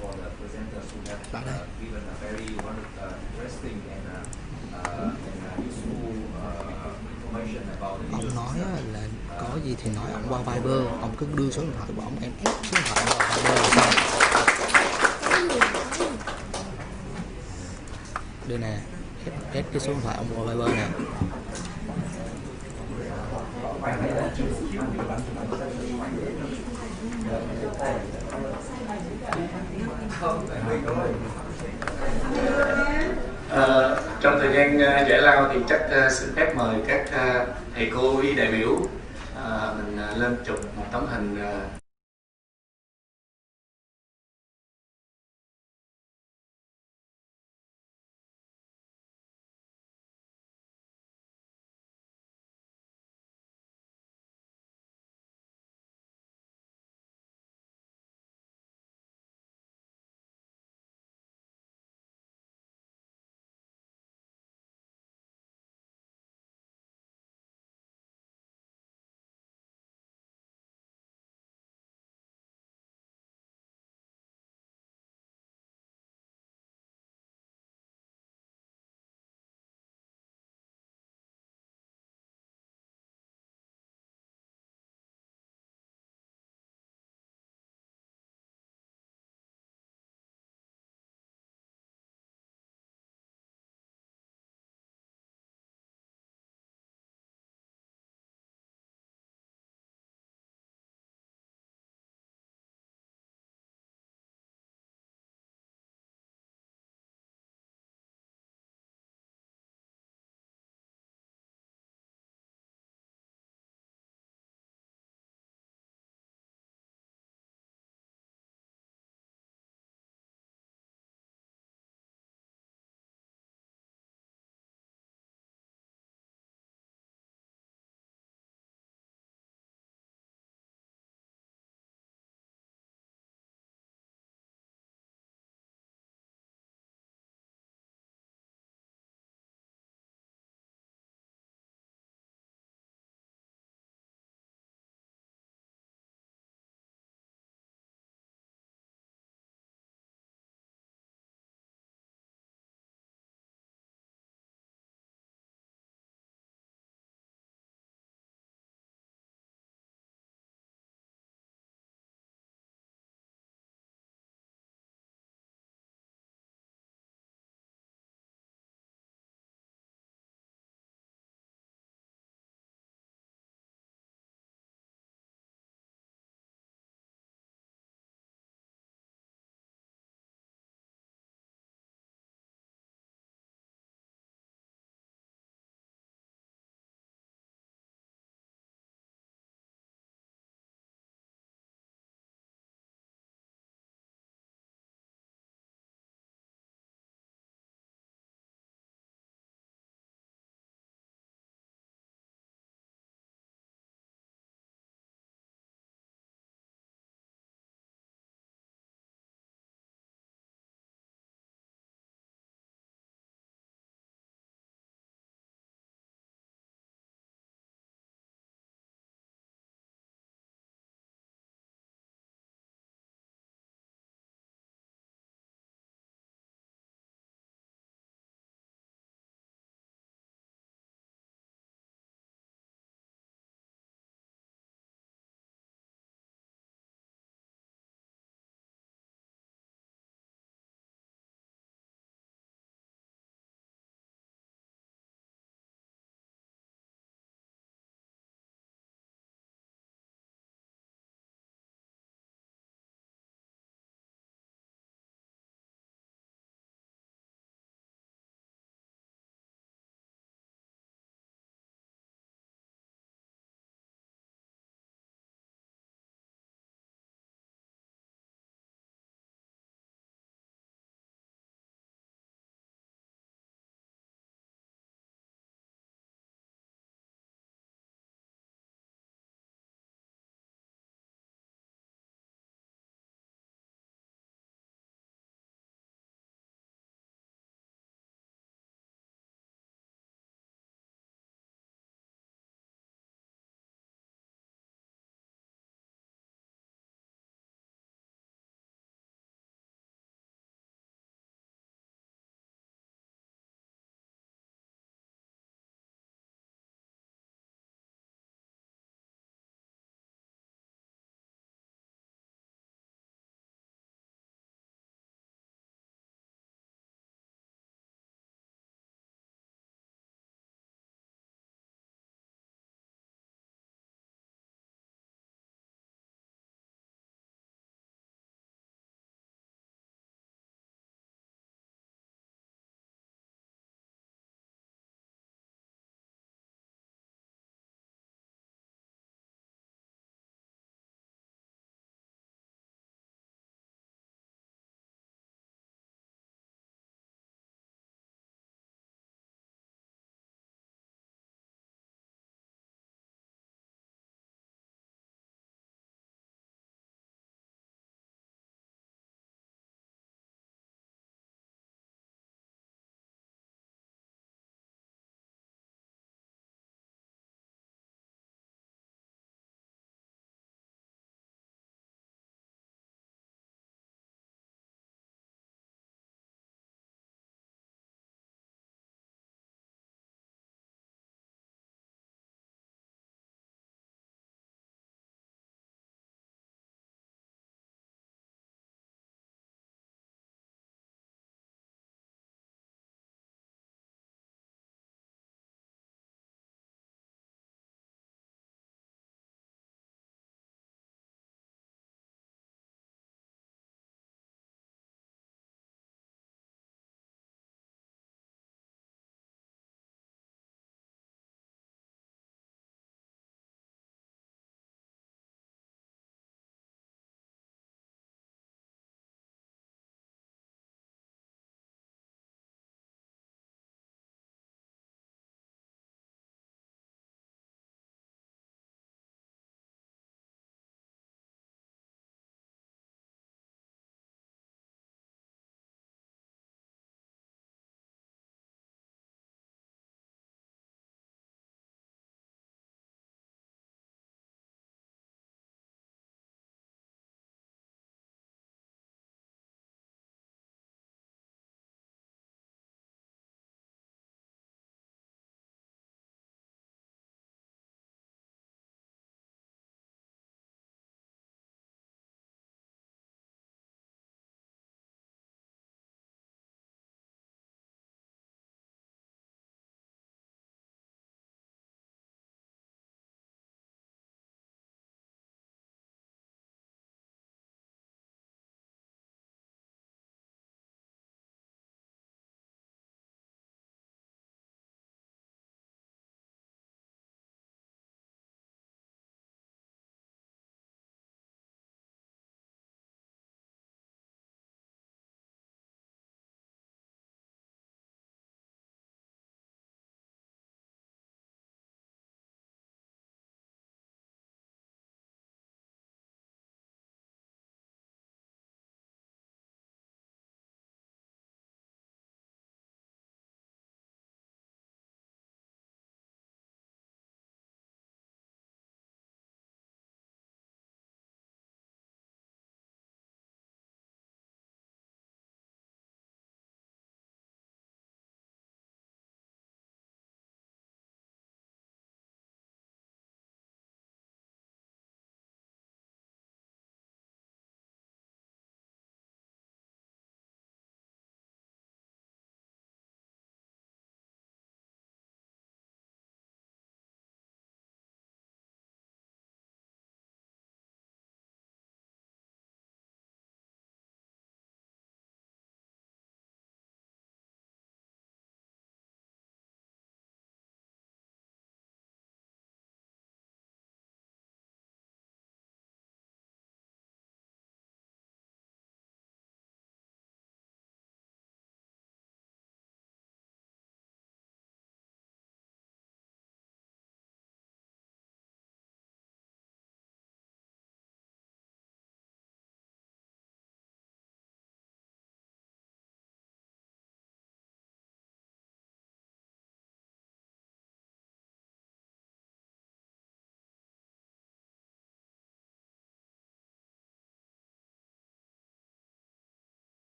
for the presenters who have given a very interesting and useful information about the ông nói là có gì thì nói, ông qua Viber, ông cứ đưa số điện thoại của ông, em ép số điện thoại vào Viber là xong. Đây nè, ép cái số điện thoại ông qua Viber nè. Trong thời gian giải lao thì chắc xin phép mời các thầy cô ý đại biểu mình lên chụp một tấm hình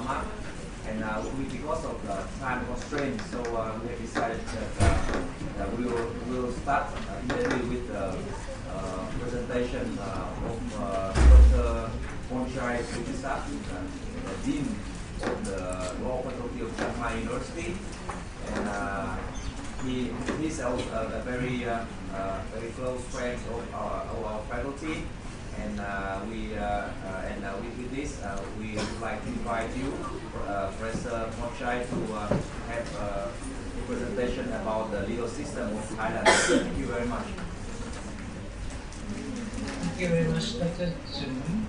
Ahmad. And because of the time constraint, so we have decided that we will start immediately with the presentation of Dr. Monchai Sujisa, the Dean of the Law Faculty of Chiang Mai University. And he's a very close friend of our faculty. And with this, we would like to invite you, Professor Monchai, to have a presentation about the legal system of Thailand. Thank you very much. Thank you very much, Dr. Jun.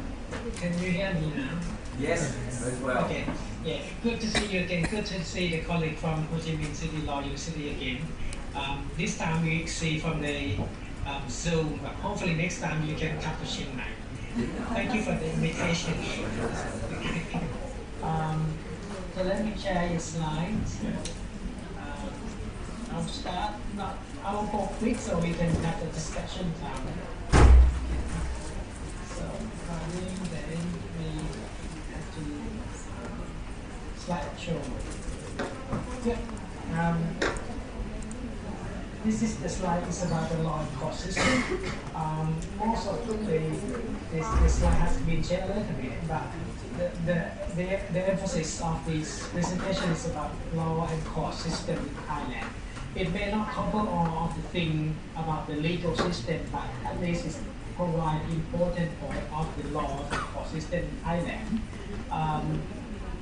Can you hear me now? Yes, very well. Okay. Yeah, good to see you again. Good to see the colleague from Ho Chi Minh City Law University again. This time we see from the Zoom, but hopefully next time you can come to Chiang Mai. Thank you for the invitation. So let me share your slides. I'll start. I will go quick so we can have the discussion time. So then we have to slideshow. Yeah. This is the slide is about the law and court system. Also, this slide has been shared a little bit, but the emphasis of this presentation is about law and court system in Thailand. It may not cover all of the things about the legal system, but at least it provides important point of the law and court system in Thailand.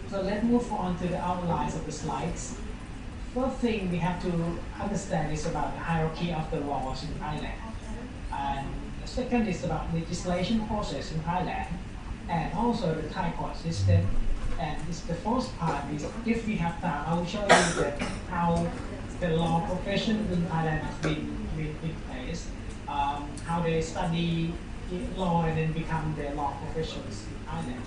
So let's move on to the outlines of the slides. First thing we have to understand is about the hierarchy of the laws in Thailand. And the second is about legislation process in Thailand, and also the Thai court system. And the first part is, if we have time, I will show you how the law profession in Thailand has been in place, how they study law and then become the law professions in Thailand.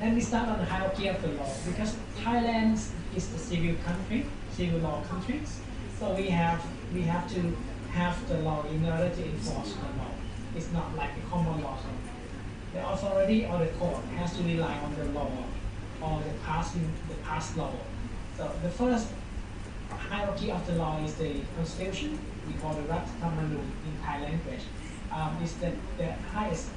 Let me start on the hierarchy of the law, because Thailand is a civil country, civil law country. So we have to have the law in order to enforce the law. It's not like the common law. So the authority or the court has to rely on the law or the past law. So the first hierarchy of the law is the constitution. We call the Rat Thammanun in Thai language. Is the highest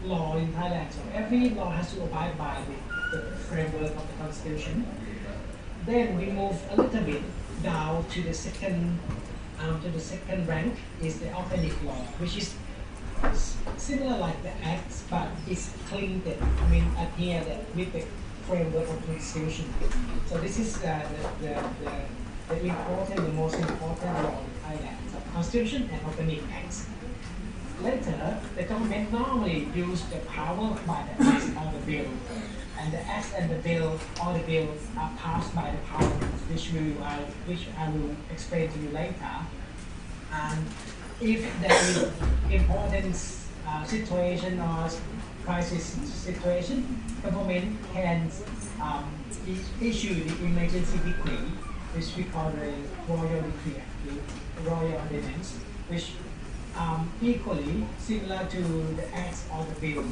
law in Thailand. So every law has to abide by the framework of the constitution. Then we move a little bit down to the second rank is the organic law, which is similar like the acts, but it's clean that adhere with the framework of the constitution. So this is the most important law in Thailand. So constitution and organic acts. Later, the government normally use the power by the acts or the bill, and the acts and the bill or the bills are passed by the parliament, which I will explain to you later. And if there is important situation or crisis situation, government can issue the emergency decree, which we call the royal decree, the royal ordinance, which equally similar to the acts or the bill,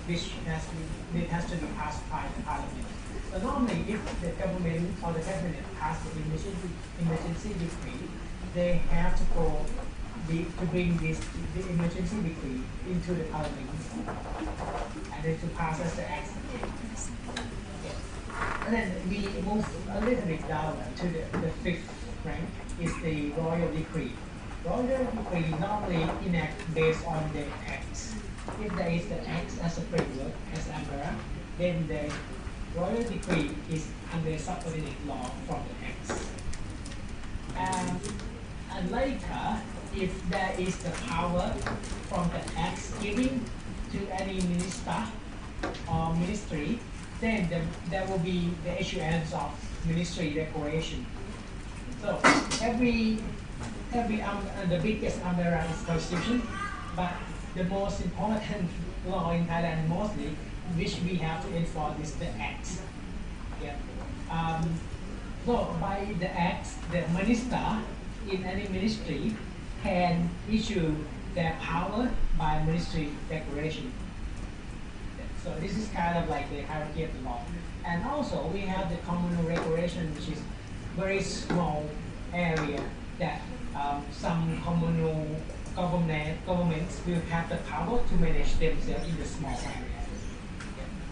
which has to be passed by the parliament. So normally, if the government or the cabinet pass the emergency decree, they have to bring the emergency decree into the parliament and then to pass as the act. And then we move a little bit down to the fifth rank is the royal decree. Royal decree normally enact based on the acts. If there is the acts as a framework, as umbrella, then the royal decree is under subordinate law from the acts. And later, if there is the power from the acts given to any minister or ministry, then there will be the issuance of ministry declaration. So the biggest umbrella is constitution, but the most important law in Thailand mostly, which we have to enforce, is the acts. Yeah. So by the acts, the minister in any ministry can issue their power by ministry declaration. So this is kind of like the hierarchy of the law. And also we have the communal regulation, which is very small area that some communal governments will have the power to manage themselves in the small area.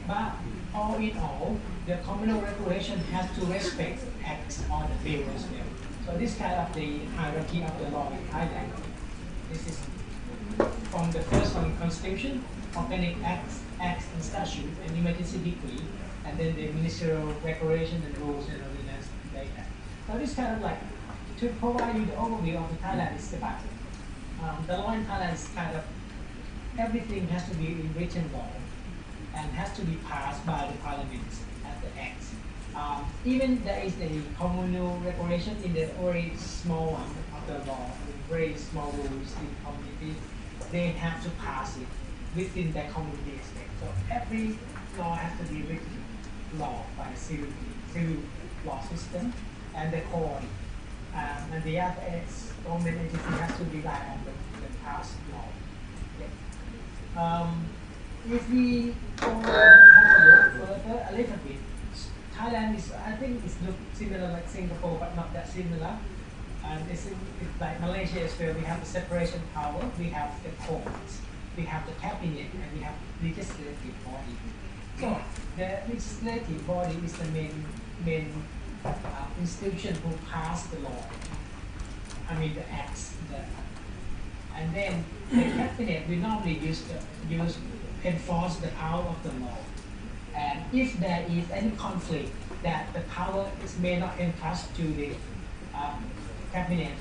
But all in all, the communal regulation has to respect acts on the bill as well. So this kind of the hierarchy of the law in Thailand. This is from the first one, Constitution, Organic Acts and Statute, and Emergency Decree, and then the ministerial regulation and rules and ordinance like that. So this kind of like, to provide you the overview of the Thailand is about the law in Thailand is kind of, everything has to be in written law and has to be passed by the parliament at the acts. Even there is a communal regulation in the very small one of the law, very small rules in community, they have to pass it within the community aspect. So every law has to be written law by civil law system and the court. And the other government entity has to rely on the past law. Yeah. If we have a look further a little bit, Thailand is, I think it's look similar like Singapore, but not that similar. And it's like Malaysia as well. We have the separation power, we have the courts, we have the cabinet, and we have legislative body. So the legislative body is the main institution who pass the law. I mean the acts. And then the cabinet we normally use enforce the power of the law. And if there is any conflict that the power may not entrust to the cabinet,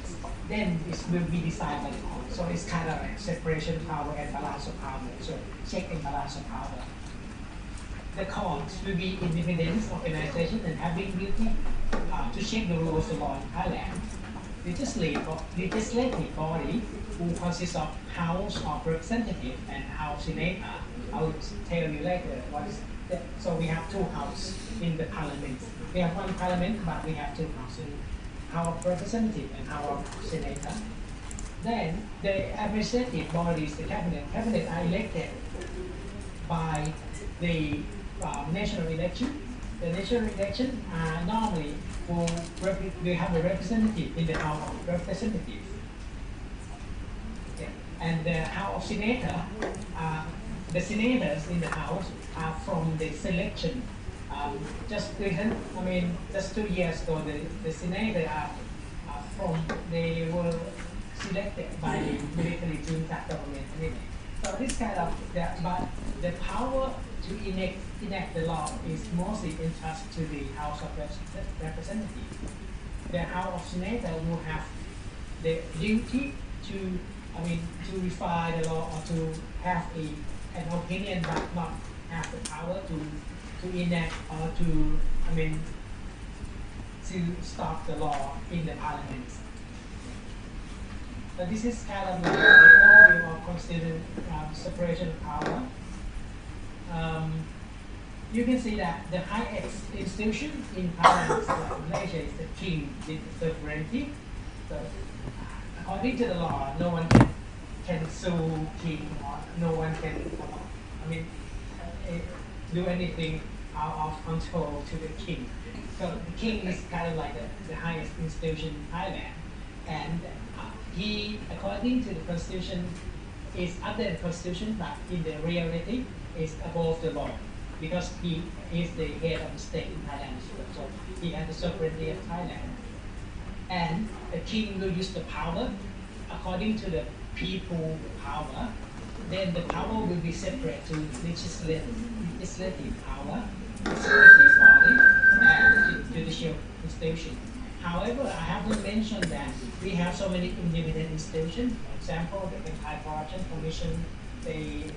then this will be decided by the court. So it's kind of like separation of power and balance of power. So check and balance of power. The courts will be independent organization and having duty to check the rules of law in Thailand. Legislative body who consists of House of Representatives and House Senator. I will tell you later what is that. So we have two houses in the parliament. We have one parliament, but we have two houses. House of Representatives and House of Senator. Then the administrative bodies, the cabinet are elected by the national election. The national election normally will have a representative in the House of Representatives. Okay. And the House of Senator, the senators in the House are from the selection. Just 2 years ago, the senators they were selected by the military junta government anyway. So this kind of, but the power to enact the law is mostly entrusted to the House of Representatives. The House of Senator will have the duty to refine the law or to have an opinion, but not have the power to enact or to stop the law in the parliament. So this is kind of like the overview of constitutional separation of power. You can see that the highest institution in Thailand, like Malaysia, is the king with sovereignty. So according to the law, no one can sue king, or no one can do anything out of control to the king. So the king is kind of like the highest institution in Thailand, and he, according to the constitution, is under the constitution, but in the reality is above the law, because he is the head of the state in Thailand as well. So he has the sovereignty of Thailand, and the king will use the power according to the people power. Then the power will be separate to legislative power, executive body, and judicial institution. However, I haven't mentioned that we have so many independent institutions. For example, the Anti-Corruption Commission, the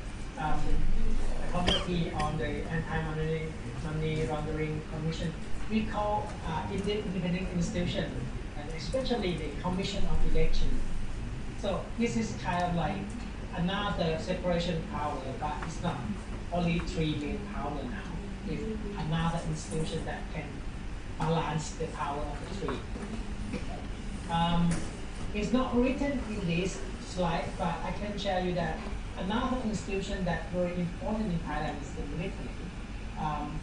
Committee on the Anti-Money Laundering Commission. We call independent institutions, and especially the Commission of Election. So this is kind of like another separation power, but it's not only 3 main power now. It's another institution that can balance the power of the 3. It's not written in this slide, but I can tell you that another institution that's very important in Thailand is the military.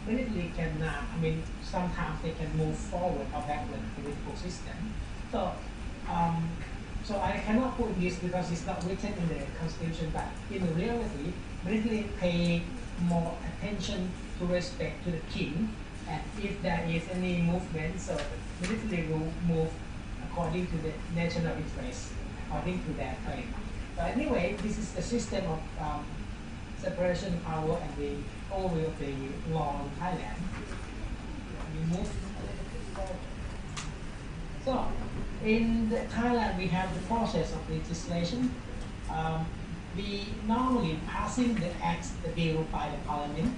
Military can, sometimes they can move forward or backward the political system. So I cannot put this because it's not written in the constitution, but in reality, military pay more attention to respect to the king, and if there is any movement, so the military will move according to the national interest, according to their claim. But anyway, this is the system of separation of power and the overview of the law in Thailand. We move forward. So, in Thailand, we have the process of legislation. We normally passing the acts, the bill by the parliament,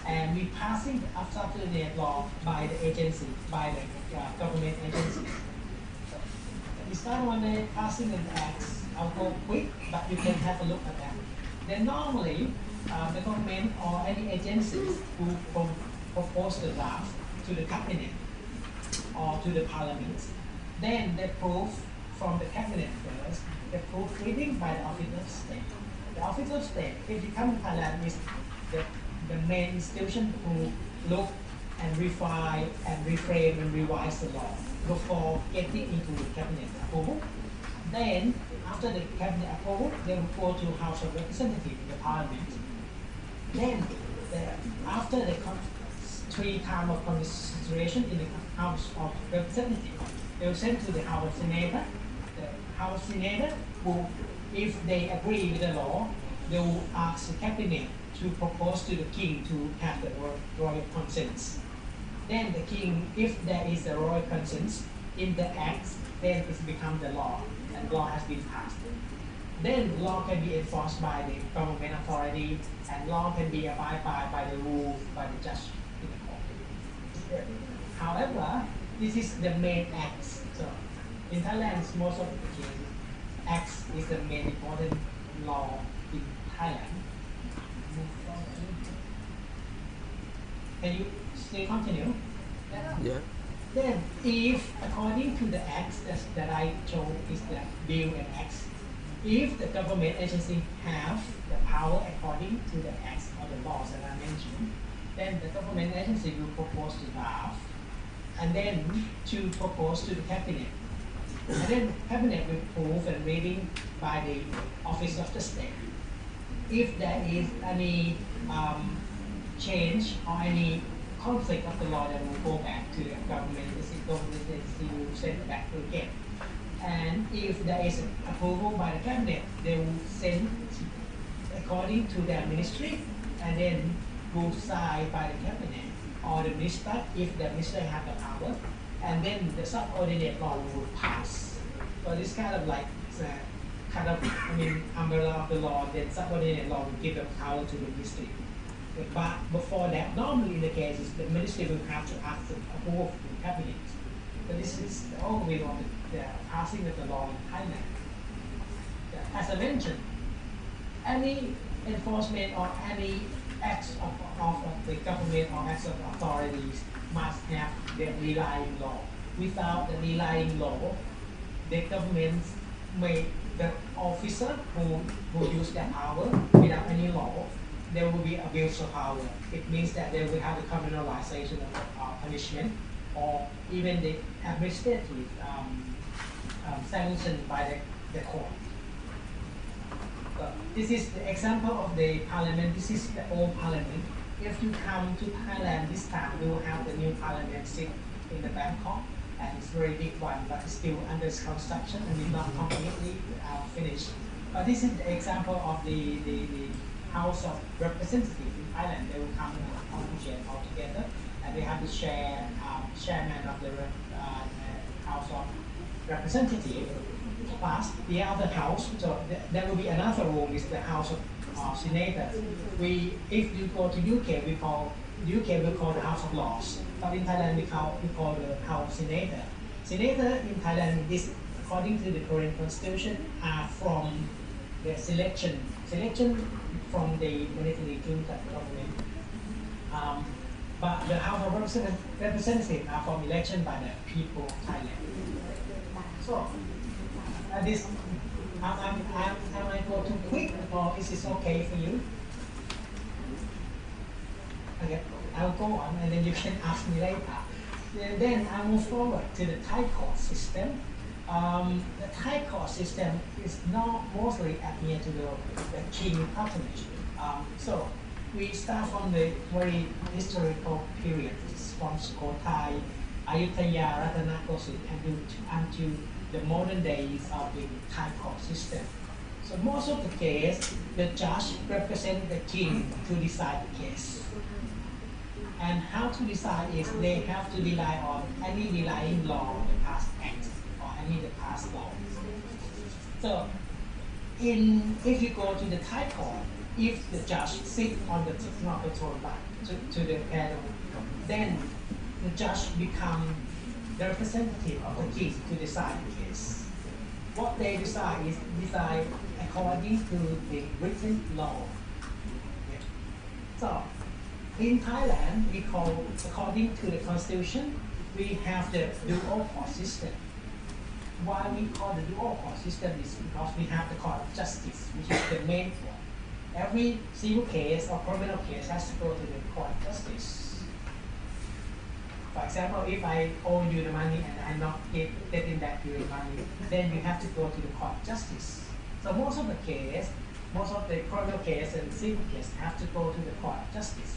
and we passing the subordinate law by the agency, by the government agencies. So, we start one day passing the acts. I'll go quick, but you can have a look at that. Then normally, the government or any agencies who propose the draft to the cabinet or to the parliament, then they prove from the cabinet first, they prove reading by the office of state. The office of state, if you come to Thailand, is the main institution who look and refine and reframe and revise the law before getting into the cabinet approval. Then, after the cabinet approval, they will go to House of Representatives, the parliament. Then, after the 3 times of consideration in the House of Representatives, they will send to the House of Senator. The House of Senator will, if they agree with the law, they will ask the cabinet to propose to the king to have the royal consent. Then the king, if there is a royal consent in the acts, then it becomes the law, and law has been passed. Then law can be enforced by the government authority, and law can be abided by the rules by the judge in the court. However, this is the main acts. So in Thailand, most of the cases, acts is the main important law in Thailand. Can you still continue? Yeah. Then, if according to the acts that I showed is the bill and acts, if the government agency have the power according to the acts or the laws that I mentioned, then the government agency will propose to draft, and then to propose to the cabinet. And then cabinet will approve and reading by the office of the state. If there is any change or any conflict of the law, then will go back to the government agency will send it back again. And if there is approval by the cabinet, they will send according to their ministry, and then will signed by the cabinet or the minister if the minister have the power, and then the subordinate law will pass. So this kind of like umbrella of the law, then subordinate law will give the power to the ministry. But before that, normally in the cases, the ministry will have to ask the approval from the cabinet. So this is the overview of the passing of the law in Thailand. As I mentioned, any enforcement or any acts of the government or acts of authorities must have the relying law. Without the relying law, the government the officer who use their power without any law, there will be abuse of power. It means that they will have the criminalization of punishment, or even the administrative sanction by the court. So this is the example of the parliament. This is the old parliament. If you come to Thailand this time, we will have the new parliament sit in the Bangkok, and it's a very big one, but it's still under construction and it's not completely finished. But this is the example of the House of Representatives in Thailand. They will come all together, and they have the chairman of the House of Representatives. Plus the other house, so there will be another room, is the House of Senators. If you go to UK, we call the House of Lords, but in Thailand we call the House of Senator. Senator in Thailand, this according to the Korean Constitution, are from the selection from the military junta government. But the House of Representatives are from election by the people of Thailand. So Am I go too quick, or is this okay for you? Okay, I'll go on, and then you can ask me later. Then I move forward to the Thai court system. The Thai court system is not mostly adhered to the king patronage. So we start from the very historical period, from Sukhothai, Ayutthaya, Ratanakosin, until the modern days of the Thai court system. So most of the case, the judge represents the king to decide the case. And how to decide is they have to rely on any relying law, the past act, or any the past law. So, if you go to the Thai court, if the judge sits on the throne to the panel, then the judge becomes the representative of the king to decide the case. What they decide is decide according to the written law. So, in Thailand, we call, according to the constitution, we have the dual court system. Why we call the dual court system is because we have the court of justice, which is the main court. Every civil case or criminal case has to go to the court of justice. For example, if I owe you the money and I'm not getting back your money, then you have to go to the court of justice. So most of the case, most of the criminal case and civil case have to go to the court of justice.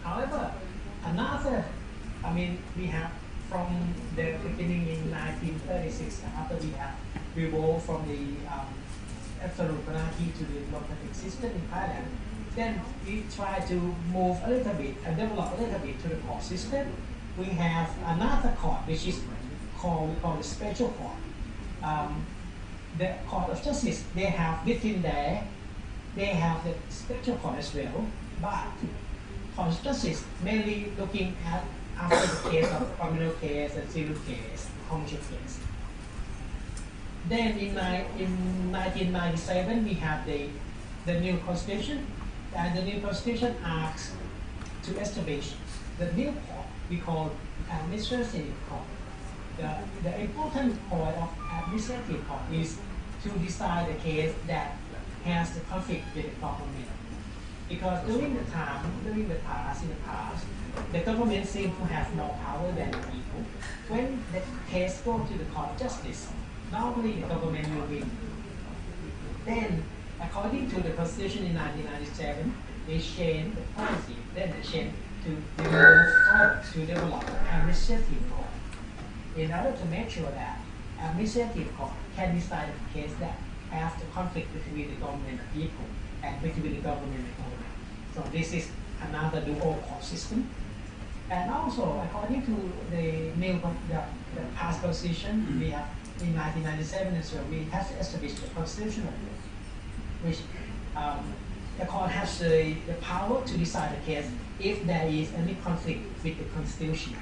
However, we have from the beginning in 1936, after we have revolved from the absolute monarchy to the democratic system in Thailand, then we try to move a little bit and develop a little bit to the court system. We have another court which is called the special court. The court of justice, they have within there, they have the special court as well, but court of justice mainly looking at after the case of criminal case and civil case, commercial case. Then in 1997 we have the new constitution, and the new constitution asks to establish the new court we call administrative court. The important point of administrative court is to decide the case that has the conflict with the government. Because during the past, the government seems to have more power than the people. When the case goes to the court of justice, normally the government will win. Then, according to the constitution in 1997, they changed the policy. Then they changed to develop administrative court, in order to make sure that administrative court can decide the case that has the conflict between the government and people, and between the government and the government. So this is another dual court system. And also, according to the past constitution, we have in 1997 as well, we have to establish the constitutional law, which the court has the power to decide the case if there is any conflict with the constitution,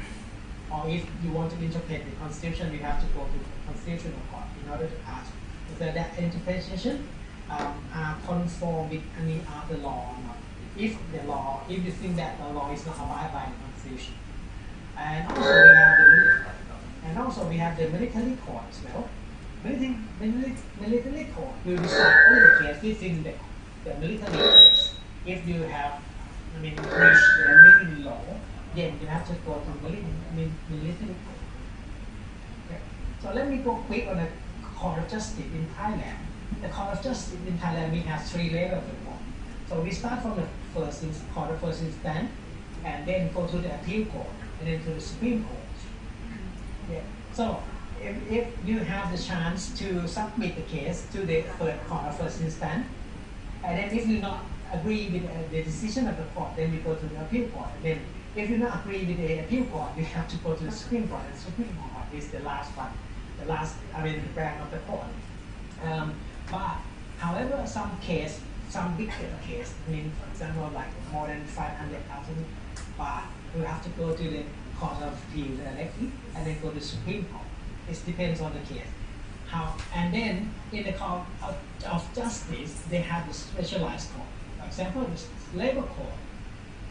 or if you want to interpret the constitution, you have to go to the constitutional court in order to ask whether that interpretation are conform with any other law or not. If you think that the law is not abided by the constitution. And also we have the military court as well. Military court will decide all the case within the military case. If you have breached the military law, then you have to go to military court. Okay. So let me go quick on the court of justice in Thailand. The court of justice in Thailand, we have 3 levels of court. So we start from the court of first instance, and then go to the appeal court, and then to the Supreme Court. Yeah. So if you have the chance to submit the case to the court of first instance, and then if you not agree with the decision of the court, then you go to the appeal court. And then if you not agree with the appeal court, you have to go to the Supreme Court. And the Supreme Court is the last one, the branch of the court. But however, some bigger case, for example, like more than 500,000 baht, you have to go to the Court of Appeal directly, and then go to the Supreme Court. It depends on the case. And then in the Court of Justice, they have the specialized court. For example, the labor court,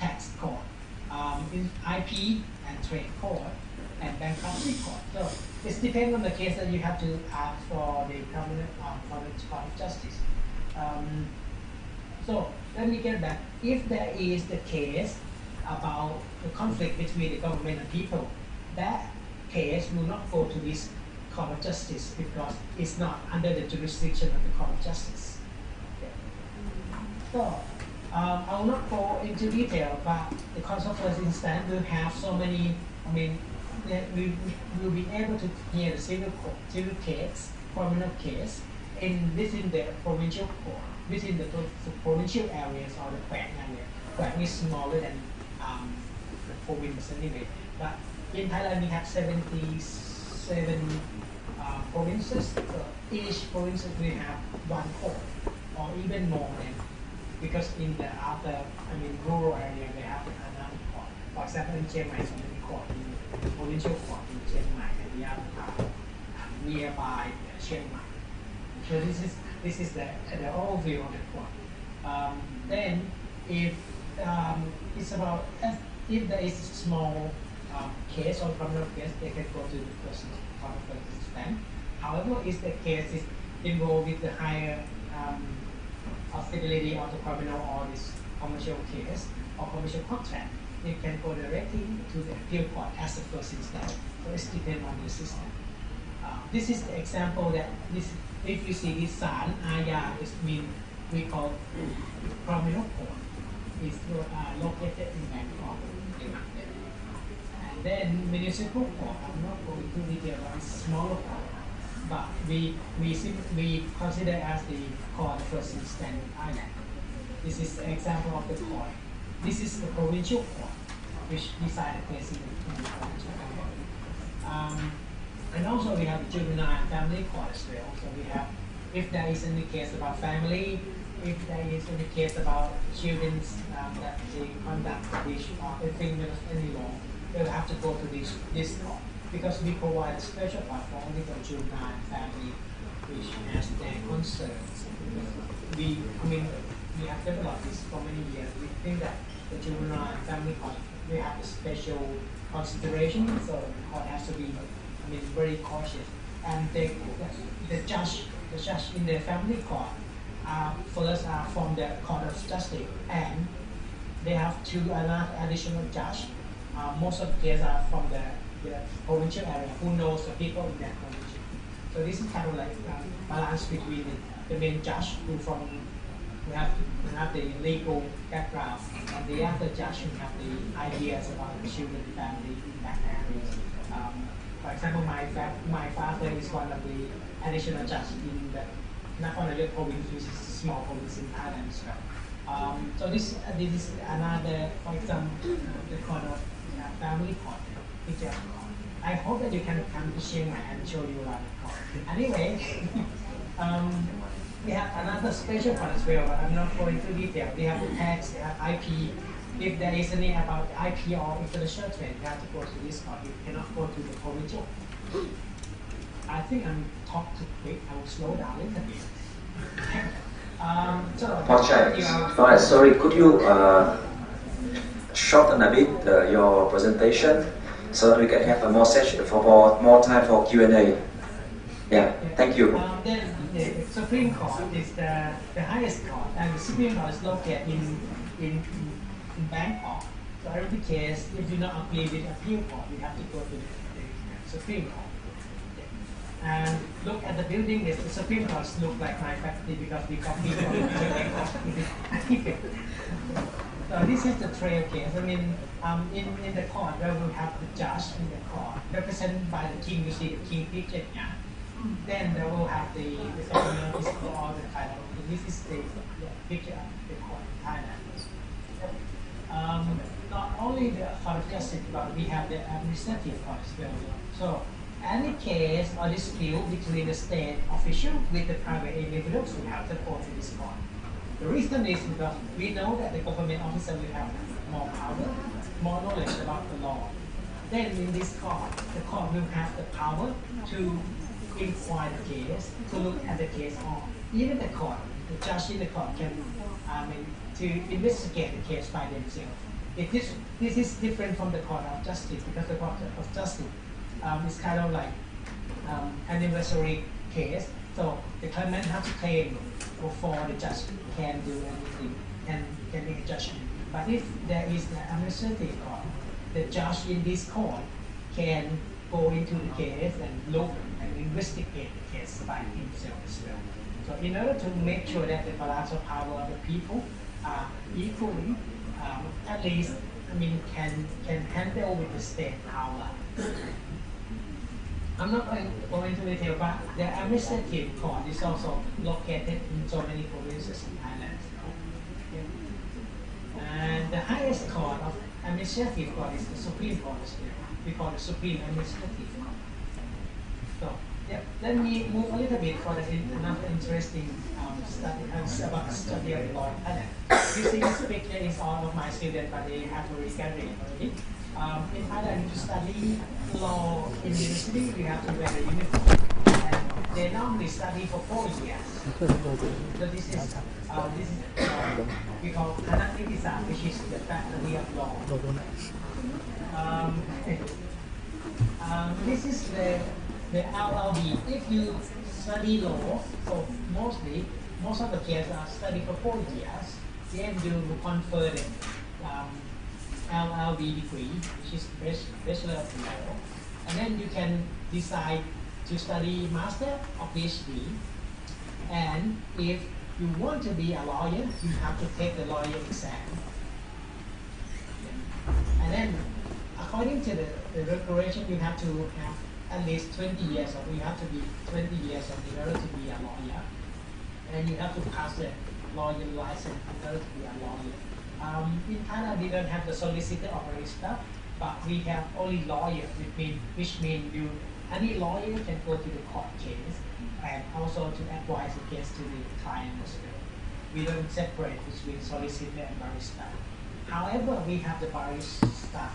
tax court, IP and trade court, and bankruptcy court. So it depends on the case that you have to ask for the permanent Court of Justice. So let me get back. If there is the case about the conflict between the government and people, that case will not go to this Court of Justice because it's not under the jurisdiction of the Court of Justice. So I will not go into detail, but the Court of First Instance will have so many. I mean, we will be able to hear the civil case, criminal case, within the provincial court, within the provincial areas or the Quang area. Quang is smaller than the province anyway. But in Thailand, we have 77 provinces. So each province will have one court, or even more than. Because in the rural area, they have another court. For example, in Chiang Mai, so many courts, in provincial court in Chiang Mai, and the other nearby Chiang Mai. So this is the overview of the court. Then, if it's about if there is a small case or criminal case, they can go to the Court of First Instance. However, if the case is involved with the higher possibility of the criminal or this commercial case or commercial contract, they can go directly to the appeal court as the first instance. So it depends on the system. This is the example that if you see this San Aya, it means we call criminal court. It's located in Bangkok. And then municipal court, I'm not going into detail, but it's smaller court. But we consider as the court of first instance in Thailand. This is the example of the court. This is the provincial court, which decided case in the provincial court. And also we have the juvenile and family court as well. So we have, if there is any case about family, if there is any case about children's that they conduct this infringement of any law, they will have to go to this court. Because we provide a special platform only for juvenile and family, which has their concerns. We have developed this for many years. We think that the juvenile and family court, we have a special consideration, so the court has to be, very cautious. And the judge in the family court first are from the Court of Justice, and they have two additional judge. Most of the cases are from the provincial area who knows the people in that provincial. So this is kind of like balance between the main judge who have the legal background, and the other judge who have the ideas about the children, family in that area. For example, my father is one of the additional judges in the Nakhon Nayok province, which is a small province in Thailand as well. So this is another, for example, the court of family court. I hope that you can come to Chiang Mai and show you around the court. Anyway, we have another special part as well, but I'm not going into detail. We have the tax, they have IP. If there is any about IP or international trade, you have to go to this court. You cannot go to the provincial. I think I'm talking too quick. I will slow down a little bit. Sorry, could you shorten a bit your presentation so that we can have a more session for more time for Q&A? Yeah, thank you. Then the Supreme Court is the highest court, and the Supreme Court is located in Bangkok. So every case, if you do not agree with appeal court, you have to go to the Supreme Court. And look at the building. The Supreme Court look like my factory because we copy from Bangkok. So this is the trail case. In the court, where we have the judge in the court, represented by the king. You see the king picture. Yeah. Then they will have the governor is all the Thailand. This is the picture of the court in Thailand. Not only the Court of Justice, but we have the administrative court as well. So any case or dispute between the state official with the private individuals will have to go to this court. The reason is because we know that the government officer will have more power, more knowledge about the law. Then in this court, the court will have the power to inquire the case, to look at the case on. Even the court, the judge in the court can, to investigate the case by themselves. This is different from the Court of Justice, because the Court of Justice it's kind of like anniversary case. So the claimant have to claim before the judge can do anything, can make a judgment. But if there is an administrative court, the judge in this court can go into the case and look and investigate the case by himself as well. So in order to make sure that the balance of power of the people are equally, at least, can handle with the state power. I'm not going into detail, but the administrative court is also located in so many provinces in Thailand. And the highest court of administrative court is the Supreme Court as well. We call it Supreme Administrative Court. So, yeah, let me move a little bit for another interesting study about study of law in Thailand. You see, this picture is all of my students, but they have already graduated already. In Thailand, to study law in university, you have to wear a uniform. And they normally study for 4 years. So this is we call Kanatitisa, which is the faculty of law. This is the LLB. If you study law, so most of the cases are studied for 4 years, then you confer the LLB degree, which is Bachelor of Law, and then you can decide to study Master or PhD. And if you want to be a lawyer, you have to take the lawyer exam. And then, according to the regulation, you have to have at least 20 years, or you have to be 20 years in order to be a lawyer. And you have to pass the lawyer license in order to be a lawyer. In Thailand, we don't have the solicitor or barrister, but we have only lawyer, which means any lawyer can go to the court case and also to advise the case to the client as well. We don't separate between solicitor and barrister. However, we have the barrister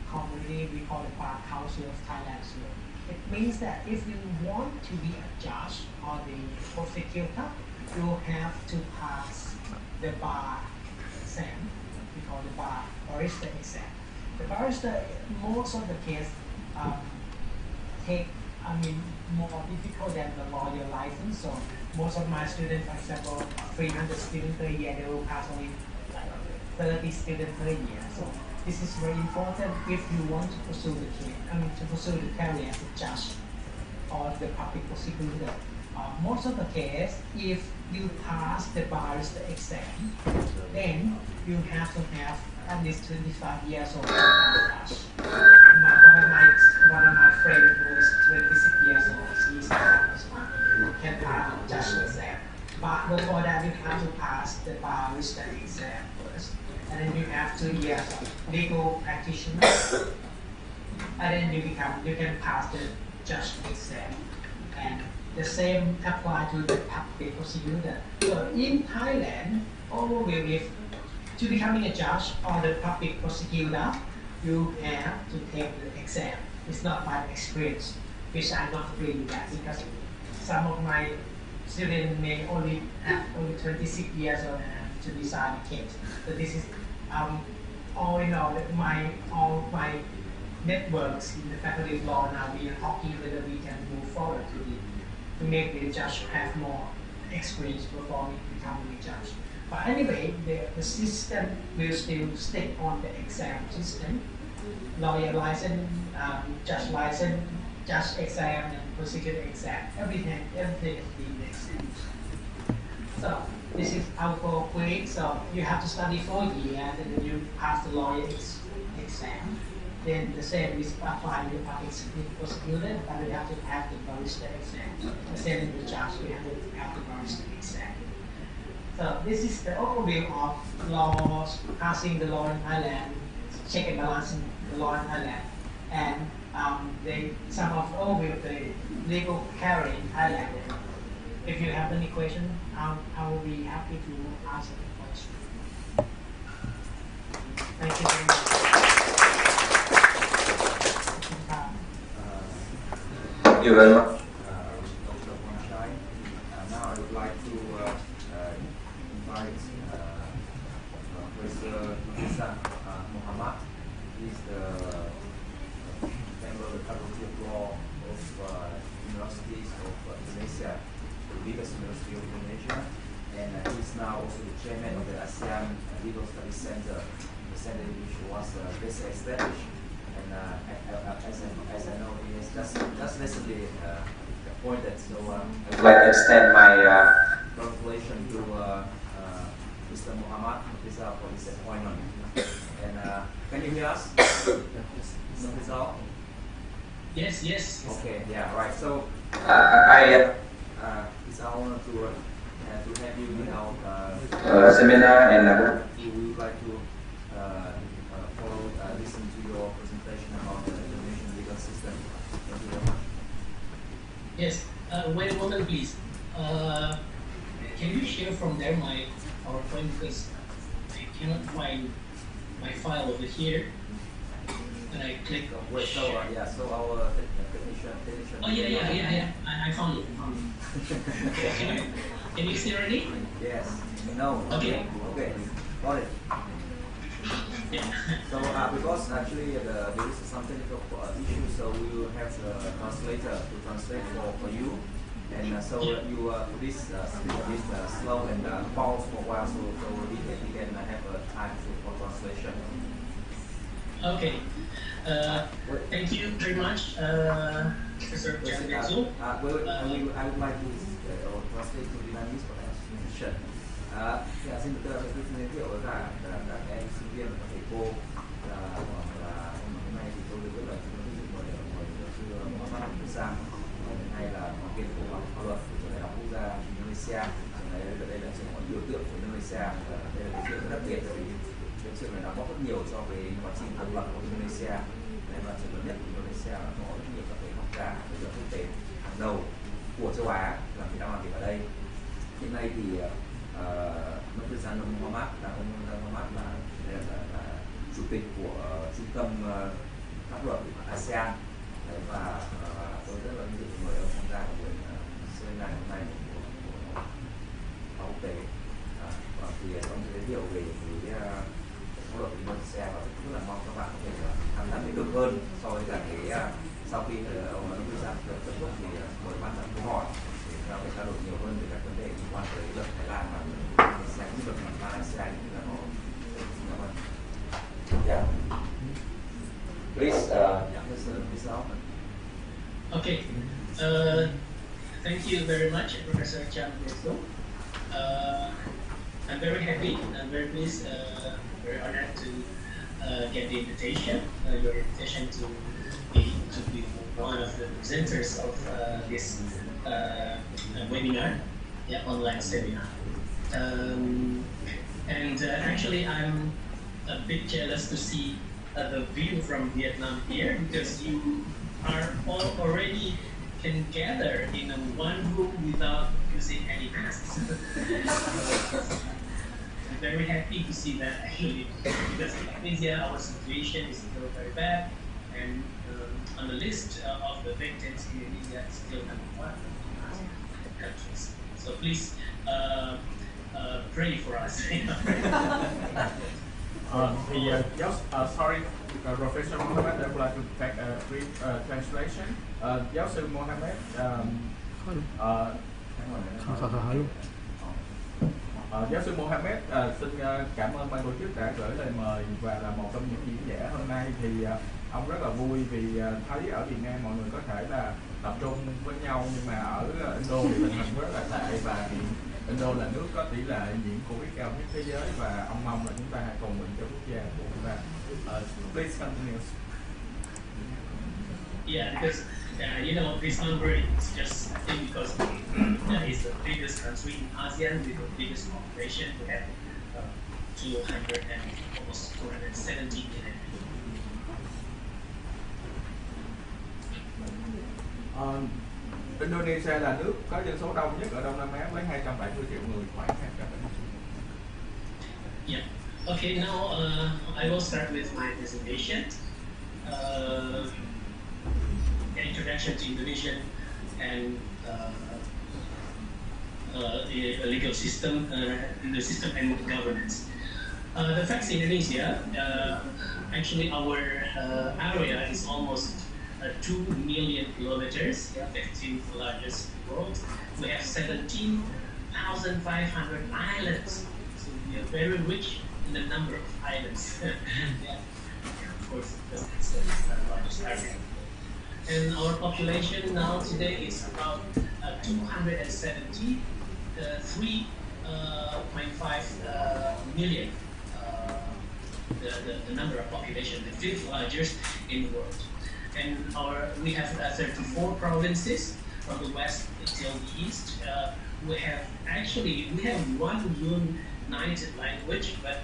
community, we call it Bar Council of Thailand as well. It means that if you want to be a judge or the prosecutor, you have to pass the bar exam. We call the barrister exam. The barrister, most of the case take, more difficult than the lawyer license. So most of my students, for example, 300 students per year, they will pass only like 30 students per year. So this is very important if you want to pursue the case, to pursue the career as a judge or the public prosecutor. Most of the case, if you pass the barrister exam, then you have to have at least 25 years of judge. One of my friends who is 26 years old, he's can pass the judge exam. But before that, you have to pass the barrister exam first. And then you have 2 years of legal practitioner. And then you can pass the judge exam. And the same apply to the public prosecutor. So in Thailand, if to becoming a judge or the public prosecutor, you have to take the exam. It's not by experience, which I not agree with that, because some of my students may only have 26 years old to decide the case. So this is all in all my networks in the faculty of law now. We are talking whether we can move forward to make the judge have more experience before becoming a judge. But anyway, the system will still stick on the exam system. Lawyer license, judge license, judge exam, and prosecutor exam. Everything is being the exam. So this is our goal quick. So you have to study 4 years, and then you pass the lawyer exam. Then the same is applied to public prosecutor, but we have to have the barrister exam. The same in the judge, we have to have the barrister exam. So this is the overview of laws, passing the law in Thailand, check and balancing the law in Thailand, and some of overview of the legal career in Thailand. If you have any question, I will be happy to answer the question. Thank you very much. Thank you very much. Now I would like to invite Professor Muhammad. He's the member of the faculty of University of Indonesia, and he's now also the chairman of the ASEAN Legal Studies Center, the center which was basically established. And as I know, he has just recently appointed. So I'd like to extend my congratulations to Mr. Muhammad Rizal for his appointment. And can you hear us, Mr. Rizal? Yes. Okay, yeah, right. So it's our honor to have you in our seminar, and we would like to listen to your presentation about the Indonesian legal system. Thank you very much. Yes. Wait a moment, please. Can you share from there my PowerPoint, because I cannot find my file over here. And I click on share. So our technician. Oh yeah. I found it. Can you see already? Yes. No. Okay. Got it. Yeah. So because actually there is some technical issue, so we will have the translator to translate for you, and so you please speak a bit slow and pause for a while, so we can have a time for translation. Okay. Thank you very much, Professor Chan. I would like to translate to Vietnamese for translation. Xin được giới thiệu với cả các em sinh viên và các thầy cô là hôm nay thì tôi được rất là mời giáo sư Muhammad Rizal, hôm nay là học viên của Khoa Luật của Trường Đại học Quốc gia Indonesia. Đây là trường biểu tượng của Indonesia, và đây là một trường rất đặc biệt vì cái trường này đóng góp rất nhiều cho cái quá trình học luật của Indonesia. Đây là trường lớn nhất của Indonesia, và có rất nhiều các cái học giả của trường quốc tế hàng đầu của châu Á đang làm việc ở đây. Hiện nay thì Ông Muhammad là chủ tịch của trung tâm pháp luật ASEAN, và tôi rất là vinh dự mời ông tham gia buổi seminar hôm nay của Khoa Quốc tế. Và thì ông sẽ giới thiệu về cái pháp luật Indonesia, và rất là mong các bạn có thể tham gia tích cực hơn so với cả cái sau khi ông Rizal được kết thúc thì mời bạn đặt câu hỏi để chúng ta có thể trao đổi nhiều hơn về các vấn đề liên quan tới luật Thái Lan và luật Malaysia như là nó. Yeah. Please. Okay. Thank you very much, Professor Chan. I'm very happy. I'm very pleased. Very honored to get the invitation. Your invitation to be one of the presenters of this webinar, online seminar. Actually, I'm a bit jealous to see the view from Vietnam here, because you are all already can gather in one room without using any masks. I'm very happy to see that, actually, because in Indonesia our situation is still very bad, and on the list of the victims in Indonesia is still number one in countries. So please pray for us. Sorry, Professor Mohammed, I would like to take a brief translation. Giáo sư Mohammed, giáo sư Mohammed xin cảm ơn ban tổ chức đã gửi lời mời và là một trong những diễn giả hôm nay. Thì ông rất là vui vì thấy ở Việt Nam mọi người có thể là tập trung với nhau, nhưng mà ở Indo thì tình hình rất là tệ, và Indo là nước có tỷ lệ nhiễm Covid cao nhất thế giới, và ông mong là chúng ta hãy cùng nguyện cho quốc gia của chúng ta. Please continue. Yeah, because this number is just I think because it's the biggest country in ASEAN with the biggest population. We have 200 and almost 270 million. Indonesia là nước có dân số đông nhất ở Đông Nam Á với 270 triệu người, khoảng 270 triệu. Yeah. Okay. Now I will start with my presentation. An introduction to Indonesian and the legal system, the system and governance. The facts in Indonesia, actually our area is almost 2 million kilometers, 15th largest in the world. We have 17,500 islands, so we are very rich in the number of islands. Of course, because it's the largest island. And our population now today is about 273.5 million. The number of population, the 5th largest in the world. And we have 34 provinces from the west until the east. We have one united language, but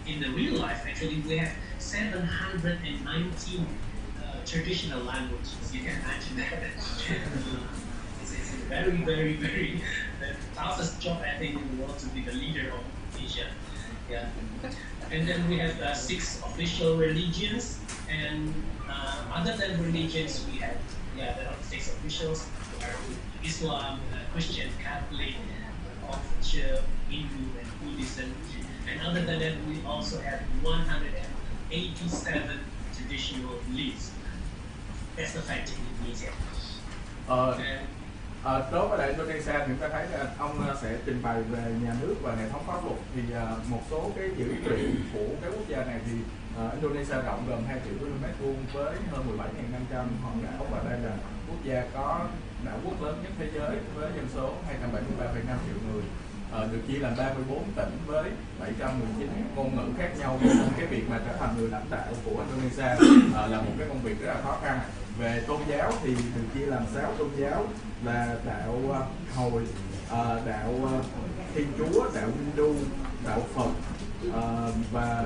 in the real life, actually, we have 719 traditional languages. You can imagine that. It's very, very, very the toughest job I think in the world to be the leader of Asia. Yeah. And then we have 6 official religions, and other than religions, we have there are 6 officials: Islam, Christian, Catholic, Confucius, Hindu, and Buddhism. And other than that, we also have 187 traditional beliefs. That's the fact in Indonesia. Đối với lại Indonesia thì chúng ta thấy là ông sẽ trình bày về nhà nước và hệ thống pháp luật. Thì một số cái dữ liệu của cái quốc gia này thì Indonesia rộng gần 2 triệu km vuông với hơn 17.500 hòn đảo, và đây là quốc gia có đảo quốc lớn nhất thế giới với dân số 273,5 triệu người, được chia làm 34 tỉnh với 719 ngôn ngữ khác nhau. Cái việc mà trở thành người lãnh đạo của Indonesia là một cái công việc rất là khó khăn. Về tôn giáo thì được chia làm 6 tôn giáo là đạo Hồi, đạo Thiên Chúa, đạo Hindu, đạo Phật, và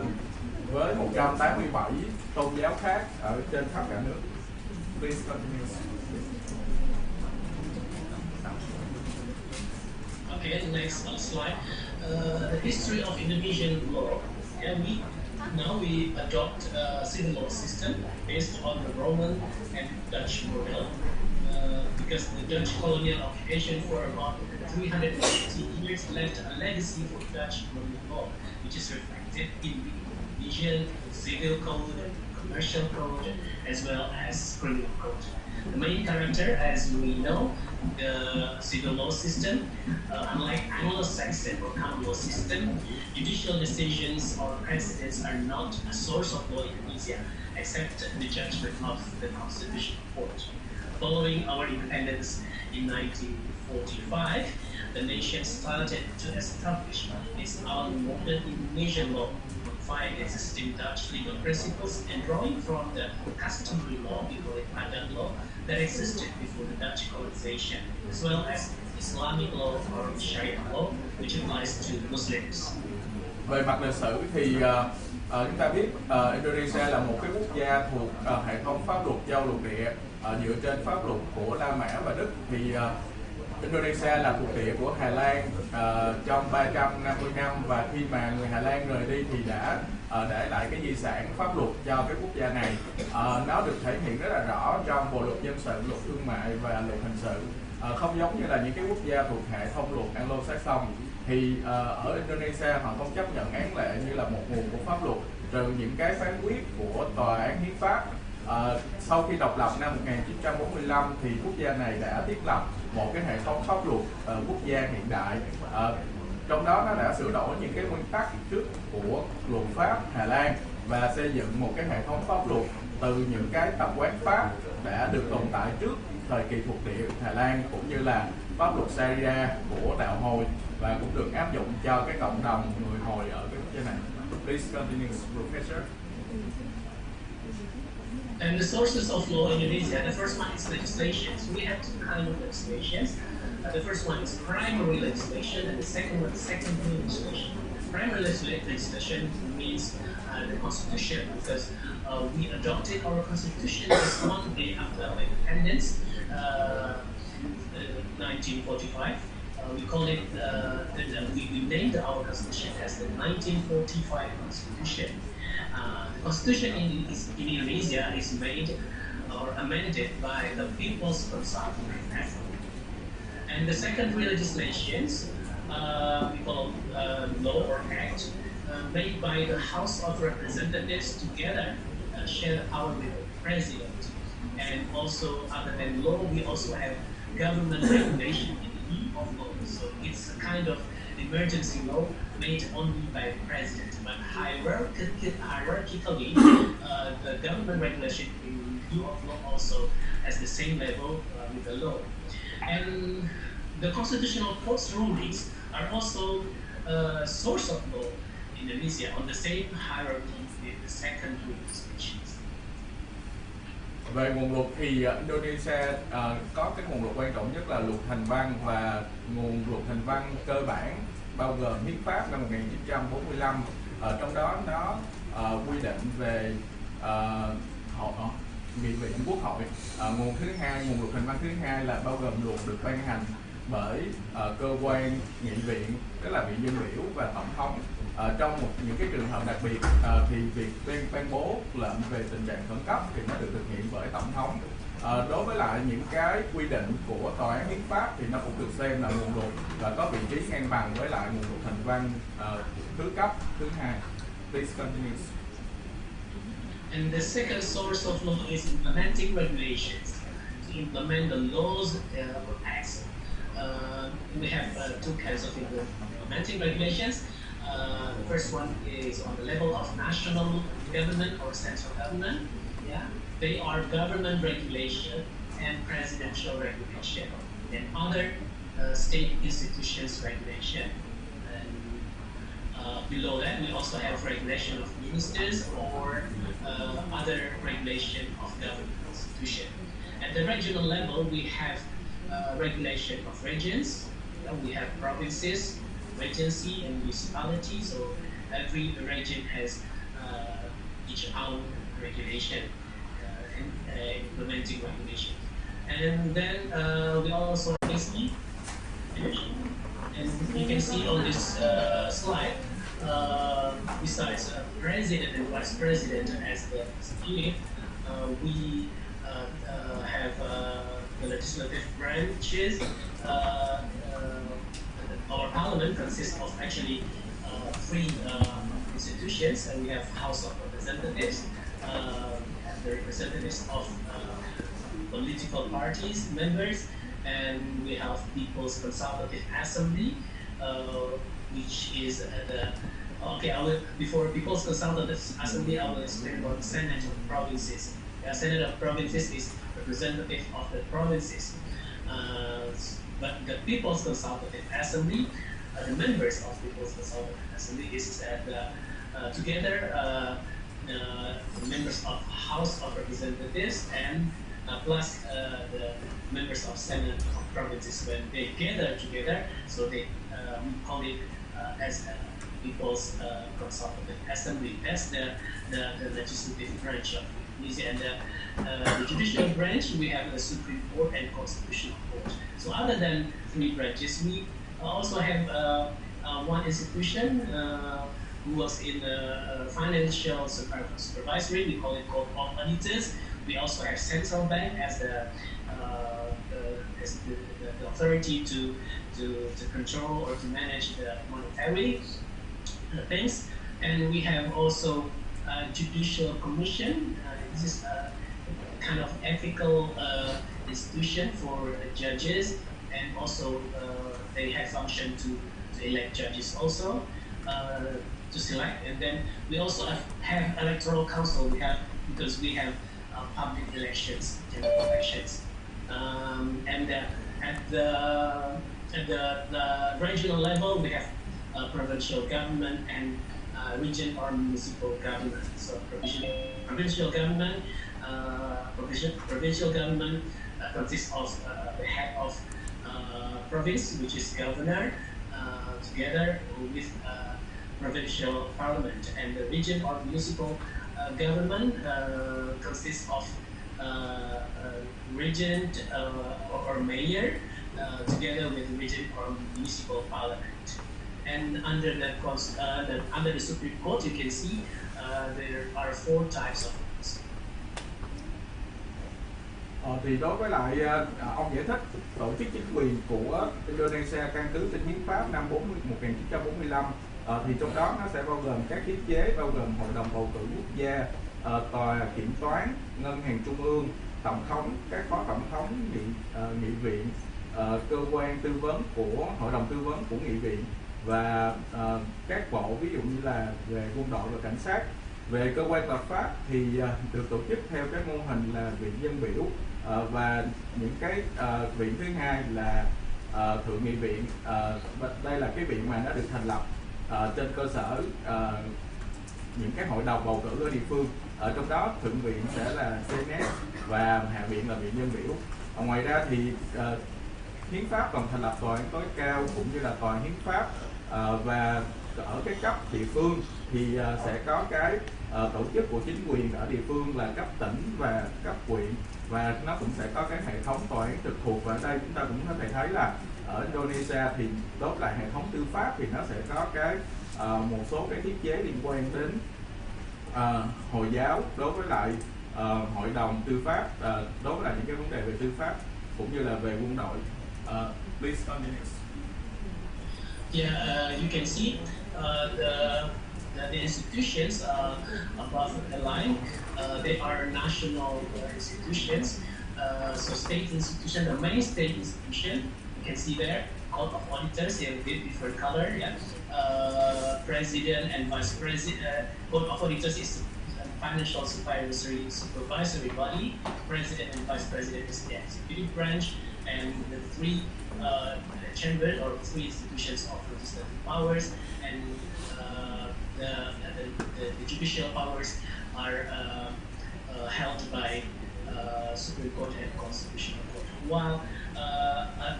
với 187 tôn giáo khác ở trên khắp cả nước. Please continue. Okay, next slide. The history of Indonesian law. Now we adopt a civil law system based on the Roman and Dutch model, because the Dutch colonial occupation for about 350 years left a legacy for Dutch Roman law, which is reflected in the Indonesian civil code, commercial code, as well as criminal code. The main character, as we know, the civil law system, unlike Anglo-Saxon or common law system, judicial decisions or precedents are not a source of law in Indonesia, except the judgment of the Constitutional Court. Following our independence in 1945, the nation started to establish its own modern Indonesian law, modifying existing Dutch legal principles and drawing from the customary law, we call it adat law, that existed before the Dutch colonization, as well as Islamic law or Sharia law, which applies to Muslims. Về mặt lịch sử thì chúng ta biết Indonesia là một cái quốc gia thuộc hệ thống pháp luật châu lục địa dựa trên pháp luật của La Mã và Đức. Thì Indonesia là thuộc địa của Hà Lan trong 350 năm, và khi mà người Hà Lan rời đi thì đã để lại cái di sản pháp luật cho cái quốc gia này. Nó được thể hiện rất là rõ trong bộ luật dân sự, luật thương mại và luật hình sự. Không giống như là những cái quốc gia thuộc hệ thống luật Anglo-Saxon, thì ở Indonesia họ không chấp nhận án lệ như là một nguồn của pháp luật, trừ những cái phán quyết của tòa án hiến pháp. Sau khi độc lập năm 1945 thì quốc gia này đã thiết lập một cái hệ thống pháp luật quốc gia hiện đại. Trong đó nó đã sửa đổi những cái nguyên tắc trước của luật pháp Hà Lan và xây dựng một cái hệ thống pháp luật từ những cái tập quán Pháp đã được tồn tại trước thời kỳ thuộc địa Hà Lan, cũng như là pháp luật Sharia của đạo Hồi, và cũng được áp dụng cho cái cộng đồng người Hồi ở cái quốc gia này. Please continue, Professor. And the sources of law in Indonesia, the first one is legislation. So we have 2 kinds of legislations. The first one is primary legislation, and the second one is secondary legislation. Primary legislation means the constitution, because we adopted our constitution just one day after our independence, 1945. We call it, we named our constitution as the 1945 Constitution. The constitution in Indonesia is made or amended by the People's Consultative Assembly. And the secondary legislations, we call law or act, made by the House of Representatives together, share the power with the President. And also, other than law, we also have government regulation in lieu of law. So it's a kind of emergency law made only by the president. But hierarchically, the government regulation in lieu of law also has the same level with the law. And the constitutional court's rulings are also a source of law in Indonesia on the same hierarchy with the second rule species. Về nguồn luật thì Indonesia có cái nguồn luật quan trọng nhất là luật hành văn, và nguồn luật hành văn cơ bản bao gồm hiến pháp năm 1945. Trong đó nó quy định về nghị viện quốc hội. Nguồn luật hành văn thứ hai là bao gồm luật được ban hành bởi cơ quan nghị viện, tức là viện dân biểu và tổng thống. Trong những cái trường hợp đặc biệt thì việc ban bố lệnh về tình trạng khẩn cấp thì nó được thực hiện bởi tổng thống. Đối với lại những cái quy định của tòa án hiến pháp thì nó cũng được xem là nguồn luật và có vị trí ngang bằng với lại nguồn luật hành văn thứ cấp thứ hai. Please continue. And the second source of law is implementing regulations. To implement the laws or acts, we have two kinds of implementing regulations. The first one is on the level of national government or central government. Yeah, they are government regulation and presidential regulation, and other state institutions regulation. And below that, we also have regulation of ministers or other regulation of government institution. At the regional level, we have regulation of regions. We have provinces, regency, and municipality. So every region has its own regulation and implementing regulation. And then we also see, and you can see on this slide, besides president and vice president as the executive, we have the legislative branches. Our parliament consists of actually three institutions, and we have House of Representatives, the representatives of political parties, members, and we have People's Consultative Assembly, which is the before People's Consultative Assembly, I will explain about Senate of Provinces. Senate of Provinces is representative of the provinces. But the People's Consultative Assembly, the members of People's Consultative Assembly is together the members of House of Representatives and plus the members of Senate of Provinces. When they gather together, so they call it as People's Consultative Assembly. That's the legislative branch of Indonesia. And the judicial branch, we have the Supreme Court and Constitutional Court. So other than three branches, we also have one institution who was in financial supervisory. We call it Court of Auditors. We also have central bank as the authority to control or to manage the monetary things. And we have also judicial commission. This is a kind of ethical institution for judges, and also they have function to elect judges also, to select. And then we also have electoral council. Because we have public elections, general elections, and at the regional level we have provincial government and region or municipal government. So provincial government consists of the head of province, which is governor, together with provincial parliament, and the region or municipal government consists of regent or mayor, together with region or municipal parliament. And under the Supreme Court, you can see there are four types of courts. Thì đối với lại ông giải thích tổ chức chính quyền của Indonesia căn cứ trên hiến pháp năm 1945, thì trong đó nó sẽ bao gồm các thiết chế bao gồm hội đồng bầu cử quốc gia, tòa kiểm toán, ngân hàng trung ương, tổng thống, các phó tổng thống, nghị viện, cơ quan tư vấn của hội đồng tư vấn của nghị viện và các bộ, ví dụ như là về quân đội và cảnh sát. Về cơ quan lập pháp thì được tổ chức theo các mô hình là viện dân biểu, và những cái viện thứ hai là thượng nghị viện. Đây là cái viện mà nó được thành lập trên cơ sở những cái hội đồng bầu cử ở địa phương. Trong đó thượng viện sẽ là Senate và hạ viện là viện dân biểu. Ngoài ra thì hiến pháp còn thành lập tòa án tối cao cũng như là tòa hiến pháp, và ở cái cấp địa phương thì sẽ có cái tổ chức của chính quyền ở địa phương là cấp tỉnh và cấp huyện, và nó cũng sẽ có cái hệ thống tòa án trực thuộc. Và ở đây chúng ta cũng có thể thấy là ở Indonesia thì đối với lại hệ thống tư pháp thì nó sẽ có cái một số cái thiết chế liên quan đến Hồi giáo, đối với lại hội đồng tư pháp, đối với lại những cái vấn đề về tư pháp cũng như là về quân đội. Please continue. Yeah, you can see the institutions above the line. They are national institutions. So state institution, the main state institution, you can see there, Court of Auditors, they have different color. Yeah, President and Vice President. Court of Auditors is financial supervisory body. President and Vice President is the executive branch, and the three chambers or three institutions of legislative powers, and the judicial powers are held by Supreme Court and Constitutional Court. While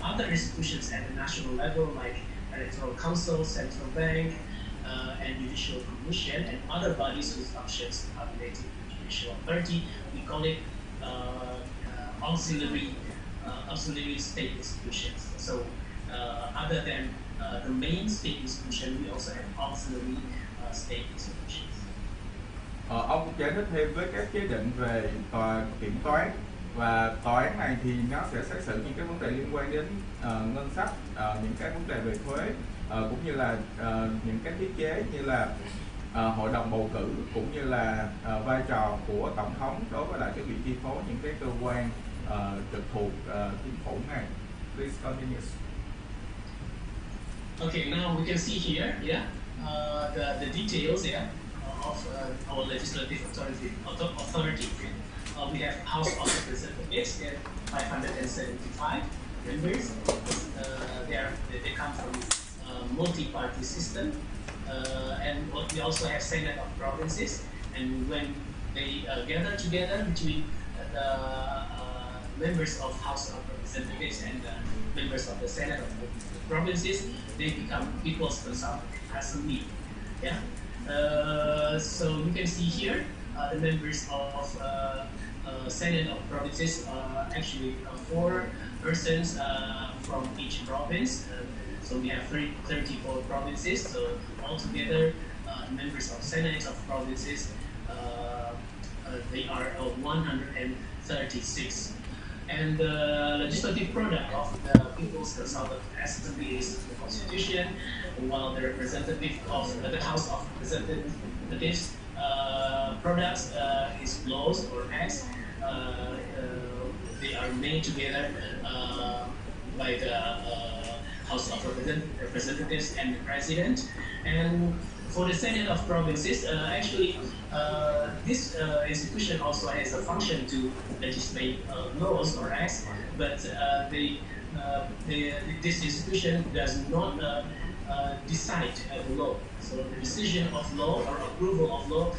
other institutions at the national level, like Electoral Council, Central Bank, and Judicial Commission, and other bodies whose functions are related to judicial authority, we call it auxiliary state institutions. So other than the main state institution, we also have auxiliary state institutions. Ông cũng giải thích thêm với các chế định về kiểm toán, và tòa án này thì nó sẽ xét xử những cái vấn đề liên quan đến ngân sách, những cái vấn đề về thuế, cũng như là những cái thiết chế như là hội đồng bầu cử, cũng như là vai trò của tổng thống đối với lại cái việc chi phối những cái cơ quan trực thuộc chính phủ này. Please continue. Okay, now we can see here, yeah, the details, yeah, of our legislative authority. We have House of Representatives, 575 members. They come from multi-party system, and we also have Senate of Provinces. And when they gather together between the members of House of Representatives and the members of the Senate of Provinces, they become People's Consultative Assembly. Yeah. So you can see here the members of Senate of Provinces, actually 4 persons from each province. So we have 34 provinces. So altogether, members of Senate of Provinces, they are 136. And the legislative product of the People's Consultative Assembly is the Constitution, while the representative of the House of Representatives products is laws or acts. They are made together by the House of Representatives and the President. And for the Senate of Provinces, actually, this institution also has a function to legislate laws or acts, but this institution does not decide the law. So the decision of law or approval of law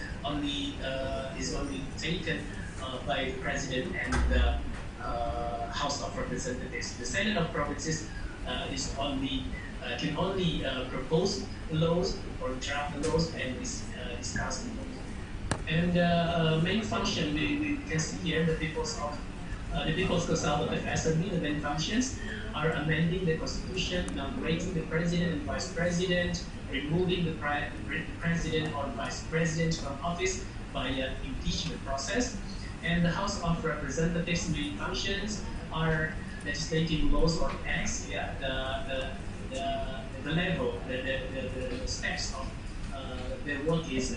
is only taken by the President and the House of Representatives. The Senate of Provinces can only propose laws or draft laws and discuss laws. And main function we can see here, the People's Consultative Assembly, the main functions are amending the Constitution, inaugurating the President and Vice President, removing the President or Vice President from office by impeachment process. And the House of Representatives' main functions are legislating laws or acts. Yeah, the level, the steps of their work is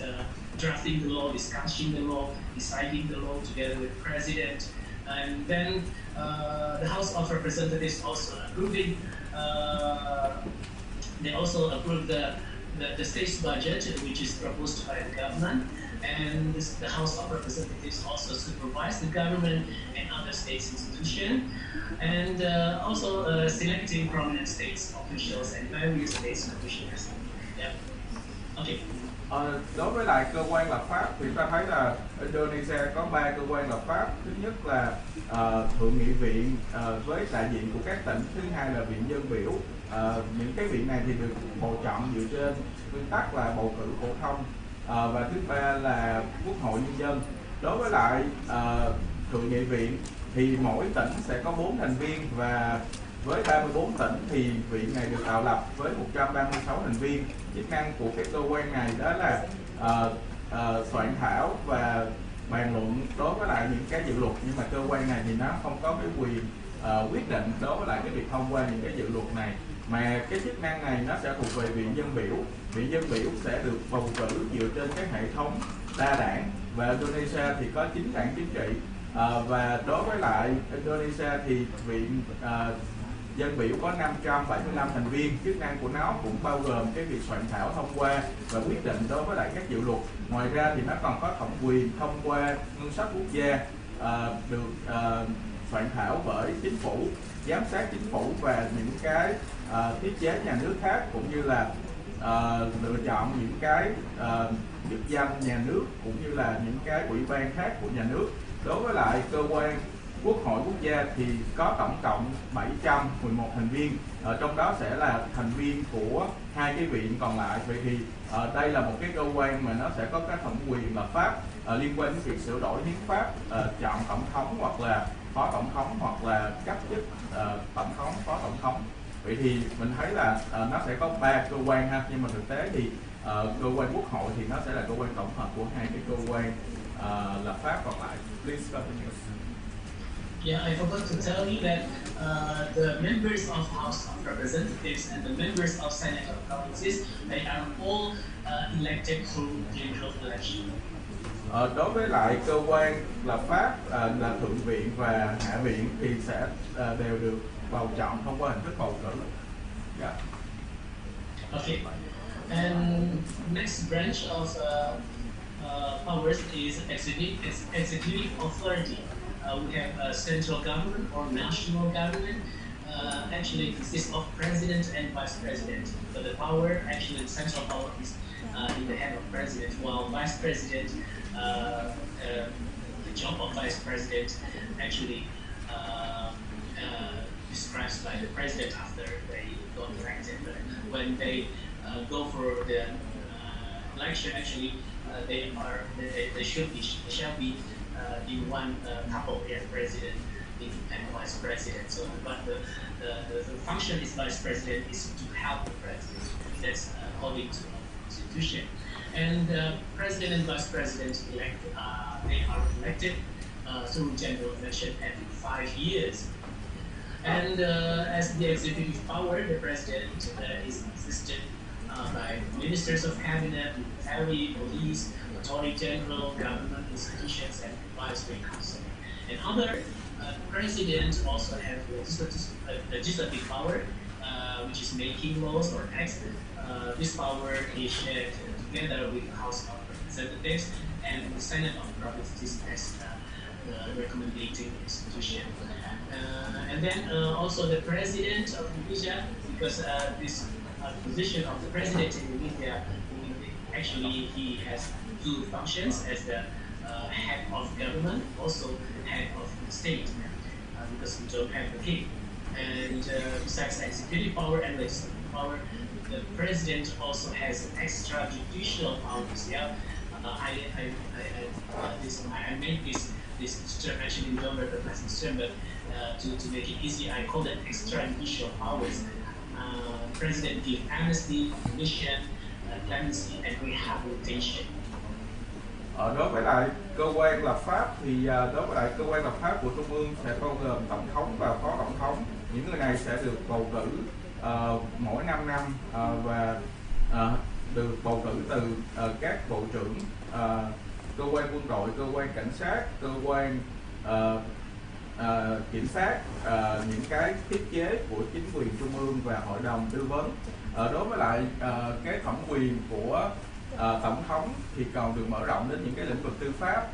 drafting the law, discussing the law, deciding the law together with the President, And then the House of Representatives also approving. They also approved the state's budget, which is proposed by the government, and the House of Representatives also supervise the government and other states' institutions, and also selecting prominent states officials and various states commissioners. Yeah. Okay. Đối với lại cơ quan lập pháp thì ta thấy là Indonesia có 3 cơ quan lập pháp. Thứ nhất là Thượng nghị viện với đại diện của các tỉnh. Thứ hai là viện dân biểu. Những cái viện này thì được bầu chọn dựa trên nguyên tắc là bầu cử phổ thông. Và thứ ba là Quốc hội nhân dân. Đối với lại Thượng nghị viện thì mỗi tỉnh sẽ có 4 thành viên, và với 34 tỉnh thì viện này được tạo lập với 136 thành viên. Chức năng của cái cơ quan này đó là soạn thảo và bàn luận đối với lại những cái dự luật, nhưng mà cơ quan này thì nó không có cái quyền quyết định đối với lại cái việc thông qua những cái dự luật này, mà cái chức năng này nó sẽ thuộc về viện dân biểu. Viện dân biểu sẽ được bầu cử dựa trên cái hệ thống đa đảng, và Indonesia thì có 9 đảng chính trị. Và đối với lại Indonesia thì viện dân biểu có 575 thành viên. Chức năng của nó cũng bao gồm cái việc soạn thảo, thông qua và quyết định đối với lại các dự luật. Ngoài ra thì nó còn có thẩm quyền thông qua ngân sách quốc gia, được soạn thảo bởi chính phủ, giám sát chính phủ và những cái thiết chế nhà nước khác, cũng như là lựa chọn những cái chức danh nhà nước cũng như là những cái ủy ban khác của nhà nước. Đối với lại cơ quan Quốc hội quốc gia thì có tổng cộng 711 thành viên, trong đó sẽ là thành viên của 2 cái viện còn lại. Vậy thì đây là một cái cơ quan mà nó sẽ có các thẩm quyền lập pháp liên quan đến việc sửa đổi hiến pháp, chọn tổng thống hoặc là phó tổng thống, hoặc là cấp chức tổng thống, phó tổng thống. Vậy thì mình thấy là nó sẽ có 3 cơ quan ha, nhưng mà thực tế thì cơ quan Quốc hội thì nó sẽ là cơ quan tổng hợp của 2 cái cơ quan lập pháp còn lại. Please continue. Yeah, I forgot to tell you that the members of House of Representatives and the members of Senate of Provinces, they are all elected through general election. Đối với lại cơ quan lập pháp là Thượng viện và Hạ viện thì sẽ đều được bầu chọn thông qua hình thức bầu cử. Yeah. Okay. And next branch of powers is executive authority. We have a central government or national government. Actually consists of president and vice president. But the power, actually the central power is in the hand of president, while vice president, the job of vice president actually described by the president after they got elected. But when they go for the election, actually they shall be in one couple, president and vice president. So, but the function is vice president is to help the president. That's according to the constitution. And president and vice president they are elected through general election every 5 years. And as the executive power, the president is assisted by ministers of cabinet, military, police, attorney general, government institutions, and advisory council. And other president also have legislative power, which is making laws or acts. This power is shared together with the House of Representatives and the Senate of Provinces as the recommending institution. And then also the president of Indonesia, because this position of the president in Indonesia, actually he has 2 functions as the head of government, also head of the state, because we don't have the king. And besides executive power and legislative power, the president also has extrajudicial powers. Yeah, I made this term actually in November the last term, but to make it easy, I call it extrajudicial powers. President give amnesty, permission, clemency, and rehabilitation. Đối với lại cơ quan lập pháp thì đối với lại cơ quan lập pháp của Trung ương sẽ bao gồm tổng thống và phó tổng thống. Những người này sẽ được bầu cử mỗi 5 năm và được bầu cử từ các bộ trưởng, cơ quan quân đội, cơ quan cảnh sát, cơ quan kiểm soát những cái thiết chế của chính quyền trung ương và hội đồng tư vấn. Đối với lại cái thẩm quyền của tổng thống thì còn được mở rộng đến những cái lĩnh vực tư pháp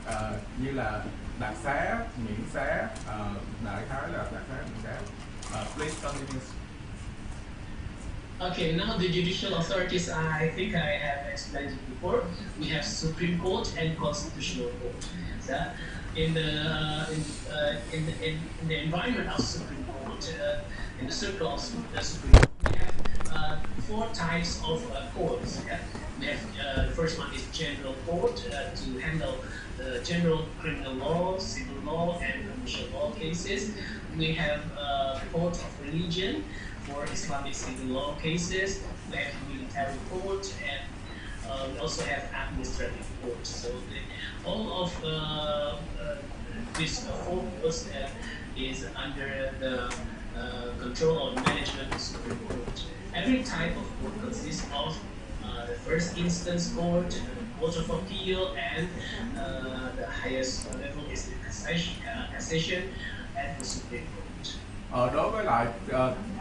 như là đặc xá, miễn xá, đại khái là đặc xá, miễn xá. Please continue. Okay, now the judicial authorities, I think I have explained it before. We have Supreme Court and Constitutional Court. In the environment of Supreme Court, in the circle of the Supreme Court, we have 4 types of courts. Yeah? We have the first one is General Court to handle the general criminal law, civil law, and commercial law cases. We have Court of Religion for Islamic civil law cases. We have military court, and we also have administrative court. So all of these 4 courts is under the control or management of Supreme Court. Every type of court consists of the first instance court, Court of Appeal, and the highest level is the cassation at the Supreme Court. Đối với lại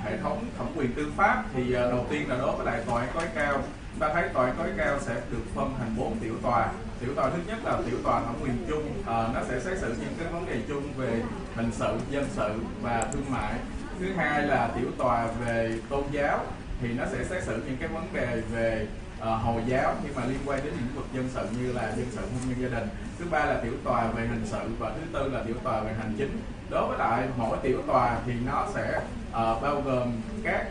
hệ thống thẩm quyền tư pháp thì đầu tiên là đối với lại tòa án tối cao. Chúng ta thấy tòa án tối cao sẽ được phân thành 4 tiểu tòa. Tiểu tòa thứ nhất là tiểu tòa thẩm quyền chung, nó sẽ xét xử những cái vấn đề chung về hình sự, dân sự và thương mại. Thứ hai là tiểu tòa về tôn giáo, thì nó sẽ xét xử những cái vấn đề về Hồi giáo nhưng mà liên quan đến lĩnh vực dân sự như là dân sự hôn nhân gia đình. Thứ ba là tiểu tòa về hình sự và thứ tư là tiểu tòa về hành chính. Đối với lại mỗi tiểu tòa thì nó sẽ bao gồm các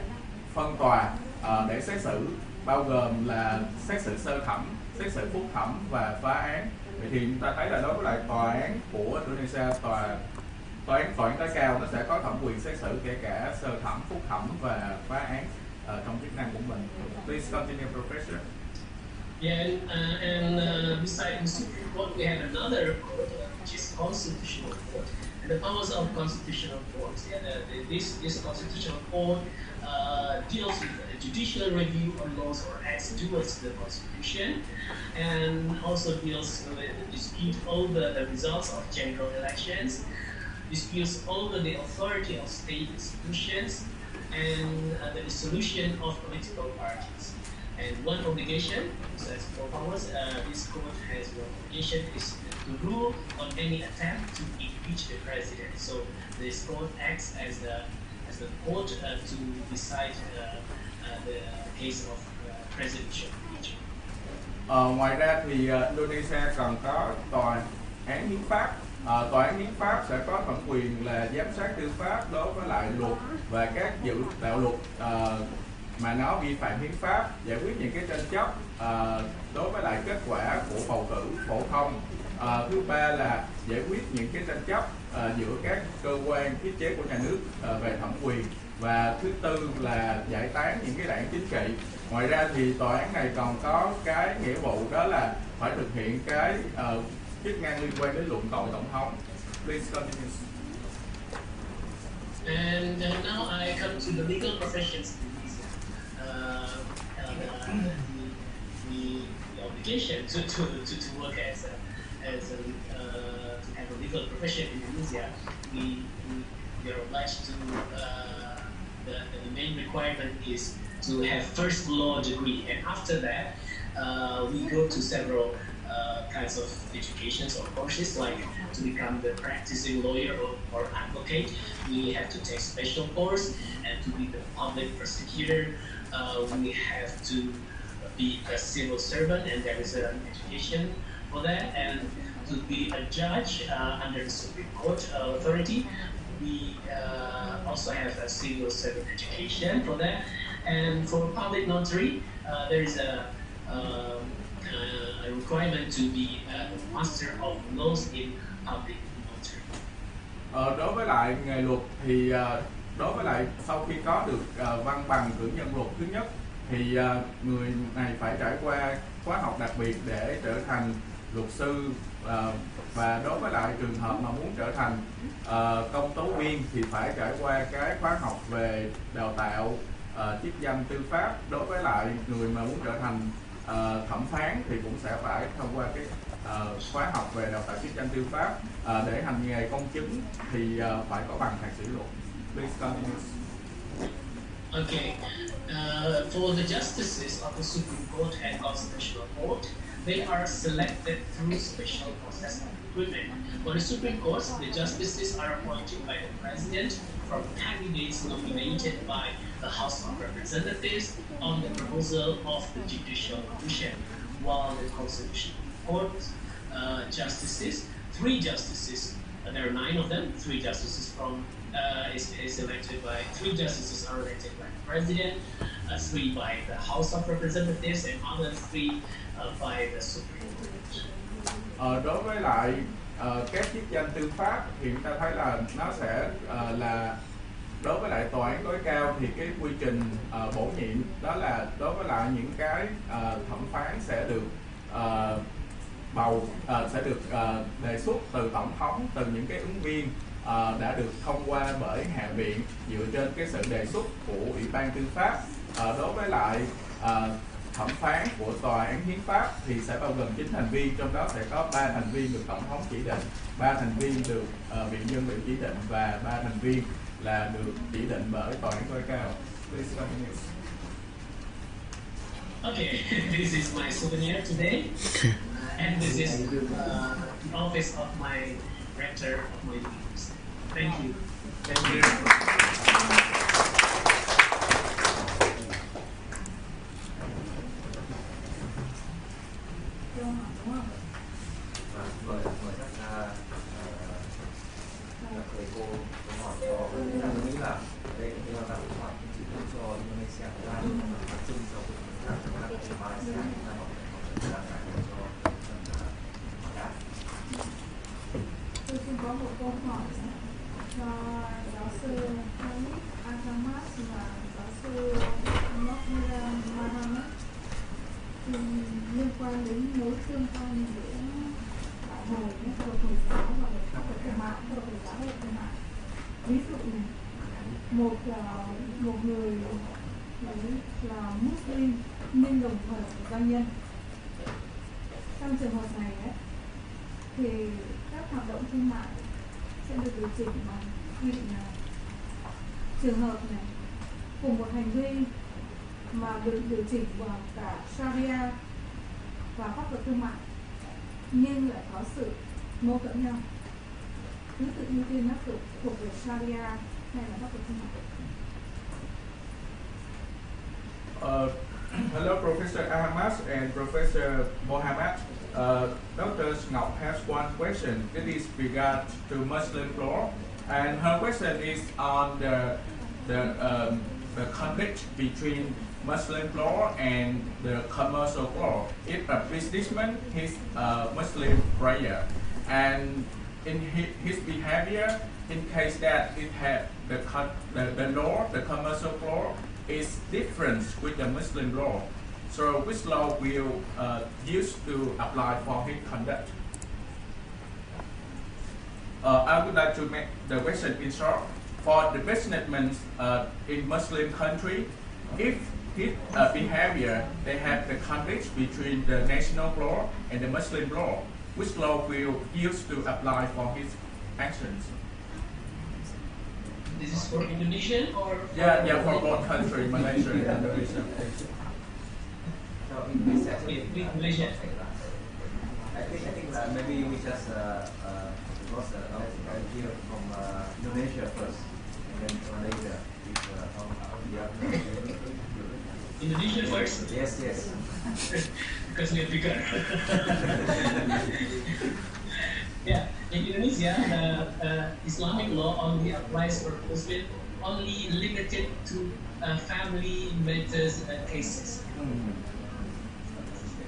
phân tòa để xét xử, bao gồm là xét xử sơ thẩm, xét xử phúc thẩm và phá án. Vậy thì chúng ta thấy là đối với lại tòa án của Indonesia, tòa án tối cao nó sẽ có thẩm quyền xét xử kể cả sơ thẩm, phúc thẩm và phá án trong chức năng của mình. Please continue, Professor. Yeah, and besides the Supreme Court, we have another court, which is Constitutional Court. And the powers of Constitutional Court. This Constitutional Court deals with the judicial review of laws or acts towards the Constitution, and also deals with dispute over the results of general elections, disputes over the authority of state institutions, and the dissolution of political parties. And one obligation, so as for powers, this court has one obligation is to rule on any attempt to impeach the president. So this court acts as the court to decide the case of presidential impeachment. Ngoài ra thì Indonesia còn có tòa án hiến pháp. Tòa án hiến pháp sẽ có thẩm quyền là giám sát tư pháp đối với lại luật và các dự đạo luật mà nó vi phạm hiến pháp, giải quyết những cái tranh chấp đối với lại kết quả của bầu cử phổ thông. Thứ ba là giải quyết những cái tranh chấp giữa các cơ quan thiết chế của nhà nước về thẩm quyền, và thứ tư là giải tán những cái đảng chính trị. Ngoài ra thì tòa án này còn có cái nghĩa vụ đó là phải thực hiện cái chức năng liên quan đến luận tội tổng thống. Please continue. And now I come to the legal professions. The obligation to work as to have a legal profession in Indonesia, we are obliged to the main requirement is to have first law degree, and after that we go to several kinds of educations or courses, like to become the practicing lawyer or advocate. We have to take special course, and to be the public prosecutor we have to be a civil servant, and there is an education for that. And to be a judge under the Supreme Court authority, we also have a civil servant education for that. And for public notary, there is a requirement to be a master of laws in public notary. Đối với lại nghề luật thì đối với lại sau khi có được văn bằng cử nhân luật thứ nhất thì người này phải trải qua khóa học đặc biệt để trở thành luật sư, và đối với lại trường hợp mà muốn trở thành công tố viên thì phải trải qua cái khóa học về đào tạo chức danh tư pháp. Đối với lại người mà muốn trở thành thẩm phán thì cũng sẽ phải thông qua cái khóa học về đào tạo chức danh tư pháp, để hành nghề công chứng thì phải có bằng thạc sĩ luật. Please continue. Okay. For the justices of the Supreme Court and Constitutional Court, they are selected through special process of recruitment. For the Supreme Court, the justices are appointed by the President from candidates nominated by the House of Representatives on the proposal of the Judicial Commission, while the Constitutional Court justices, 3 justices, there are 9 of them, 3 justices is elected by 3 justices are elected by the President, 3 by the House of Representatives, and other 3 by the Supreme Court. Đối với lại các chức danh tư pháp thì chúng ta thấy là nó sẽ là đối với lại tòa án tối cao thì cái quy trình bổ nhiệm đó là đối với lại những cái thẩm phán sẽ được đề xuất từ tổng thống, từ những cái ứng viên đã được thông qua bởi Hạ viện dựa trên cái sự đề xuất của Ủy ban Tư pháp. Đối với lại thẩm phán của Tòa án Hiến pháp thì sẽ bao gồm 9 thành viên, trong đó sẽ có 3 thành viên được tổng thống chỉ định, 3 thành viên được viện dân biểu chỉ định và 3 thành viên là được chỉ định bởi Tòa án tối cao. Please continue. Okay, this is my souvenir today, and this is the office of my rector of my university. Thank you. Thank you. Mời các thầy cô hỏi cho tôi nghĩ là đây cũng là câu hỏi chỉ cho Indonesia và tập trung cho các Malaysia và tôi xin có một câu hỏi cho giáo sư Ahamat và giáo sư Mohammed liên quan đến mối tương quan giữa đạo hồi với Hồi giáo và pháp luật thương mại, Hồi giáo và thương mại. Ví dụ này, một người là Muslim nhưng đồng thời là doanh nhân. Trong trường hợp này ấy, thì các hoạt động thương mại sẽ được điều chỉnh bằng quy định nào? Trường hợp này, cùng một hành vi mà được điều chỉnh vào cả Sharia và pháp luật thương mại nhưng lại có sự mâu thuẫn nhau. Thứ tự ưu tiên áp dụng thuộc về Sharia hay là pháp luật thương mại? Hello, Professor Ahmad and Professor Mohammed. Dr. Ngọc has one question. It is regard to Muslim law, and her question is on the conflict between Muslim law and the commercial law. If a businessman is a Muslim prayer, and in his behavior, in case that it had the law, the commercial law is different with the Muslim law. So which law will used to apply for his conduct? I would like to make the question in short. For the businessmen in Muslim country, if his behavior, they have the conflict between the national law and the Muslim law, which law will used to apply for his actions? This is for Indonesian or? Yeah, for both countries, Malaysia and Indonesia. Malaysia. I think that maybe we just got the idea from Indonesia first, and then Malaysia. Indonesia first? Yes. Because we are bigger. Yeah, in Indonesia, Islamic law only applies for Muslim, only limited to family matters cases.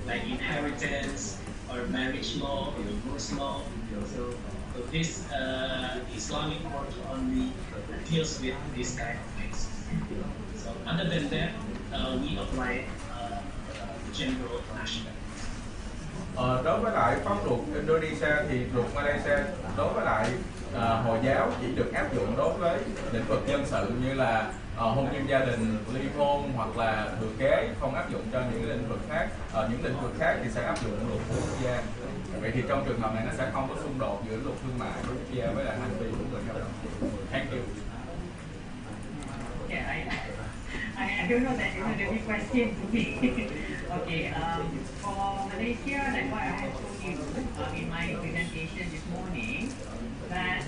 Like inheritance or marriage law or divorce law. So this Islamic court only deals with this kind of cases. So other than that, we apply general national. Đối với lại pháp luật Indonesia thì luật Malaysia đối với lại Hồi giáo chỉ được áp dụng đối với lĩnh vực dân sự như là hôn nhân gia đình, ly hôn hoặc là thừa kế, không áp dụng cho những lĩnh vực khác. Những lĩnh vực khác thì sẽ áp dụng luật của quốc gia. Vậy thì trong trường hợp này nó sẽ không có xung đột giữa luật thương mại của quốc gia với lại hành vi của người lao động. Thank you. Yeah, I don't know that you have any question to me. Okay, for Malaysia, like what I have told you in my presentation this morning, that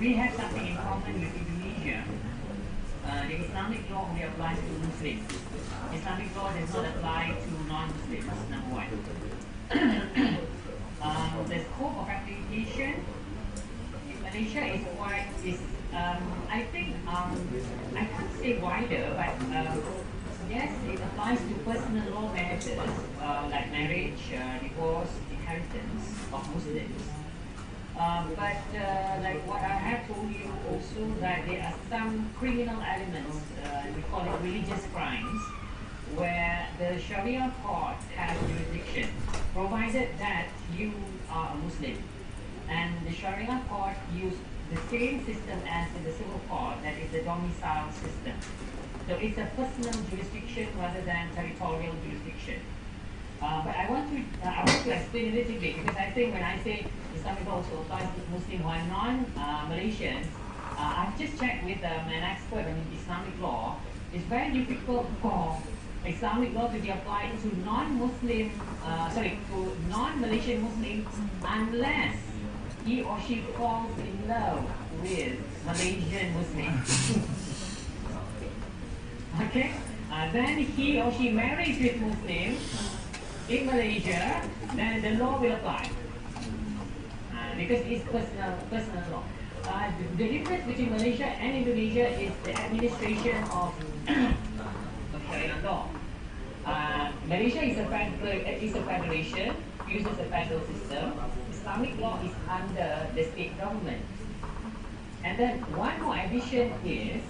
we have something in common with Indonesia. The Islamic law only applies to Muslims. Islamic law does not apply to non-Muslims, number one. The scope of application in Malaysia is quite, I think, I can't say wider, but yes, it applies to personal law matters like marriage, divorce, inheritance of Muslims. But like what I have told you also, that there are some criminal elements, we call it religious crimes, where the Sharia court has jurisdiction, provided that you are a Muslim. And the Sharia court use the same system as in the civil court, that is the domicile system. So it's a personal jurisdiction rather than territorial jurisdiction. But I want to explain a little bit, because I think when I say Islamic law also applies to Muslim who are non-Malaysians, I've just checked with an expert in Islamic law. It's very difficult for Islamic law to be applied to non-Muslim, to non-Malaysian Muslims unless he or she falls in love with Malaysian Muslims. Okay? Then he or she marries with Muslims in Malaysia, then the law will apply. Because it's personal law. The difference between Malaysia and Indonesia is the administration of Sharia law. Malaysia is a federation, uses a federal system. Islamic law is under the state government. And then one more addition is,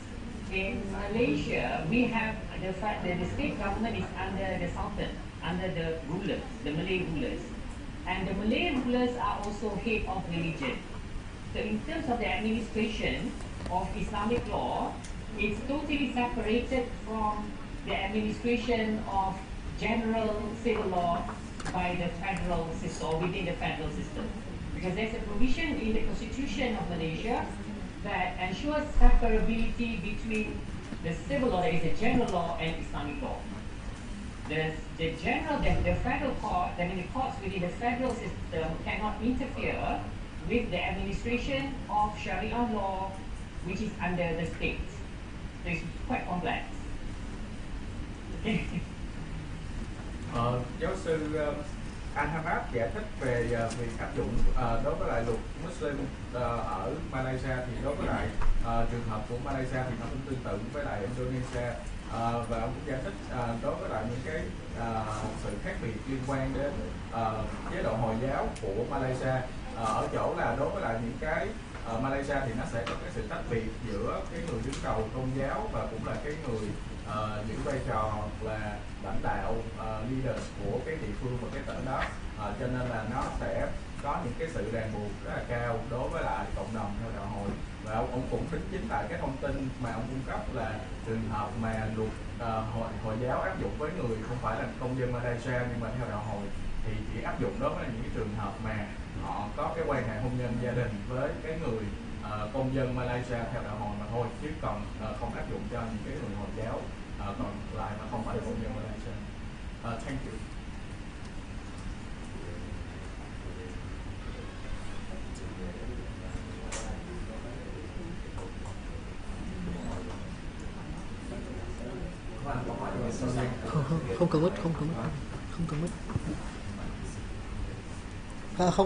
in Malaysia, we have the fact that the state government is under the Sultan, under the rulers, the Malay rulers. And the Malay rulers are also head of religion. So in terms of the administration of Islamic law, it's totally separated from the administration of general civil law by the federal system, or within the federal system. Because there's a provision in the Constitution of Malaysia that ensures separability between the civil law, that is the general law, and Islamic law. The federal court, the courts within the federal system cannot interfere with the administration of Sharia law, which is under the state. So it's quite complex. Okay. Giáo sư Al-Hamad giải thích về việc áp dụng đối với lại luật Muslim ở Malaysia, thì đối với lại trường hợp của Malaysia thì nó cũng tương tự với lại Indonesia, và ông cũng giải thích đối với lại những cái sự khác biệt liên quan đến chế độ Hồi giáo của Malaysia, ở chỗ là đối với lại những cái Malaysia thì nó sẽ có cái sự tách biệt giữa cái người đứng đầu tôn giáo và cũng là cái người giữ vai trò là lãnh đạo leaders của cái địa phương và cái tỉnh đó, cho nên là nó sẽ có những cái sự ràng buộc rất là cao đối với lại cộng đồng theo đạo Hồi. Và ông cũng đính chính lại cái thông tin mà ông cung cấp là trường hợp mà luật Hồi giáo áp dụng với người không phải là công dân Malaysia nhưng mà theo đạo Hồi thì chỉ áp dụng đối với những cái trường hợp mà họ có cái quan hệ hôn nhân gia đình với cái người công dân Malaysia theo đạo Hồi mà thôi, chứ còn không áp dụng cho những cái người Hồi giáo còn lại mà không phải là công dân Malaysia. Thank you. Không cần mít, không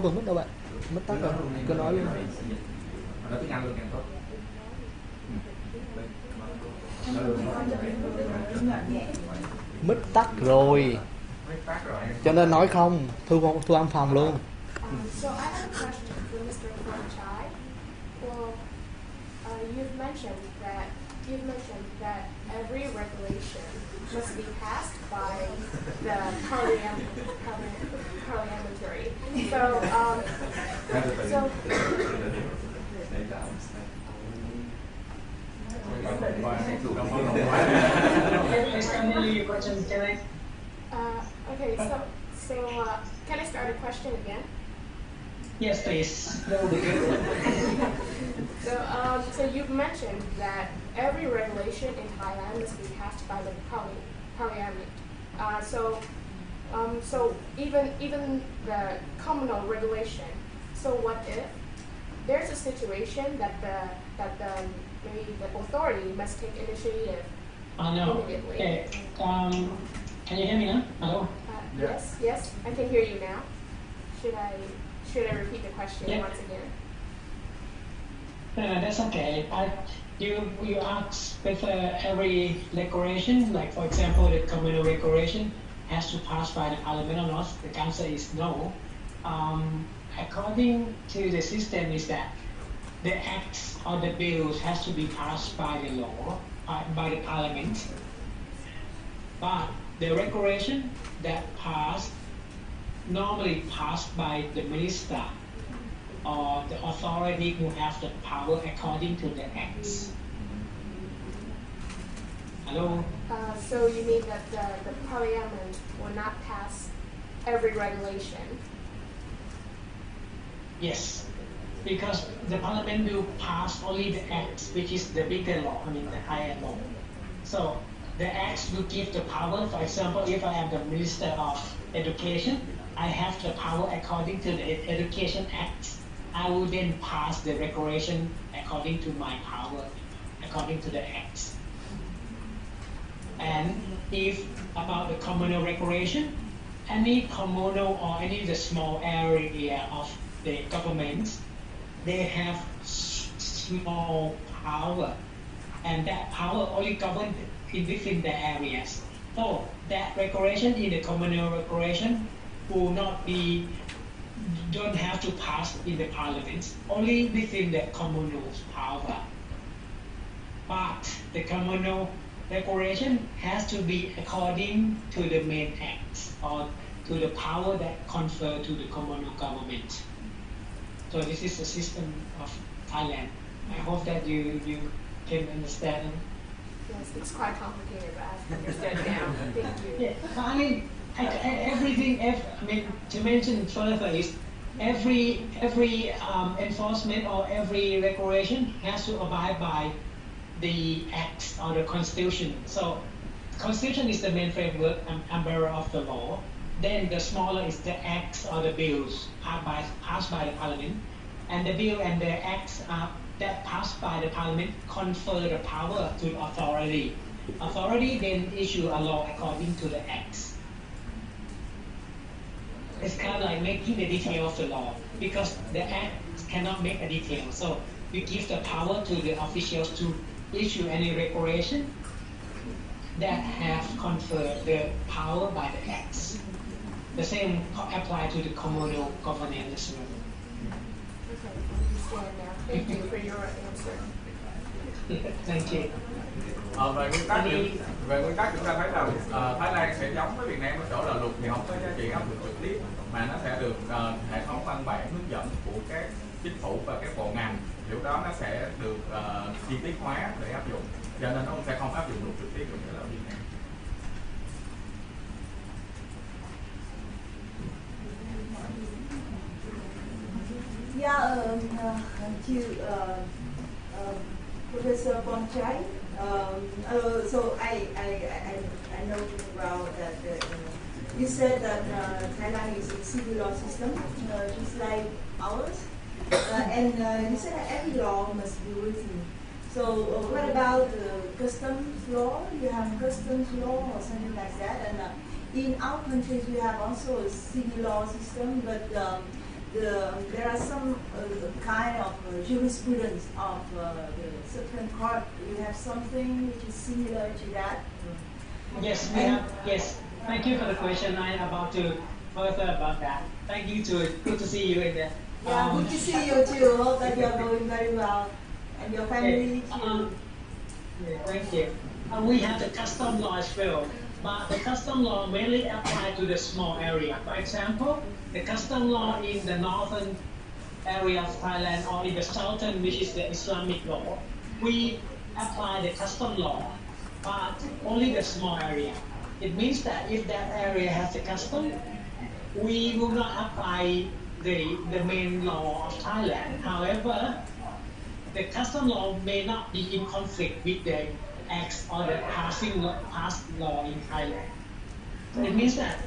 cần mít đâu bạn, mít tắt rồi, cứ nói luôn. Nói tiếng Anh luôn càng tốt. Mít tắt rồi, cho nên nói không, thu âm phòng luôn. So I have a question for Mr. Chai. Well, you've mentioned that every regulation must be passed by the parliamentary. Okay, so can I start a question again? Yes, please. That would be good. So you've mentioned that every regulation in Thailand must be passed by the parliament. So even the communal regulation. So what if there's a situation that maybe the authority must take initiative immediately? Okay. Can you hear me now? Hello. Yes, I can hear you now. Should I repeat the question once again? No, that's okay. You asked whether every regulation, like for example the communal regulation, has to pass by the parliament or not. The answer is no. According to the system is that the acts or the bills has to be passed by the law, by the parliament. But the regulation that normally passed by the minister or the authority who have the power according to the acts. Hello? So you mean that the parliament will not pass every regulation? Yes, because the parliament will pass only the acts, which is the bigger law, the higher law. So the acts will give the power. For example, if I am the Minister of Education, I have the power according to the Education Act. I will then pass the regulation according to my power, according to the acts. And if about the communal regulation, any communal or any the small area of the government, they have small power, and that power only governed within the areas. So that regulation in the communal regulation will don't have to pass in the parliament, only within the communal power. But the communal regulation has to be according to the main acts or to the power that confer to the communal government. So this is the system of Thailand. I hope that you can understand. Yes, it's quite complicated, but I understand now. Thank you. Yeah, everything. To mention further is every enforcement or every regulation has to abide by the acts or the constitution. So constitution is the main framework and umbrella of the law. Then the smaller is the acts or the bills passed by the parliament, and the bill and the acts that passed by the parliament confer the power to the authority. Authority then issue a law according to the acts. It's kind of like making the detail of the law, because the acts cannot make a detail. So we give the power to the officials to issue any regulation that have conferred the power by the acts. The same apply to the communal governance as well. Okay, I understand now. Thank you for your answer. Thank you. Về nguyên tắc chúng ta thấy là Thái Lan sẽ giống với Việt Nam ở chỗ là luật thì không có giá trị áp dụng trực tiếp, mà nó sẽ được hệ thống văn bản hướng dẫn của các chính phủ và các bộ ngành, điều đó nó sẽ được chi tiết hóa để áp dụng, cho nên nó sẽ không áp dụng luật trực tiếp giống như là ở Việt Nam. Professor Bonchai. So I know well that you said that Thailand is a civil law system, just like ours, and you said that every law must be written. So what about customs law? You have customs law or something like that, and in our countries we have also a civil law system, but there are some kind of jurisprudence of the Supreme Court. You have something which is similar to that? Yes, we have. Yes, thank you for the question. I am about to further about that. Thank you too. Good to see you in there. Yeah, good to see you too. Hope that you are going very well. and your family too. Yeah, thank you. We have the custom law as well, but the custom law mainly apply to the small area. For example, the custom law in the northern area of Thailand or in the southern, which is the Islamic law, we apply the custom law, but only the small area. It means that if that area has a custom, we will not apply the main law of Thailand. However, the custom law may not be in conflict with the acts or the past law in Thailand. So it means that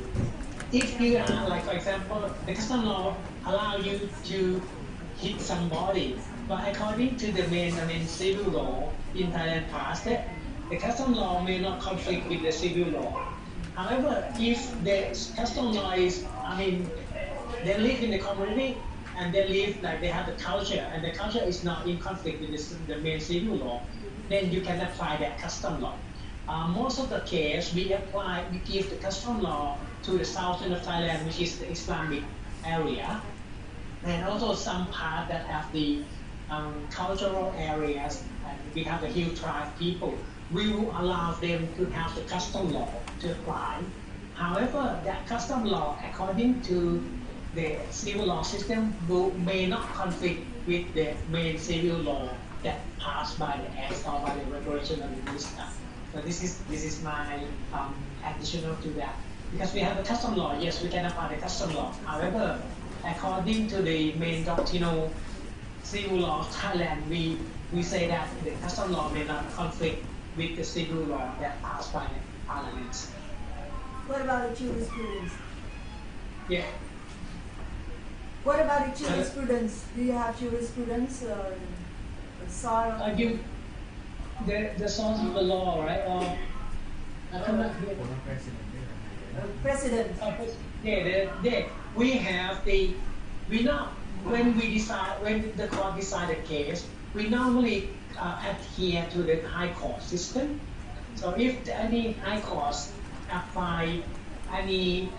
if you are, like for example, the custom law allow you to hit somebody, but according to the main civil law in Thailand past, the custom law may not conflict with the civil law. However, if the custom law is, they live in the community and they live like they have the culture, and the culture is not in conflict with the main civil law, then you can apply that custom law. Most of the case we give the custom law to the southern of Thailand, which is the Islamic area, and also some part that have the cultural areas, and we have the hill tribe people. We will allow them to have the custom law to apply. However, that custom law, according to the civil law system, may not conflict with the main civil law that passed by the acts or by the regulation of the minister. So this is my additional to that. Because we have the custom law, yes, we can apply the custom law. However, according to the main doctrinal civil law of Thailand, we say that the custom law may not conflict with the civil law that passed by the parliament. What about the jurisprudence? Yeah. What about the jurisprudence? Do you have jurisprudence? The source of the law, right? Or President. We have when the court decide a case, we normally adhere to the high court system. So if any high courts apply any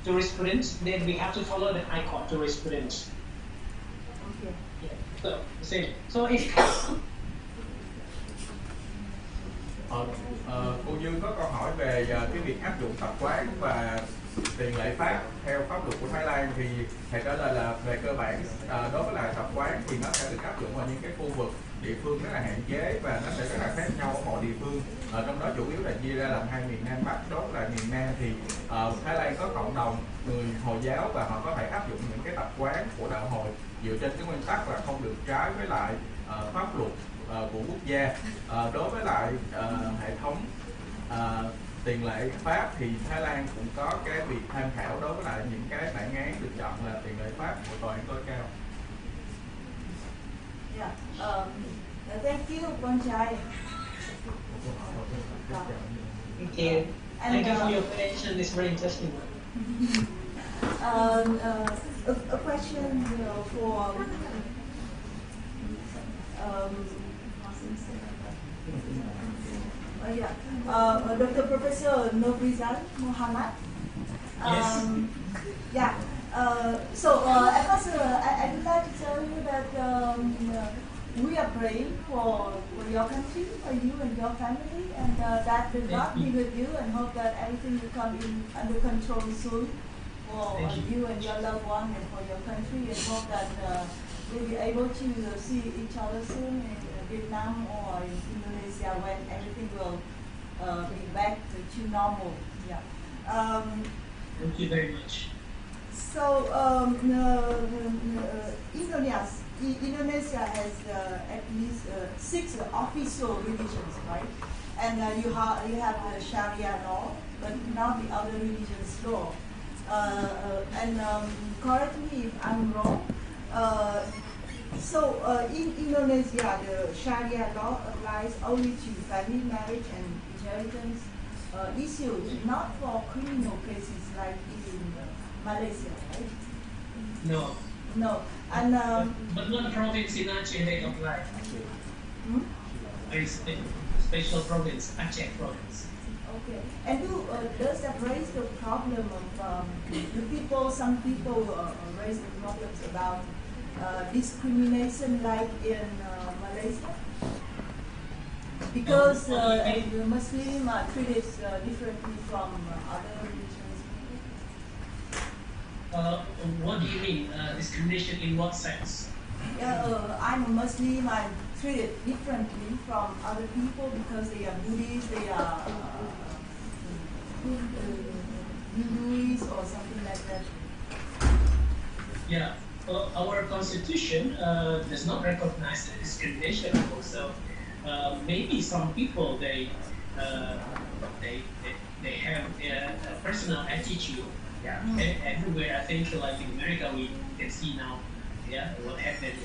jurisprudence, then we have to follow the high court jurisprudence. Okay. Yeah. So if cô Dương có câu hỏi về cái việc áp dụng tập quán và tiền lệ pháp theo pháp luật của Thái Lan, thì thầy trả lời là về cơ bản đối với lại tập quán thì nó sẽ được áp dụng vào những cái khu vực địa phương rất là hạn chế và nó sẽ rất là khác nhau ở mọi địa phương. Trong đó chủ yếu là chia ra làm hai miền Nam Bắc. Đó là miền Nam thì Thái Lan có cộng đồng người Hồi giáo và họ có thể áp dụng những cái tập quán của đạo Hồi dựa trên cái nguyên tắc là không được trái với lại pháp luật của quốc gia. Đối với lại hệ thống tiền lệ pháp thì Thái Lan cũng có cái việc tham khảo đối với lại những cái bản án được chọn là tiền lệ pháp của tòa án tối cao. Yeah. Thank you, Bonchai. Thank you. Thank you for your question. It's very interesting. A question for Dr. Professor Nobrizan Muhammad. Yes. Yeah. At first, I would like to tell you that we are praying for your country, for you and your family, and that the God be with you, and hope that everything will come under control soon for you and your loved one and for your country, and hope that we'll be able to see each other soon in Vietnam or in Indonesia when everything will be back to normal. Yeah. Thank you very much. So Indonesia has at least 6 official religions, right? And you have the Sharia law, but not the other religions' law. Correct me if I'm wrong. In Indonesia, the Sharia law applies only to family marriage and inheritance issues, not for criminal cases like in Malaysia, right? No. No. And but one province in Aceh they apply. A special province, Aceh province. Okay. And does that raise the problem of some people raise the problems about discrimination like in Malaysia? Because the Muslim are treated differently from other religions. What do you mean? Discrimination in what sense? Yeah, I'm a Muslim. I'm treated differently from other people because they are Buddhists, they are Hindus or something like that. Yeah, our constitution does not recognize the discrimination. So maybe some people they have a personal attitude. Yeah, everywhere. I think like in America we can see now. Yeah, what's happening.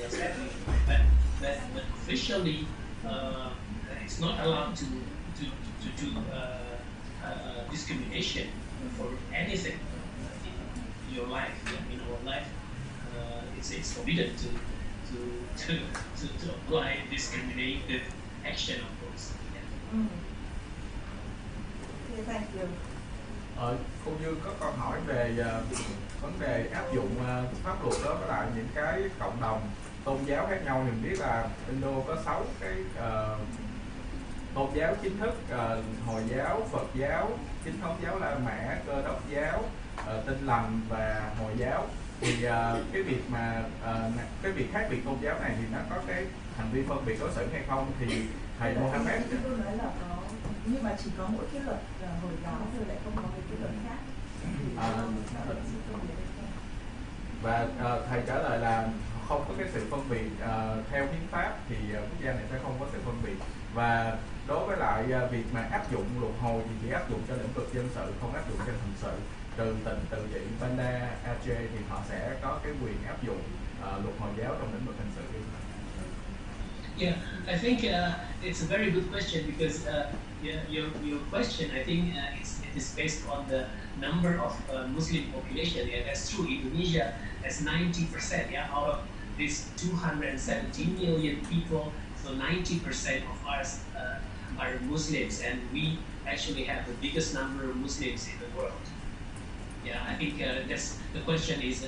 But officially, it's not allowed to do discrimination for anything in your life. Yeah, in our life, it's forbidden to apply discriminative action, of course. Yeah. Okay, thank you. Cô Như có câu hỏi về vấn đề áp dụng pháp luật đó với lại những cái cộng đồng tôn giáo khác nhau. Thì mình biết là Indo có 6 cái tôn giáo chính thức: Hồi giáo, Phật giáo, Chính thống giáo La Mã, Cơ đốc giáo, Tin lành và Hồi giáo. Thì cái việc khác biệt tôn giáo này thì nó có cái hành vi phân biệt đối xử hay không? Thì thầy Mohammed tôi nói là có, nhưng mà chỉ có mỗi cái luật Hồi giáo rồi lại không có mấy cái luật khác. Và thầy trả lời là không có cái sự phân biệt theo hiến pháp, thì quốc gia này sẽ không có sự phân biệt. Và đối với lại việc mà áp dụng luật hồi thì chỉ áp dụng cho lĩnh vực dân sự, không áp dụng cho hình sự. Trừ tỉnh tự trị Banda Aceh thì họ sẽ có cái quyền áp dụng luật Hồi giáo trong lĩnh vực hình sự. Yeah, I think it's a very good question because your question, I think it is based on the number of Muslim population. Yeah, that's true. Indonesia has 90%. Yeah, out of these 217 million people, so 90% of us are Muslims, and we actually have the biggest number of Muslims in the world. Yeah, I think that's the question is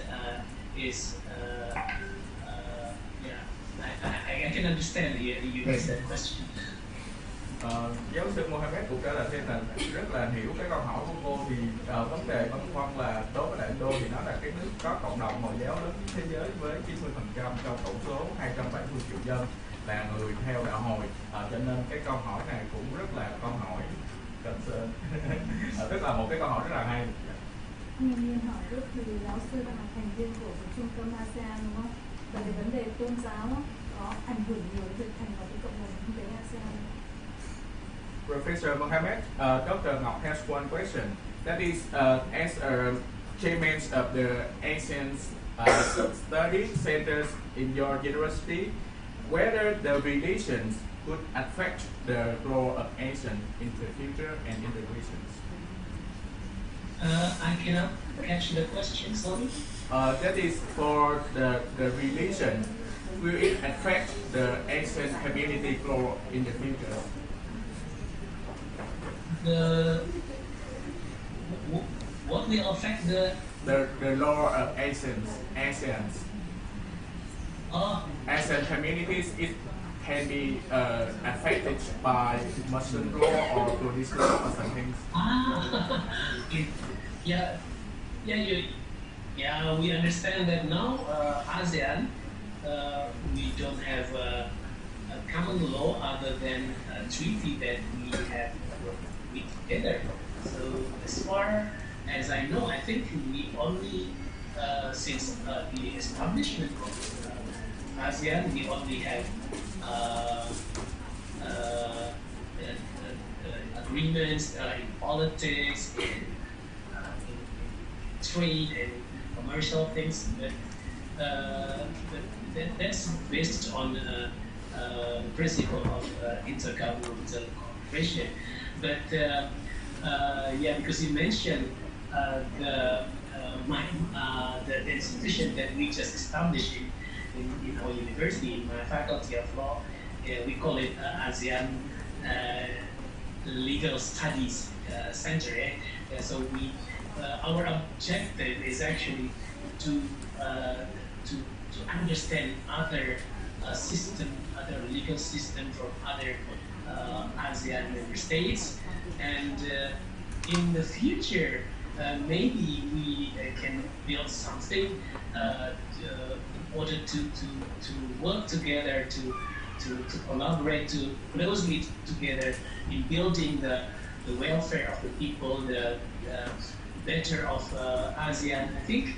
I can understand you asked that question. Giáo sư Mohammed cũng trả lời thêm là rất là hiểu cái câu hỏi của cô. Thì vấn đề băn khoăn là đối với lại Indo thì nó là cái nước có cộng đồng Hồi giáo lớn nhất thế giới với 90% trong tổng số 270 triệu dân là người theo đạo Hồi. Cho nên cái câu hỏi này cũng rất là câu hỏi tức là một cái câu hỏi rất là hay. Nghiên hỏi lúc thì giáo sư đang là thành viên của trung tâm Asean đúng không? Và cái vấn đề tôn giáo có ảnh hưởng nhiều đến việc thành lập cái cộng đồng kinh tế Asean. Professor Mohammed, Dr. Ngọc has one question. That is, as chairman of the Asian Study Centers in your university, whether the relations could affect the role of Asian in the future and in the regions. I cannot catch the question, sorry. That is for the religion. Will it affect the Asian community flow in the future? What will affect the law of Asians? Asian communities, it can be affected by Muslim law or Buddhist law or something. Yeah, we understand that now ASEAN, we don't have a common law other than a treaty that we have together. So as far as I know, I think we only, since the establishment of ASEAN, we only have agreements in politics, in trade and commercial things, but that's based on the principle of intergovernmental cooperation. But because you mentioned the institution that we just established in our university, in my faculty of law, we call it ASEAN Legal Studies Center. So our objective is actually to understand other system, other legal system from other ASEAN member states, and in the future, maybe we can build something in order to work together, to collaborate, to closely together in building the welfare of the people, the better of ASEAN. I think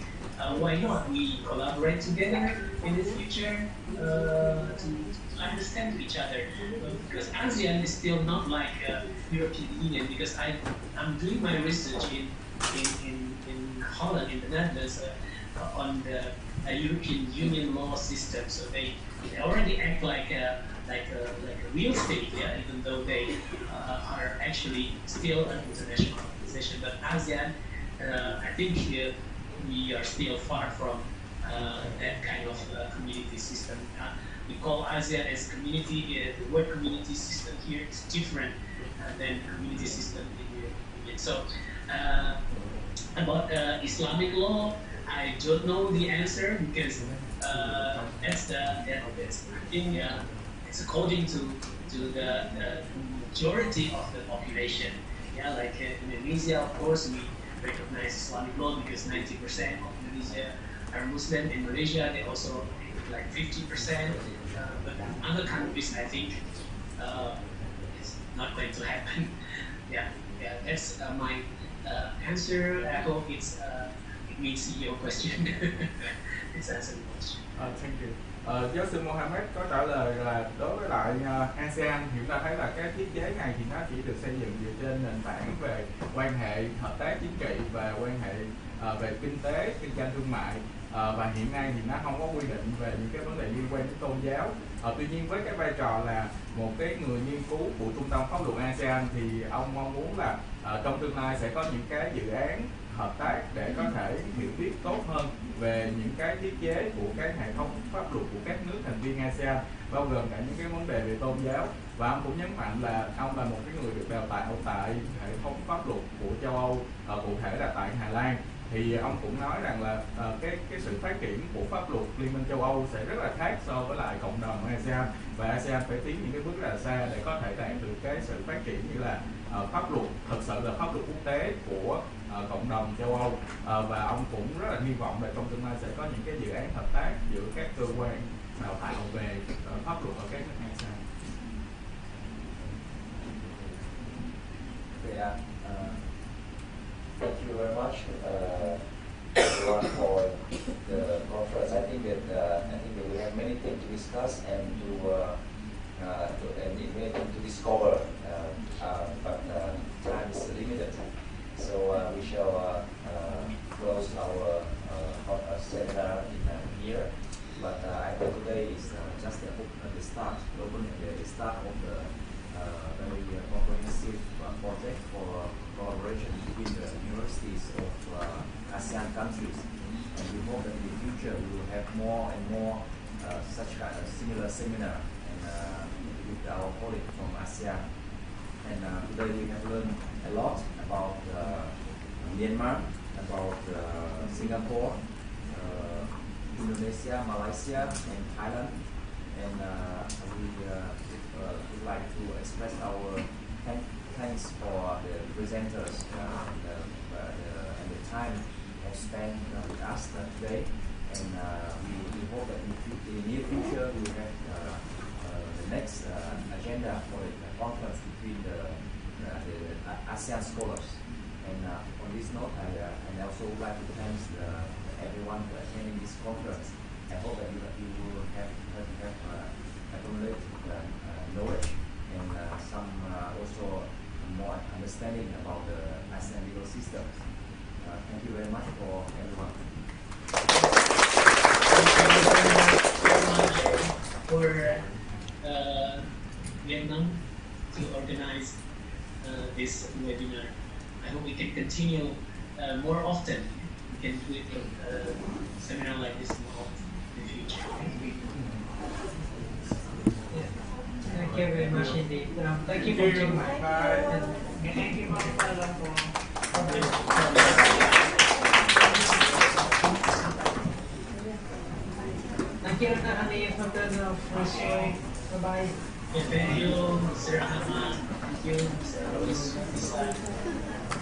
why not we collaborate together in the future to understand each other, because ASEAN is still not like European Union, because I'm doing my research in Holland, in the Netherlands, on the European Union law system. So they already act like a real state, yeah, even though they are actually still an international organization. But ASEAN, I think we are still far from that kind of community system. We call ASEAN as community. The word community system here is different than community system in the Union. So about Islamic law, I don't know the answer, because that's I think it's according to the majority of the population. Yeah, like in Indonesia, of course, we recognize Islamic law because 90% of Indonesia are Muslim. In Malaysia, they also like 50%. But in other countries, I think it's not going to happen. Yeah, that's my answer. I hope it meets your question. It's answered the question. Thank you. Giáo sư Mohammed có trả lời là đối với lại ASEAN thì chúng ta thấy là cái thiết chế này thì nó chỉ được xây dựng dựa trên nền tảng về quan hệ hợp tác chính trị và quan hệ về kinh tế, kinh doanh thương mại, và hiện nay thì nó không có quy định về những cái vấn đề liên quan đến tôn giáo. Tuy nhiên với cái vai trò là một cái người nghiên cứu của Trung tâm Pháp luật ASEAN thì ông mong muốn là trong tương lai sẽ có những cái dự án hợp tác để có thể hiểu biết tốt hơn về những cái thiết chế của cái hệ thống pháp luật của các nước thành viên ASEAN, bao gồm cả những cái vấn đề về tôn giáo. Và ông cũng nhấn mạnh là ông là một cái người được đào tạo tại hệ thống pháp luật của châu Âu, cụ thể là tại Hà Lan. Thì ông cũng nói rằng là cái sự phát triển của pháp luật Liên minh châu Âu sẽ rất là khác so với lại cộng đồng ASEAN, và ASEAN phải tiến những cái bước rất là xa để có thể đạt được cái sự phát triển như là pháp luật thật sự là pháp luật quốc tế của cộng đồng châu Âu. Và ông cũng rất là hy vọng là trong tương lai sẽ có những cái dự án hợp tác giữa các cơ quan đào tạo về pháp luật ở các nước ASEAN. Thank you very much, everyone, for the conference. I think that we have many things to discuss and many things to discover, but time is limited. So we shall close our seminar in here. But I think today is just the start, the start of the very comprehensive project for collaboration between the universities of ASEAN countries. And we hope that in the future we will have more and more such kind of similar seminar with our colleagues from ASEAN. And today we have learned a lot about Myanmar, about Singapore, Indonesia, Malaysia, and Thailand. And we would like to express our thanks for the presenters and the time they spent with us today. And we hope that in the near future we will have the next agenda for the conference between the ASEAN scholars. And on this note, I also would like to thank everyone for attending this conference. I hope that you will have accumulated knowledge and some also more understanding about the ASEAN legal systems. Thank you very much for everyone. For Vietnam to organize this webinar. I hope we can continue more often. We can do a seminar like this more in the future. Thank you very much indeed. Thank you for joining. Thank you Thank you. you any further question? Bye-bye. Thank you, Sir Ahmad. Thank you, Mr. Rose.